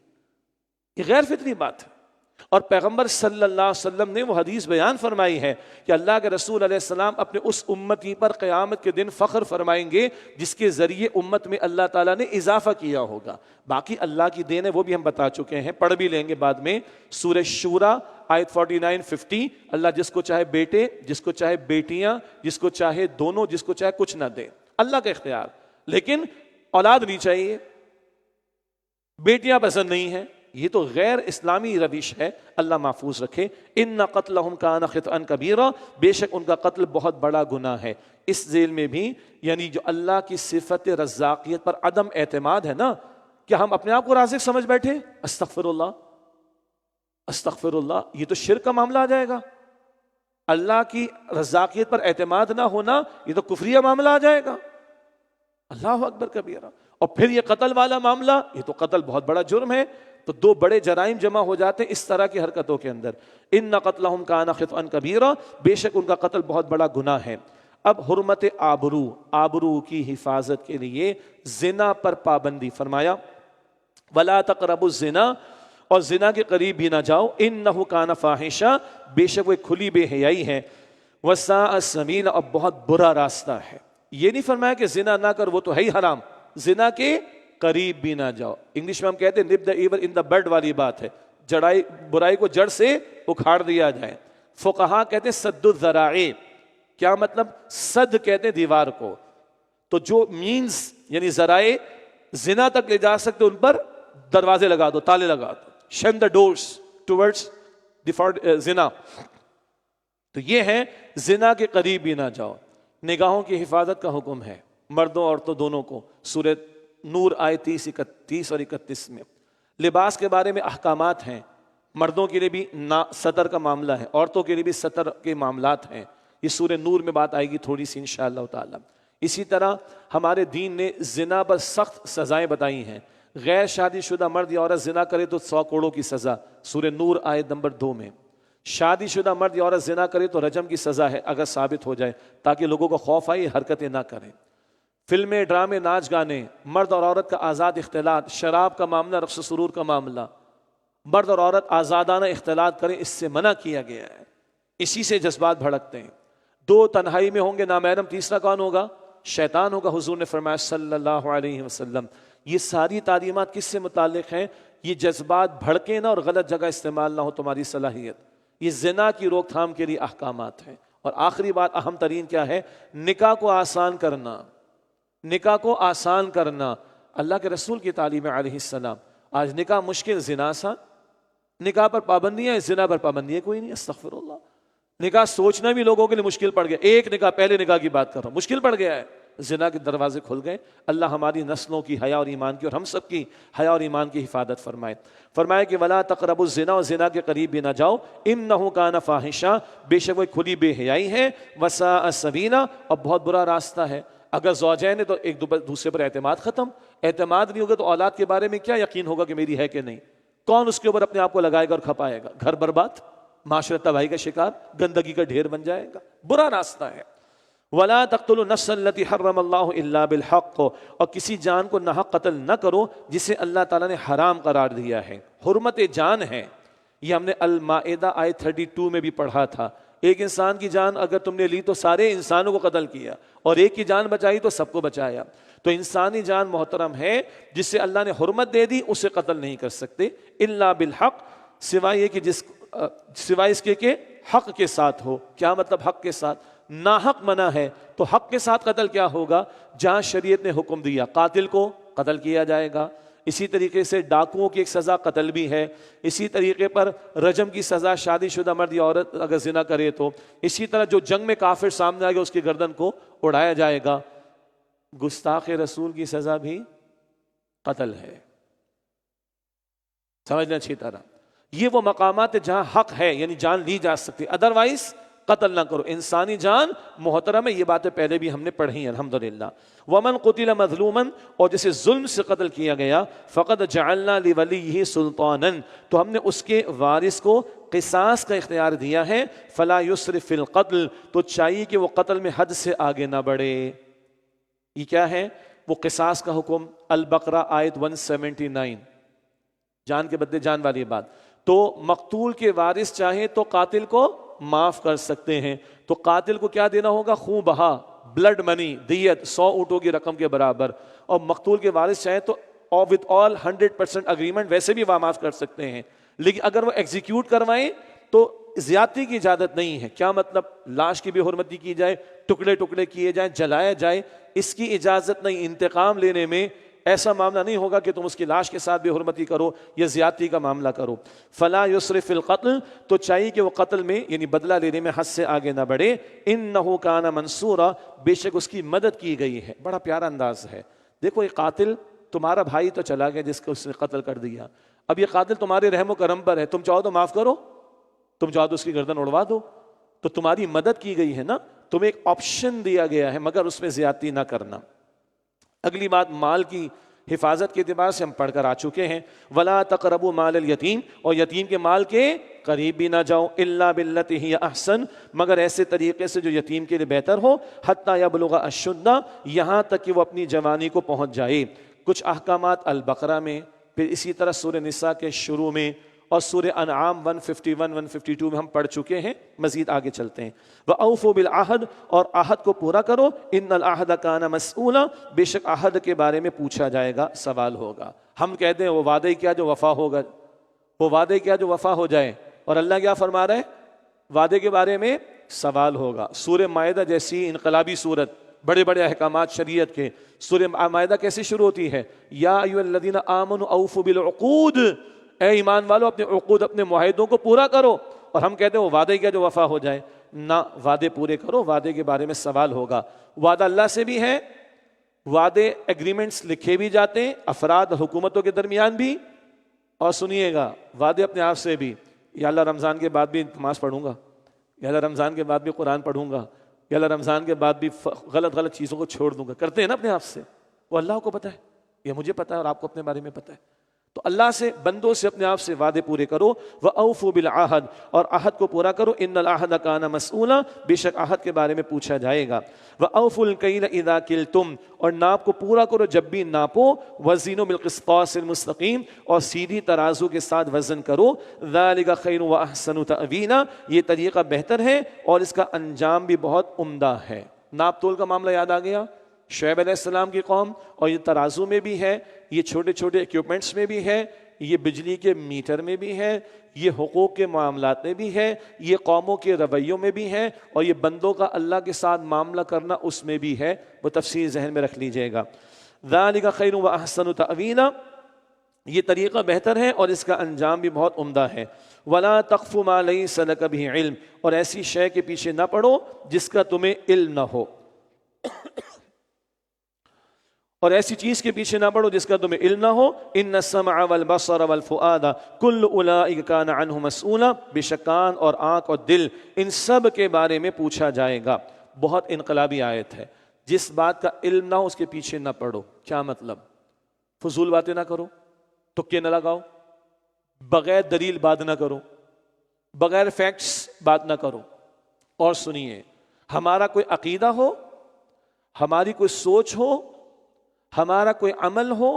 یہ غیر فطری بات ہے۔ اور پیغمبر صلی اللہ علیہ وسلم نے وہ حدیث بیان فرمائی ہے کہ اللہ کے رسول علیہ السلام اپنے اس امتی پر قیامت کے دن فخر فرمائیں گے جس کے ذریعے امت میں اللہ تعالیٰ نے اضافہ کیا ہوگا۔ باقی اللہ کی دین ہے، وہ بھی ہم بتا چکے ہیں، پڑھ بھی لیں گے بعد میں۔ سورہ شورا آیت 49-50، اللہ جس کو چاہے بیٹے، جس کو چاہے بیٹیاں، جس کو چاہے دونوں، جس کو چاہے کچھ نہ دے، اللہ کا اختیار، لیکن اولاد نہیں چاہیے، بیٹیاں پسند نہیں ہیں، یہ تو غیر اسلامی روش ہے، اللہ محفوظ رکھے۔ ان قتلہم کان خطئا کبیرا، بے شک ان کا قتل بہت بڑا گناہ ہے۔ اس ذیل میں بھی یعنی جو اللہ کی صفت رزاقیت پر عدم اعتماد ہے نا، کہ ہم اپنے آپ کو رازق سمجھ بیٹھے، استغفر اللہ استغفر اللہ، یہ تو شرک کا معاملہ آ جائے گا۔ اللہ کی رزاقیت پر اعتماد نہ ہونا، یہ تو کفریہ معاملہ آ جائے گا۔ اللہ اکبر کبیرہ۔ اور پھر یہ قتل والا معاملہ، یہ تو قتل بہت بڑا جرم ہے۔ تو دو بڑے جرائم جمع ہو جاتے ہیں اس طرح کی حرکتوں کے اندر. ان قتلہم کان خطئا کبیرا، بے شک ان کا قتل بہت بڑا گناہ ہے. اب حرمت آبرو کی حفاظت کے لیے زنا پر پابندی فرمایا. ولا تقربوا الزنا، اور زنا کے قریب بھی نہ جاؤ. انہ کان فاحشہ، بے شک وہ کھلی بے حیائی ہے. وساء سبیلا، اور بہت برا راستہ ہے. یہ نہیں فرمایا کہ زنا نہ کر، وہ تو ہے ہی حرام، زنا کے قریب بھی نہ جاؤ. انگلش میں ہم کہتے ہیں nip the evil in the bud والی بات ہے، برائی کو جڑ سے اکھاڑ دیا جائے. فقہا کہتے ہیں سد الذرائع. کیا مطلب؟ صد کہتے ہیں دیوار کو، تو جو مینز یعنی ذرائع زنا تک لے جا سکتے ان پر دروازے لگا دو، تالے لگا دو. شن دا ڈورز ٹورڈز زنا. تو یہ ہے زنا کے قریب بھی نہ جاؤ. نگاہوں کی حفاظت کا حکم ہے مردوں عورتوں دونوں کو. سورہ نور آئے 30 اور 31 میں. لباس کے بارے میں احکامات ہیں. مردوں کے لیے بھی ستر کا معاملہ ہے، عورتوں کے لیے بھی ستر کے معاملات ہیں. یہ سورہ نور میں بات آئے گی تھوڑی سی انشاءاللہ تعالی. اسی طرح ہمارے دین نے زنا پر سخت سزائیں بتائی ہیں. غیر شادی شدہ مرد یا عورت زنا کرے تو 100 کوڑوں کی سزا، سورہ نور آیت نمبر 2 میں. شادی شدہ مرد یا عورت زنا کرے تو رجم کی سزا ہے اگر ثابت ہو جائے، تاکہ لوگوں کو خوف آئے حرکتیں نہ کریں. فلمیں، ڈرامے، ناچ گانے، مرد اور عورت کا آزاد اختلاط، شراب کا معاملہ، رقص و سرور کا معاملہ، مرد اور عورت آزادانہ اختلاط کریں، اس سے منع کیا گیا ہے. اسی سے جذبات بھڑکتے ہیں. 2 تنہائی میں ہوں گے نامحرم، تیسرا کون ہوگا؟ شیطان ہوگا. حضور نے فرمایا صلی اللہ علیہ وسلم. یہ ساری تعلیمات کس سے متعلق ہیں؟ یہ جذبات بھڑکے نہ اور غلط جگہ استعمال نہ ہو تمہاری صلاحیت. یہ زنا کی روک تھام کے لیے احکامات ہیں. اور آخری بات اہم ترین کیا ہے؟ نکاح کو آسان کرنا. نکاح کو آسان کرنا اللہ کے رسول کی تعلیم علیہ السلام. آج نکاح مشکل، زنا آسان. نکاح پر پابندیاں ہیں، زنا پر پابندیاں کوئی نہیں. استغفر اللہ. نکاح سوچنا بھی لوگوں کے لیے مشکل پڑ گیا. ایک نکاح، پہلے نکاح کی بات کر رہا ہوں، مشکل پڑ گیا ہے. زنا کے دروازے کھل گئے. اللہ ہماری نسلوں کی حیا اور ایمان کی اور ہم سب کی حیا اور ایمان کی حفاظت فرمائے. فرمائے کہ ولا تقربوا الزنا، اور زنا کے قریب بھی نہ جاؤ. انہ کان فاحشہ، بے شک وہ کھلی بے حیائی ہے. وساء سبیلا، اور بہت برا راستہ ہے. اگر زوجین ہے تو ایک دوسرے پر اعتماد ختم. اعتماد نہیں ہوگا تو اولاد کے بارے میں کیا یقین ہوگا کہ میری ہے کہ نہیں؟ کون اس کے اوپر اپنے آپ کو لگائے گا اور کھپائے گا؟ گھر برباد، معاشرہ تباہی کا شکار، گندگی کا ڈھیر بن جائے گا. برا راستہ ہے. وَلَا تَقْتُلُوا النَّفْسَ الَّتِي حَرَّمَ اللَّهُ إِلَّا بِالْحَقِّ، اور کسی جان کو ناحق قتل نہ کرو جسے اللہ تعالیٰ نے حرام قرار دیا ہے. حرمت جان ہے. یہ ہم نے المائدہ آیت 32 میں بھی پڑھا تھا. ایک انسان کی جان اگر تم نے لی تو سارے انسانوں کو قتل کیا، اور ایک کی جان بچائی تو سب کو بچایا. تو انسانی جان محترم ہے، جس سے اللہ نے حرمت دے دی، اسے قتل نہیں کر سکتے. الا بالحق، سوائے یہ کہ سوائے اس کے کہ حق کے ساتھ ہو. کیا مطلب حق کے ساتھ؟ ناحق منع ہے تو حق کے ساتھ قتل کیا ہوگا؟ جہاں شریعت نے حکم دیا قاتل کو قتل کیا جائے گا. اسی طریقے سے ڈاکوؤں کی ایک سزا قتل بھی ہے. اسی طریقے پر رجم کی سزا شادی شدہ مرد یا عورت اگر زنا کرے تو. اسی طرح جو جنگ میں کافر سامنے آئے گا اس کی گردن کو اڑایا جائے گا. گستاخ رسول کی سزا بھی قتل ہے. سمجھنا اچھی طرح. یہ وہ مقامات جہاں حق ہے یعنی جان لی جا سکتی، ادروائز قتل نہ کرو. انسانی جان محترم ہے. یہ باتیں پہلے بھی ہم نے پڑھی ہیں الحمدللہ. ومن قتل مظلوما، اور جسے ظلم سے قتل کیا گیا، فقد جعلنا لولیہ سلطانا، تو ہم نے اس کے وارث کو قصاص کا اختیار دیا ہے. فلا یسرف فی القتل، تو چاہیے کہ وہ قتل میں حد سے آگے نہ بڑھے. یہ کیا ہے؟ وہ قصاص کا حکم. البقرہ آیت 179، جان کے بدلے جان والی بات. تو مقتول کے وارث چاہے تو قاتل کو معاف کر سکتے ہیں. تو قاتل کو کیا دینا ہوگا؟ خون بہا، بلڈ منی، دیت 100 اونٹوں کی رقم کے برابر. اور مقتول کے وارث چاہیں تو وتھ آل 100% اگریمنٹ ویسے بھی معاف کر سکتے ہیں. لیکن اگر وہ ایگزیکیوٹ کروائیں تو زیادتی کی اجازت نہیں ہے. کیا مطلب؟ لاش کی بے حرمتی کی جائے، ٹکڑے ٹکڑے کیے جائیں، جلایا جائے، اس کی اجازت نہیں. انتقام لینے میں ایسا معاملہ نہیں ہوگا کہ تم اس کی لاش کے ساتھ بے حرمتی کرو یا زیادتی کا معاملہ کرو. فلا یسرف فی القتل، تو چاہیے کہ وہ قتل میں یعنی بدلہ لینے میں حد سے آگے نہ بڑھے. انہ کان منصورا، بے شک اس کی مدد کی گئی ہے. بڑا پیارا انداز ہے. دیکھو یہ قاتل تمہارا بھائی تو چلا گیا جس کو اس نے قتل کر دیا. اب یہ قاتل تمہارے رحم و کرم پر ہے. تم چاہو تو معاف کرو، تم چاہو تو اس کی گردن اڑوا دو. تو تمہاری مدد کی گئی ہے نا. تمہیں ایک آپشن دیا گیا ہے، مگر اس میں زیادتی نہ کرنا. اگلی بات مال کی حفاظت کے اعتبار سے ہم پڑھ کر آ چکے ہیں. ولا تقربوا مال الیتیم، اور یتیم کے مال کے قریب بھی نہ جاؤ. الا باللتی ہی احسن، مگر ایسے طریقے سے جو یتیم کے لیے بہتر ہو. حتی یبلغ اشدہ، یہاں تک کہ وہ اپنی جوانی کو پہنچ جائے. کچھ احکامات البقرہ میں، پھر اسی طرح سورہ نساء کے شروع میں، اور سورہ انعام 151 152 میں ہم پڑھ چکے ہیں. مزید آگے چلتے ہیں. وَأَوْفُوا بِالْعَهْدِ، اور عہد کو پورا کرو. اِنَّ الْعَهْدَ كَانَ مَسْئُولًا، بے شک عہد کے بارے میں پوچھا جائے گا، سوال ہوگا. ہم کہتے ہیں وہ وعدے کیا جو وفا ہوگا، وہ وعدے کیا جو وفا ہو جائے، اور اللہ کیا فرما رہا ہے؟ وعدے کے بارے میں سوال ہوگا. سورہ مائدہ جیسی انقلابی صورت، بڑے بڑے احکامات شریعت کے. سورہ مائدہ کیسے شروع ہوتی ہے؟ یا ایھا الذین آمنوا اوفوا بالعقود، اے ایمان والو اپنے عقود، اپنے معاہدوں کو پورا کرو. اور ہم کہتے ہیں وہ وعدے کیا جو وفا ہو جائے. نہ، وعدے پورے کرو، وعدے کے بارے میں سوال ہوگا. وعدہ اللہ سے بھی ہے، وعدے ایگریمنٹس لکھے بھی جاتے ہیں افراد حکومتوں کے درمیان بھی. اور سنیے گا، وعدے اپنے آپ سے بھی. یا اللہ رمضان کے بعد بھی نماز پڑھوں گا، یا اللہ رمضان کے بعد بھی قرآن پڑھوں گا، یا اللہ رمضان کے بعد بھی غلط چیزوں کو چھوڑ دوں گا. کرتے ہیں نا اپنے آپ سے. وہ اللہ کو پتہ ہے، یہ مجھے پتہ ہے، اور آپ کو اپنے بارے میں پتہ ہے. تو اللہ سے، بندوں سے اپنے آپ سے وعدے پورے کرو. وَأَوْفُوا بِالْعَهْدِ، اور عہد کو پورا کرو. إِنَّ الْعَهْدَ كَانَ مَسْئُولًا، بے شک عہد کے بارے میں پوچھا جائے گا. وَأَوْفُوا الْكَيْلَ إِذَا كِلْتُمْ، اور ناپ کو پورا کرو جب بھی ناپو. وَزِنُوا بِالْقِسْطَاسِ الْمُسْتَقِيمِ، اور سیدھی ترازو کے ساتھ وزن کرو. ذَلِكَ خَيْرٌ وَأَحْسَنُ تَأْوِيلًا، یہ طریقہ بہتر ہے اور اس کا انجام بھی بہت عمدہ ہے. ناپ تول کا معاملہ یاد آ گیا. شعیب علیہ السلام کی قوم، اور یہ ترازو میں بھی ہے، یہ چھوٹے چھوٹے ایکوپمنٹس میں بھی ہے، یہ بجلی کے میٹر میں بھی ہے، یہ حقوق کے معاملات میں بھی ہے، یہ قوموں کے رویوں میں بھی ہے، اور یہ بندوں کا اللہ کے ساتھ معاملہ کرنا اس میں بھی ہے. وہ تفصیل ذہن میں رکھ لیجئے گا. ذَلِكَ خَيْرٌ وَأَحْسَنُ تَأْوِيلًا، یہ طریقہ بہتر ہے اور اس کا انجام بھی بہت عمدہ ہے. وَلَا تَقْفُ مَا لَيْسَ لَكَ بِهِ عِلْمٌ، اور ایسی شے کے پیچھے نہ پڑو جس کا تمہیں علم نہ ہو. اور ایسی چیز کے پیچھے نہ پڑو جس کا تمہیں علم نہ ہو. ان السمع والبصر والفؤاد کل اولئک کان عنہ مسئولا، بے شک کان اور آنکھ اور دل ان سب کے بارے میں پوچھا جائے گا. بہت انقلابی آیت ہے. جس بات کا علم نہ ہو اس کے پیچھے نہ پڑو. کیا مطلب؟ فضول باتیں نہ کرو، تکے نہ لگاؤ، بغیر دلیل بات نہ کرو، بغیر فیکٹس بات نہ کرو. اور سنیے، ہمارا کوئی عقیدہ ہو، ہماری کوئی سوچ ہو، ہمارا کوئی عمل ہو،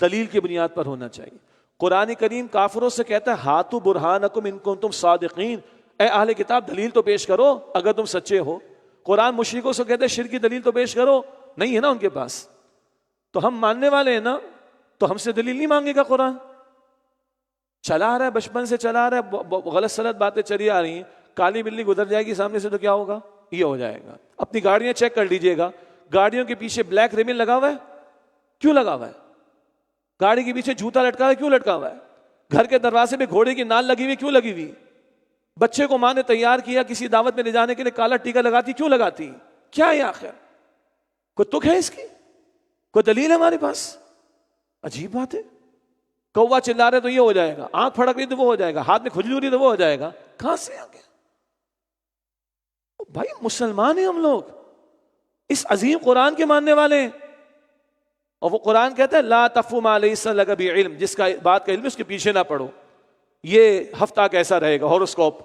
دلیل کی بنیاد پر ہونا چاہیے. قرآن کریم کافروں سے کہتا ہے ہاتو برہانکم ان کنتم صادقین، اے اہل کتاب دلیل تو پیش کرو اگر تم سچے ہو. قرآن مشرکوں سے کہتا ہے شرک کی دلیل تو پیش کرو، نہیں ہے نا ان کے پاس. تو ہم ماننے والے ہیں نا، تو ہم سے دلیل نہیں مانگے گا. قرآن چلا آ رہا ہے، بچپن سے چلا آ رہا ہے، غلط سلط باتیں چلی آ رہی ہیں. کالی بلی گزر جائے گی سامنے سے تو کیا ہوگا؟ یہ ہو جائے گا. اپنی گاڑیاں چیک کر لیجئے گا، گاڑیوں کے پیچھے بلیک ریبن لگا ہوا ہے. کیوں لگا ہوا ہے؟ گاڑی کے پیچھے جوتا لٹکا ہوا ہے، کیوں لٹکا ہوا ہے؟ گھر کے دروازے پہ گھوڑے کی نال لگی ہوئی، کیوں لگی ہوئی؟ بچے کو ماں نے تیار کیا کسی دعوت میں لے جانے کے لیے، کالا ٹیکا لگاتی، کیوں لگاتی؟ کیا ہے آخر؟ کوئی تک ہے اس کی؟ کوئی دلیل ہے ہمارے پاس؟ عجیب بات ہے. کوا چلا رہے تو یہ ہو جائے گا، آنکھ پھڑک رہی تو وہ ہو جائے گا، ہاتھ میں کھجلی ہو رہی تو وہ ہو جائے گا. کہاں سے آ گیا؟ بھائی مسلمان ہیں ہم لوگ، اس عظیم قرآن کے ماننے والے ہیں. اور وہ قرآن کہتا ہے لا تقف ما لیس لک بعلم، جس کا بات کا علم اس کے پیچھے نہ پڑو. یہ ہفتہ کیسا رہے گا، ہوروسکوپ،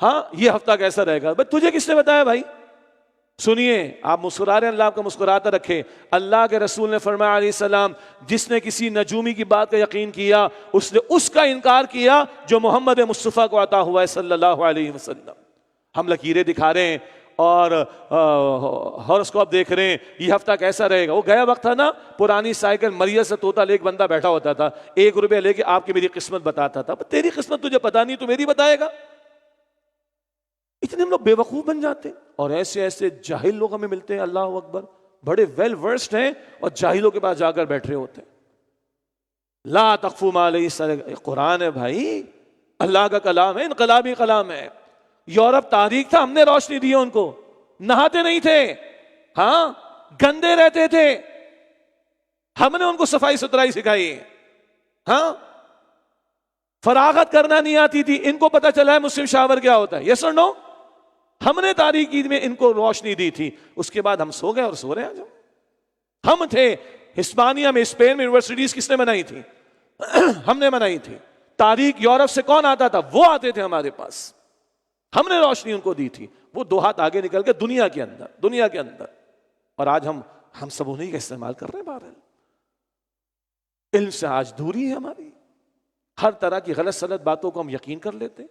ہاں یہ ہفتہ کیسا رہے گا، بھائی تجھے کس نے بتایا؟ بھائی سنیے، آپ مسکرا رہے ہیں، اللہ آپ کا مسکراتا رکھے. اللہ کے رسول نے فرمایا علیہ السلام، جس نے کسی نجومی کی بات کا یقین کیا اس نے اس کا انکار کیا جو محمد مصطفیٰ کو عطا ہوا ہے صلی اللہ علیہ وسلم. ہم لکیریں دکھا رہے ہیں اور ہاروسکوپ دیکھ رہے ہیں، یہ ہفتہ کیسا رہے گا. وہ گیا وقت تھا نا، پرانی سائیکل مریا سے طوطا لے ایک بندہ بیٹھا ہوتا تھا، 1 روپیہ لے کے آپ کی میری قسمت بتاتا تھا. تیری قسمت تجھے پتا نہیں، تو میری بتائے گا. اتنے ہم لوگ بے وقوف بن جاتے ہیں. اور ایسے ایسے جاہل لوگ ہمیں ملتے ہیں، اللہ اکبر، بڑے ویل ورسڈ ہیں اور جاہلوں کے پاس جا کر بیٹھ رہے ہوتے ہیں. لا تقف ما لیس لک، قرآن ہے بھائی، اللہ کا کلام ہے، انقلابی کلام ہے. یورپ تاریخ تھا، ہم نے روشنی دی ان کو. نہاتے نہیں تھے، ہاں گندے رہتے تھے، ہم نے ان کو صفائی ستھرائی سکھائی. ہاں فراغت کرنا نہیں آتی تھی، ان کو پتا چلا ہے مسلم شاور کیا ہوتا ہے. یس اور نو؟ ہم نے تاریخی میں ان کو روشنی دی تھی. اس کے بعد ہم سو گئے اور سو رہے ہیں. ہم تھے ہسپانیہ میں، اسپین میں یونیورسٹیز کس نے بنائی تھی؟ ہم نے بنائی تھی۔ تاریخ یورپ سے کون آتا تھا؟ وہ آتے تھے ہمارے پاس، ہم نے روشنی ان کو دی تھی۔ وہ 2 ہاتھ آگے نکل کے دنیا کے اندر، اور آج ہم سب انہیں کا استعمال کر رہے ہیں۔ بہرحال علم سے آج دوری ہے ہماری، ہر طرح کی غلط سلط باتوں کو ہم یقین کر لیتے ہیں۔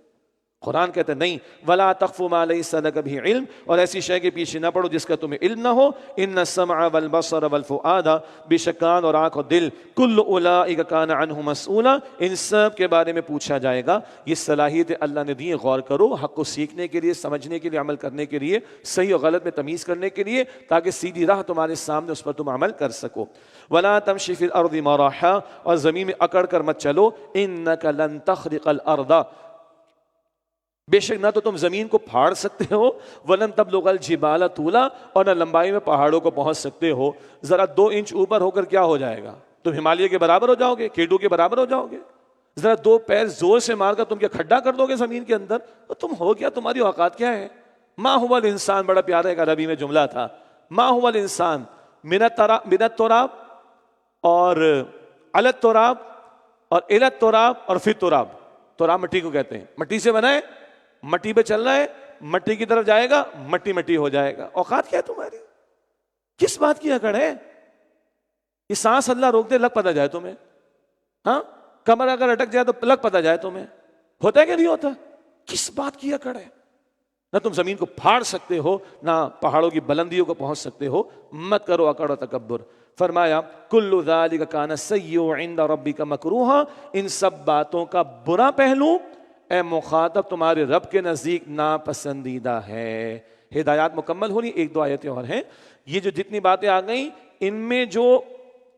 قرآن کہتا ہے نہیں، وَلَا تَقْفُ مَا لَيْسَ لَكَ بِهِ علم، اور ایسی شے کے پیچھے نہ پڑو جس کا تمہیں علم نہ ہو۔ إِنَّ السَّمْعَ وَالْبَصَرَ وَالْفُؤَادَ، بے شک کان اور آنکھ اور دل، كُلُّ أُولَٰئِكَ كَانَ عَنْهُ مسئولا، ان سب کے بارے میں پوچھا جائے گا۔ یہ صلاحیت اللہ نے دی ہے، غور کرو، حق کو سیکھنے کے لیے، سمجھنے کے لیے، عمل کرنے کے لیے، صحیح اور غلط میں تمیز کرنے کے لیے، تاکہ سیدھی راہ تمہارے سامنے، اس پر تم عمل کر سکو۔ وَلَا تَمْشِ فِي الْأَرْضِ مَرَحًا، اور زمین میں اکڑ کر مت چلو۔ إِنَّكَ لَن تَخْرِقَ الْأَرْضَ، بے شک نہ تو تم زمین کو پھاڑ سکتے ہو، وَلَن تَبْلُغَ الْجِبَالَ طُولًا، اور نہ لمبائی میں پہاڑوں کو پہنچ سکتے ہو۔ ذرا 2 انچ اوپر ہو کر کیا ہو جائے گا؟ تم ہمالیہ کے برابر ہو جاؤ گے، کیڈو کے برابر ہو جاؤ گے۔ ذرا 2 پیر زور سے مار کر تم کیا کھڈا کر دو گے زمین کے اندر؟ تو تم ہو کیا؟ تمہاری اوقات کیا ہے؟ ما هو الانسان، بڑا پیارا ایک عربی میں جملہ تھا، ما هو الانسان من التراب اور علی التراب اور الی التراب اور فی التراب۔ تراب مٹی کو کہتے ہیں، مٹی سے بنا ہے، مٹی پہ چل رہا ہے، مٹی کی طرف جائے گا، مٹی مٹی ہو جائے گا۔ اوقات کیا ہے تمہاری؟ کس بات کی اکڑ ہے؟ یہ سانس اللہ روک دے، لگ پتہ جائے تمہیں، ہاں کمر اگر اٹک جائے تو لگ پتہ جائے تمہیں، ہوتا ہے کہ نہیں ہوتا؟ کس بات کی اکڑ ہے؟ نہ تم زمین کو پھاڑ سکتے ہو، نہ پہاڑوں کی بلندیوں کو پہنچ سکتے ہو۔ مت کرو اکڑ و تکبر۔ فرمایا کل ذالک کان سیئ عند ربک مکروہا، ان سب باتوں کا برا پہلو اے مخاطب تمہارے رب کے نزدیک ناپسندیدہ ہے۔ ہدایات مکمل ہونی، 1-2 آیتیں اور ہیں۔ یہ جو جتنی باتیں آ گئیں، ان میں جو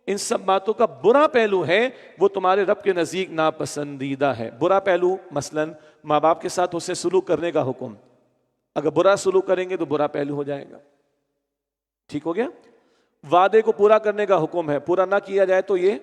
ان سب باتوں کا برا پہلو ہے وہ تمہارے رب کے نزدیک ناپسندیدہ ہے۔ برا پہلو مثلا ماں باپ کے ساتھ اس سے سلوک کرنے کا حکم، اگر برا سلوک کریں گے تو برا پہلو ہو جائے گا، ٹھیک ہو گیا؟ وعدے کو پورا کرنے کا حکم ہے، پورا نہ کیا جائے تو یہ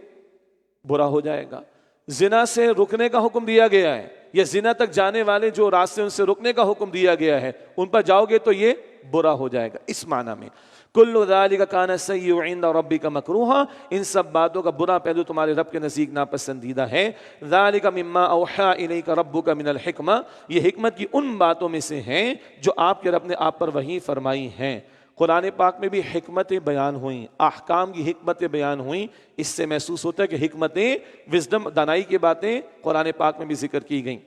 برا ہو جائے گا۔ زنا سے رکنے کا حکم دیا گیا ہے، یا زنا تک جانے والے جو راستے ان سے رکنے کا حکم دیا گیا ہے، ان پر جاؤ گے تو یہ برا ہو جائے گا۔ اس معنی میں کل ذالک کان سیئ عند ربک مکروہا، ان سب باتوں کا برا پہلو تمہارے رب کے نزدیک ناپسندیدہ ہے۔ ذالک مما اوحی الیک ربک من الحکمہ، یہ حکمت کی ان باتوں میں سے ہیں جو آپ کے رب نے آپ پر وحی فرمائی ہیں۔ قرآن پاک میں بھی حکمتیں بیان ہوئیں، احکام کی حکمتیں بیان ہوئیں، اس سے محسوس ہوتا ہے کہ حکمتیں، وزڈم، دانائی کی باتیں قرآن پاک میں بھی ذکر کی گئیں۔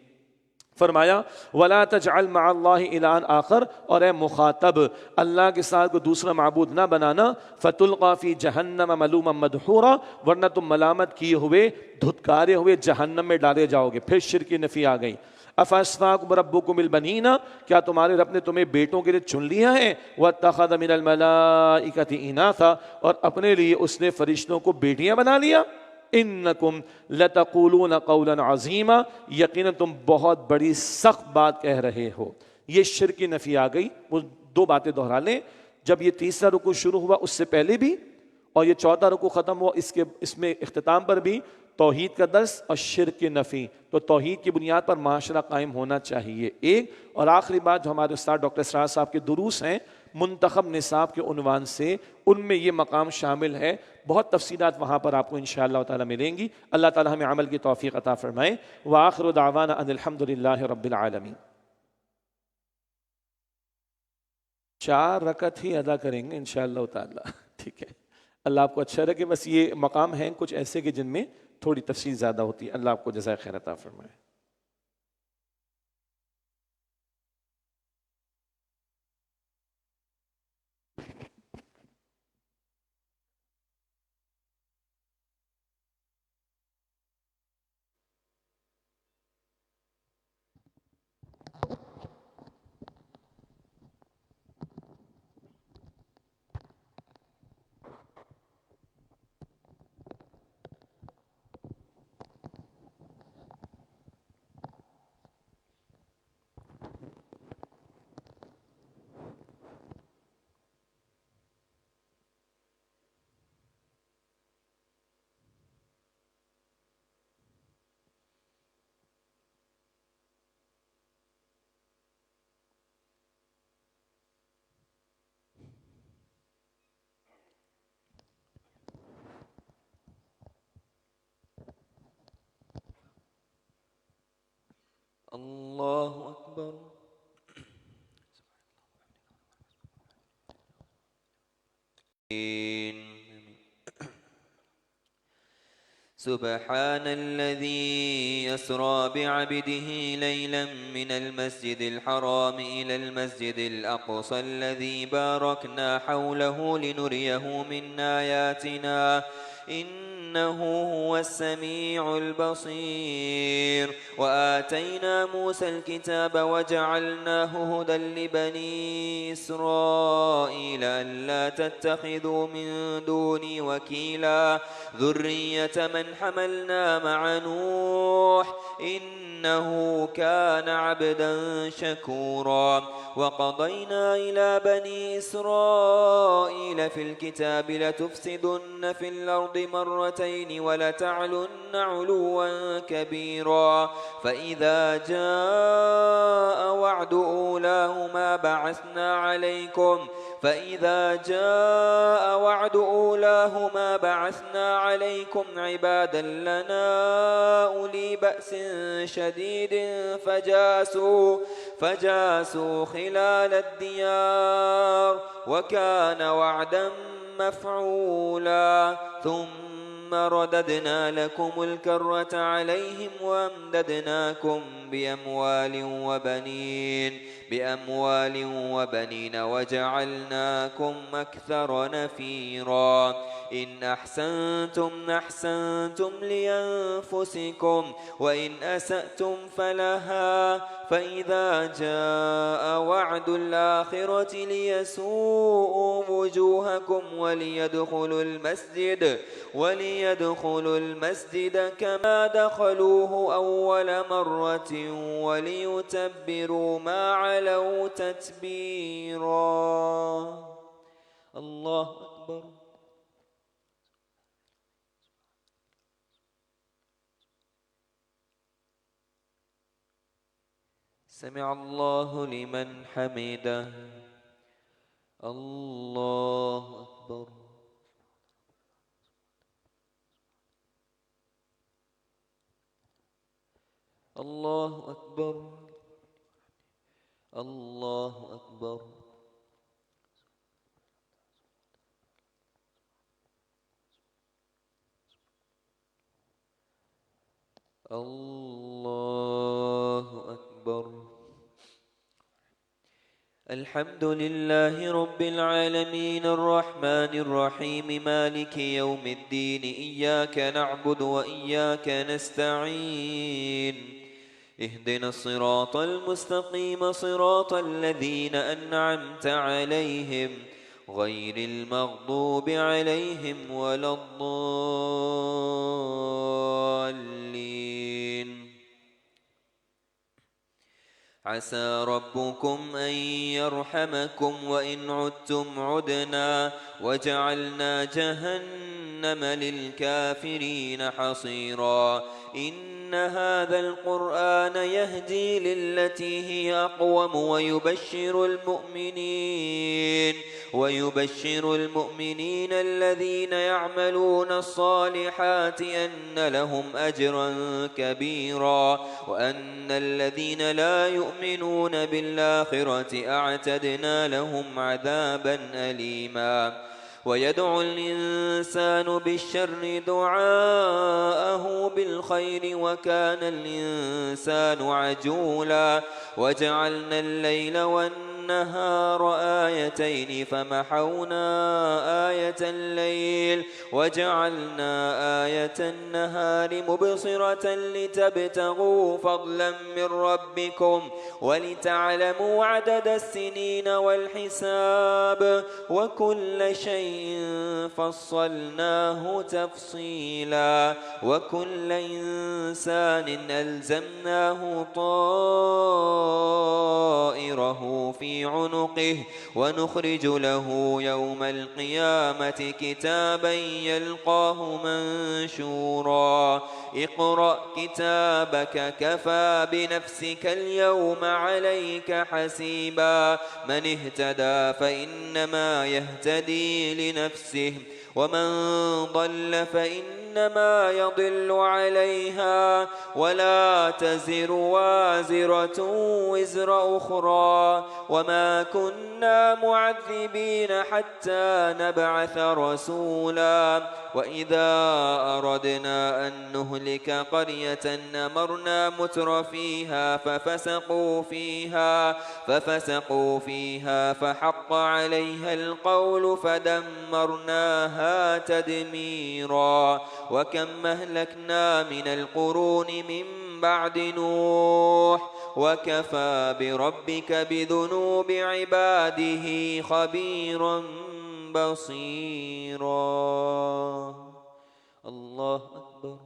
فرمایا وَلَا تَجْعَلْ مَعَ اللَّهِ إِلَٰهًا آخر، اور اے مخاطب اللہ کے ساتھ کوئی دوسرا معبود نہ بنانا، فَتُلْقَىٰ فِي جَهَنَّمَ مَلُومًا مَدْحُورًا، ورنہ تم ملامت کیے ہوئے، دھتکارے ہوئے جہنم میں ڈالے جاؤ گے۔ پھر شرک کی نفی آ گئی۔ أَفَأَصْفَاكُمْ رَبُّكُمُ الْبَنِينَ، کیا تمہارے رب نے تمہیں بیٹوں کے لیے چن لیا ہے؟ وَاتَّخَذَ مِنَ الْمَلَائِكَةِ إِنَاثًا، اور اپنے لیے اس نے فرشتوں کو بیٹیاں بنا لیا۔ انکم لتقولون قولا عظیما، یقیناً تم بہت بڑی سخت بات کہہ رہے ہو۔ یہ شرک کی نفی آ گئی۔ وہ 2 باتیں دہرا لیں، جب یہ تیسرا رکوع شروع ہوا اس سے پہلے بھی، اور یہ چوتھا رکوع ختم ہوا اس میں اختتام پر بھی توحید کا درس اور شرک کی نفی۔ تو توحید کی بنیاد پر معاشرہ قائم ہونا چاہیے، ایک۔ اور آخری بات جو ہمارے استاد ڈاکٹر اسرار صاحب کے دروس ہیں منتخب نصاب کے عنوان سے، ان میں یہ مقام شامل ہے۔ بہت تفصیلات وہاں پر آپ کو انشاءاللہ تعالی ملیں گی۔ اللہ تعالی ہمیں عمل کی توفیق عطا فرمائے۔ وآخر دعوانا ان الحمد للہ رب العالمین۔ 4 رکعت ہی ادا کریں گے انشاءاللہ تعالی، ٹھیک ہے؟ اللہ آپ کو اچھا رکھے۔ بس یہ مقام ہیں کچھ ایسے کہ جن میں تھوڑی تفصیل زیادہ ہوتی ہے۔ اللہ آپ کو جزائے خیر عطا فرمائے۔ سبحان الذي يسرى بعبده ليلا من المسجد الحرام إلى المسجد الأقصى الذي باركنا حوله لنريه من آياتنا إنه هو السميع البصير وآتينا موسى الكتاب وجعلناه هدى لبني إسرائيل ألا تتخذوا من دوني وكيلا ذرية من حملنا مع نوح إنه كان عبدا شكورا وقضينا إلى بني إسرائيل في الكتاب لتفسدن في الأرض مرتين ولتعلن علوا كبيرا فإذا جاء وعد أولاهما بعثنا عليكم عبادا لنا أولي بأس شديد فجاسوا خلال الديار وكان وعدا مفعولا ثم رددنا لكم الكرة عليهم وأمددناكم بأموال وبنين وجعلناكم أكثر نفيرا إن أحسنتم أحسنتم لأنفسكم وإن أسأتم فلها فإذا جاء وعد الآخرة ليسوءوا وجوهكم وليدخلوا المسجد كما دخلوه أول مرة وليتبروا ما علوا تتبيرا. الله أكبر. سمع الله لمن حمده. الله أكبر. الله أكبر. الله أكبر. الله أكبر. الحمد لله رب العالمين الرحمن الرحيم مالك يوم الدين إياك نعبد وإياك نستعين اهدنا الصراط المستقيم صراط الذين أنعمت عليهم غير المغضوب عليهم ولا الضالين. عسى ربكم أن يرحمكم وإن عدتم عدنا وجعلنا جهنم للكافرين حصيرا. إن هذا القرآن يهدي للتي هي أقوم ويبشر المؤمنين الذين يعملون الصالحات أن لهم أجرا كبيرا وأن الذين لا يؤمنون بالآخرة أعتدنا لهم عذابا أليما. ويدعو الإنسان بالشر دعاءه بالخير وكان الإنسان عجولا. وجعلنا الليل والنهار آيتين فمحونا آية الليل وجعلنا آية النهار مبصرة لتبتغوا فضلا من ربكم ولتعلموا عدد السنين والحساب وكل شيء فصلناه تفصيلا. وكل إنسان ألزمناه طائره في عنقه ونخرج له يوم القيامة كتابا يلقاه منشورا. اقرأ كتابك كفى بنفسك اليوم عليك حسيبا. من اهتدى فإنما يهتدي لنفسه ومن ضل فإنما يضل عليها ولا تزر وازرة وزر أخرى وما كنا معذبين حتى نبعث رسولا وإذا أردنا أن نهلك قرية أمرنا متر فيها ففسقوا فيها فحق عليها القول فدمرناها تدميرا وكم أهلكنا من القرون من بعد نوح وكفى بربك بذنوب عباده خبيرا بصيرا. الله أكبر.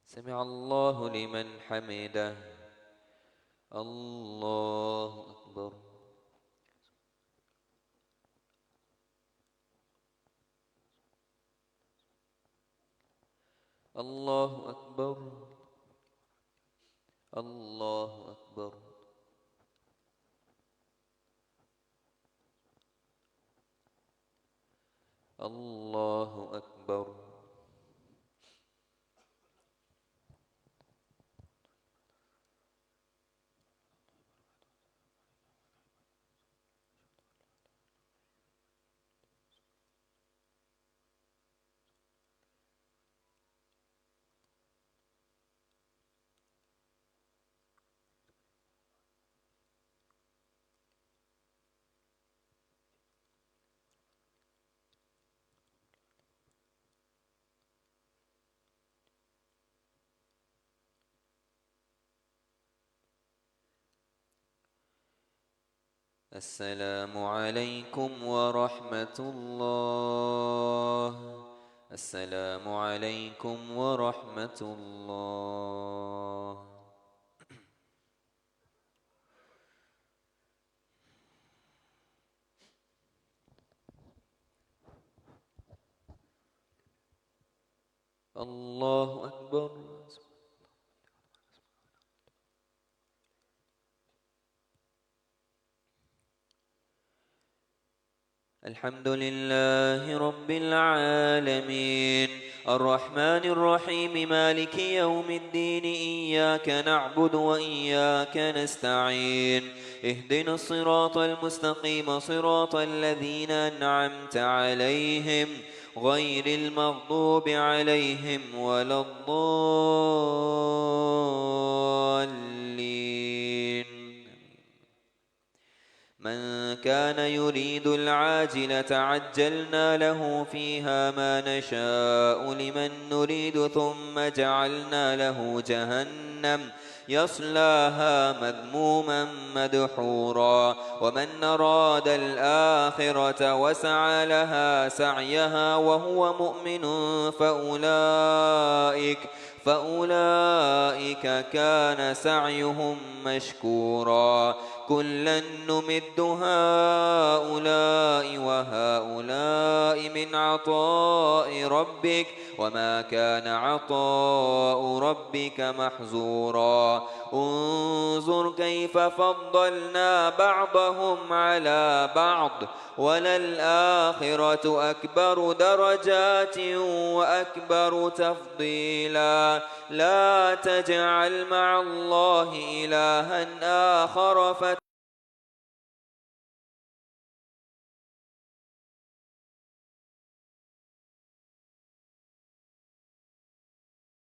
سمع الله لمن حمده. الله أكبر. الله أكبر. الله أكبر. الله أكبر. السلام عليكم ورحمة الله. السلام عليكم ورحمة الله. الله أكبر. الحمد لله رب العالمين الرحمن الرحيم مالك يوم الدين إياك نعبد وإياك نستعين اهدنا الصراط المستقيم صراط الذين أنعمت عليهم غير المغضوب عليهم ولا الضالين. من كان يريد العاجلة عجلنا له فيها ما نشاء لمن نريد ثم جعلنا له جهنم يصلاها مذموما مدحورا. ومن أراد الآخرة وسعى لها سعيها وهو مؤمن فأولئك كان سعيهم مشكورا. كلا نمد هؤلاء وهؤلاء من عطاء ربك وما كان عطاء ربك محظورا. انظر كيف فضلنا بعضهم على بعض وللآخرة أكبر درجات وأكبر تفضيلا. لا تجعل مع الله إلها آخر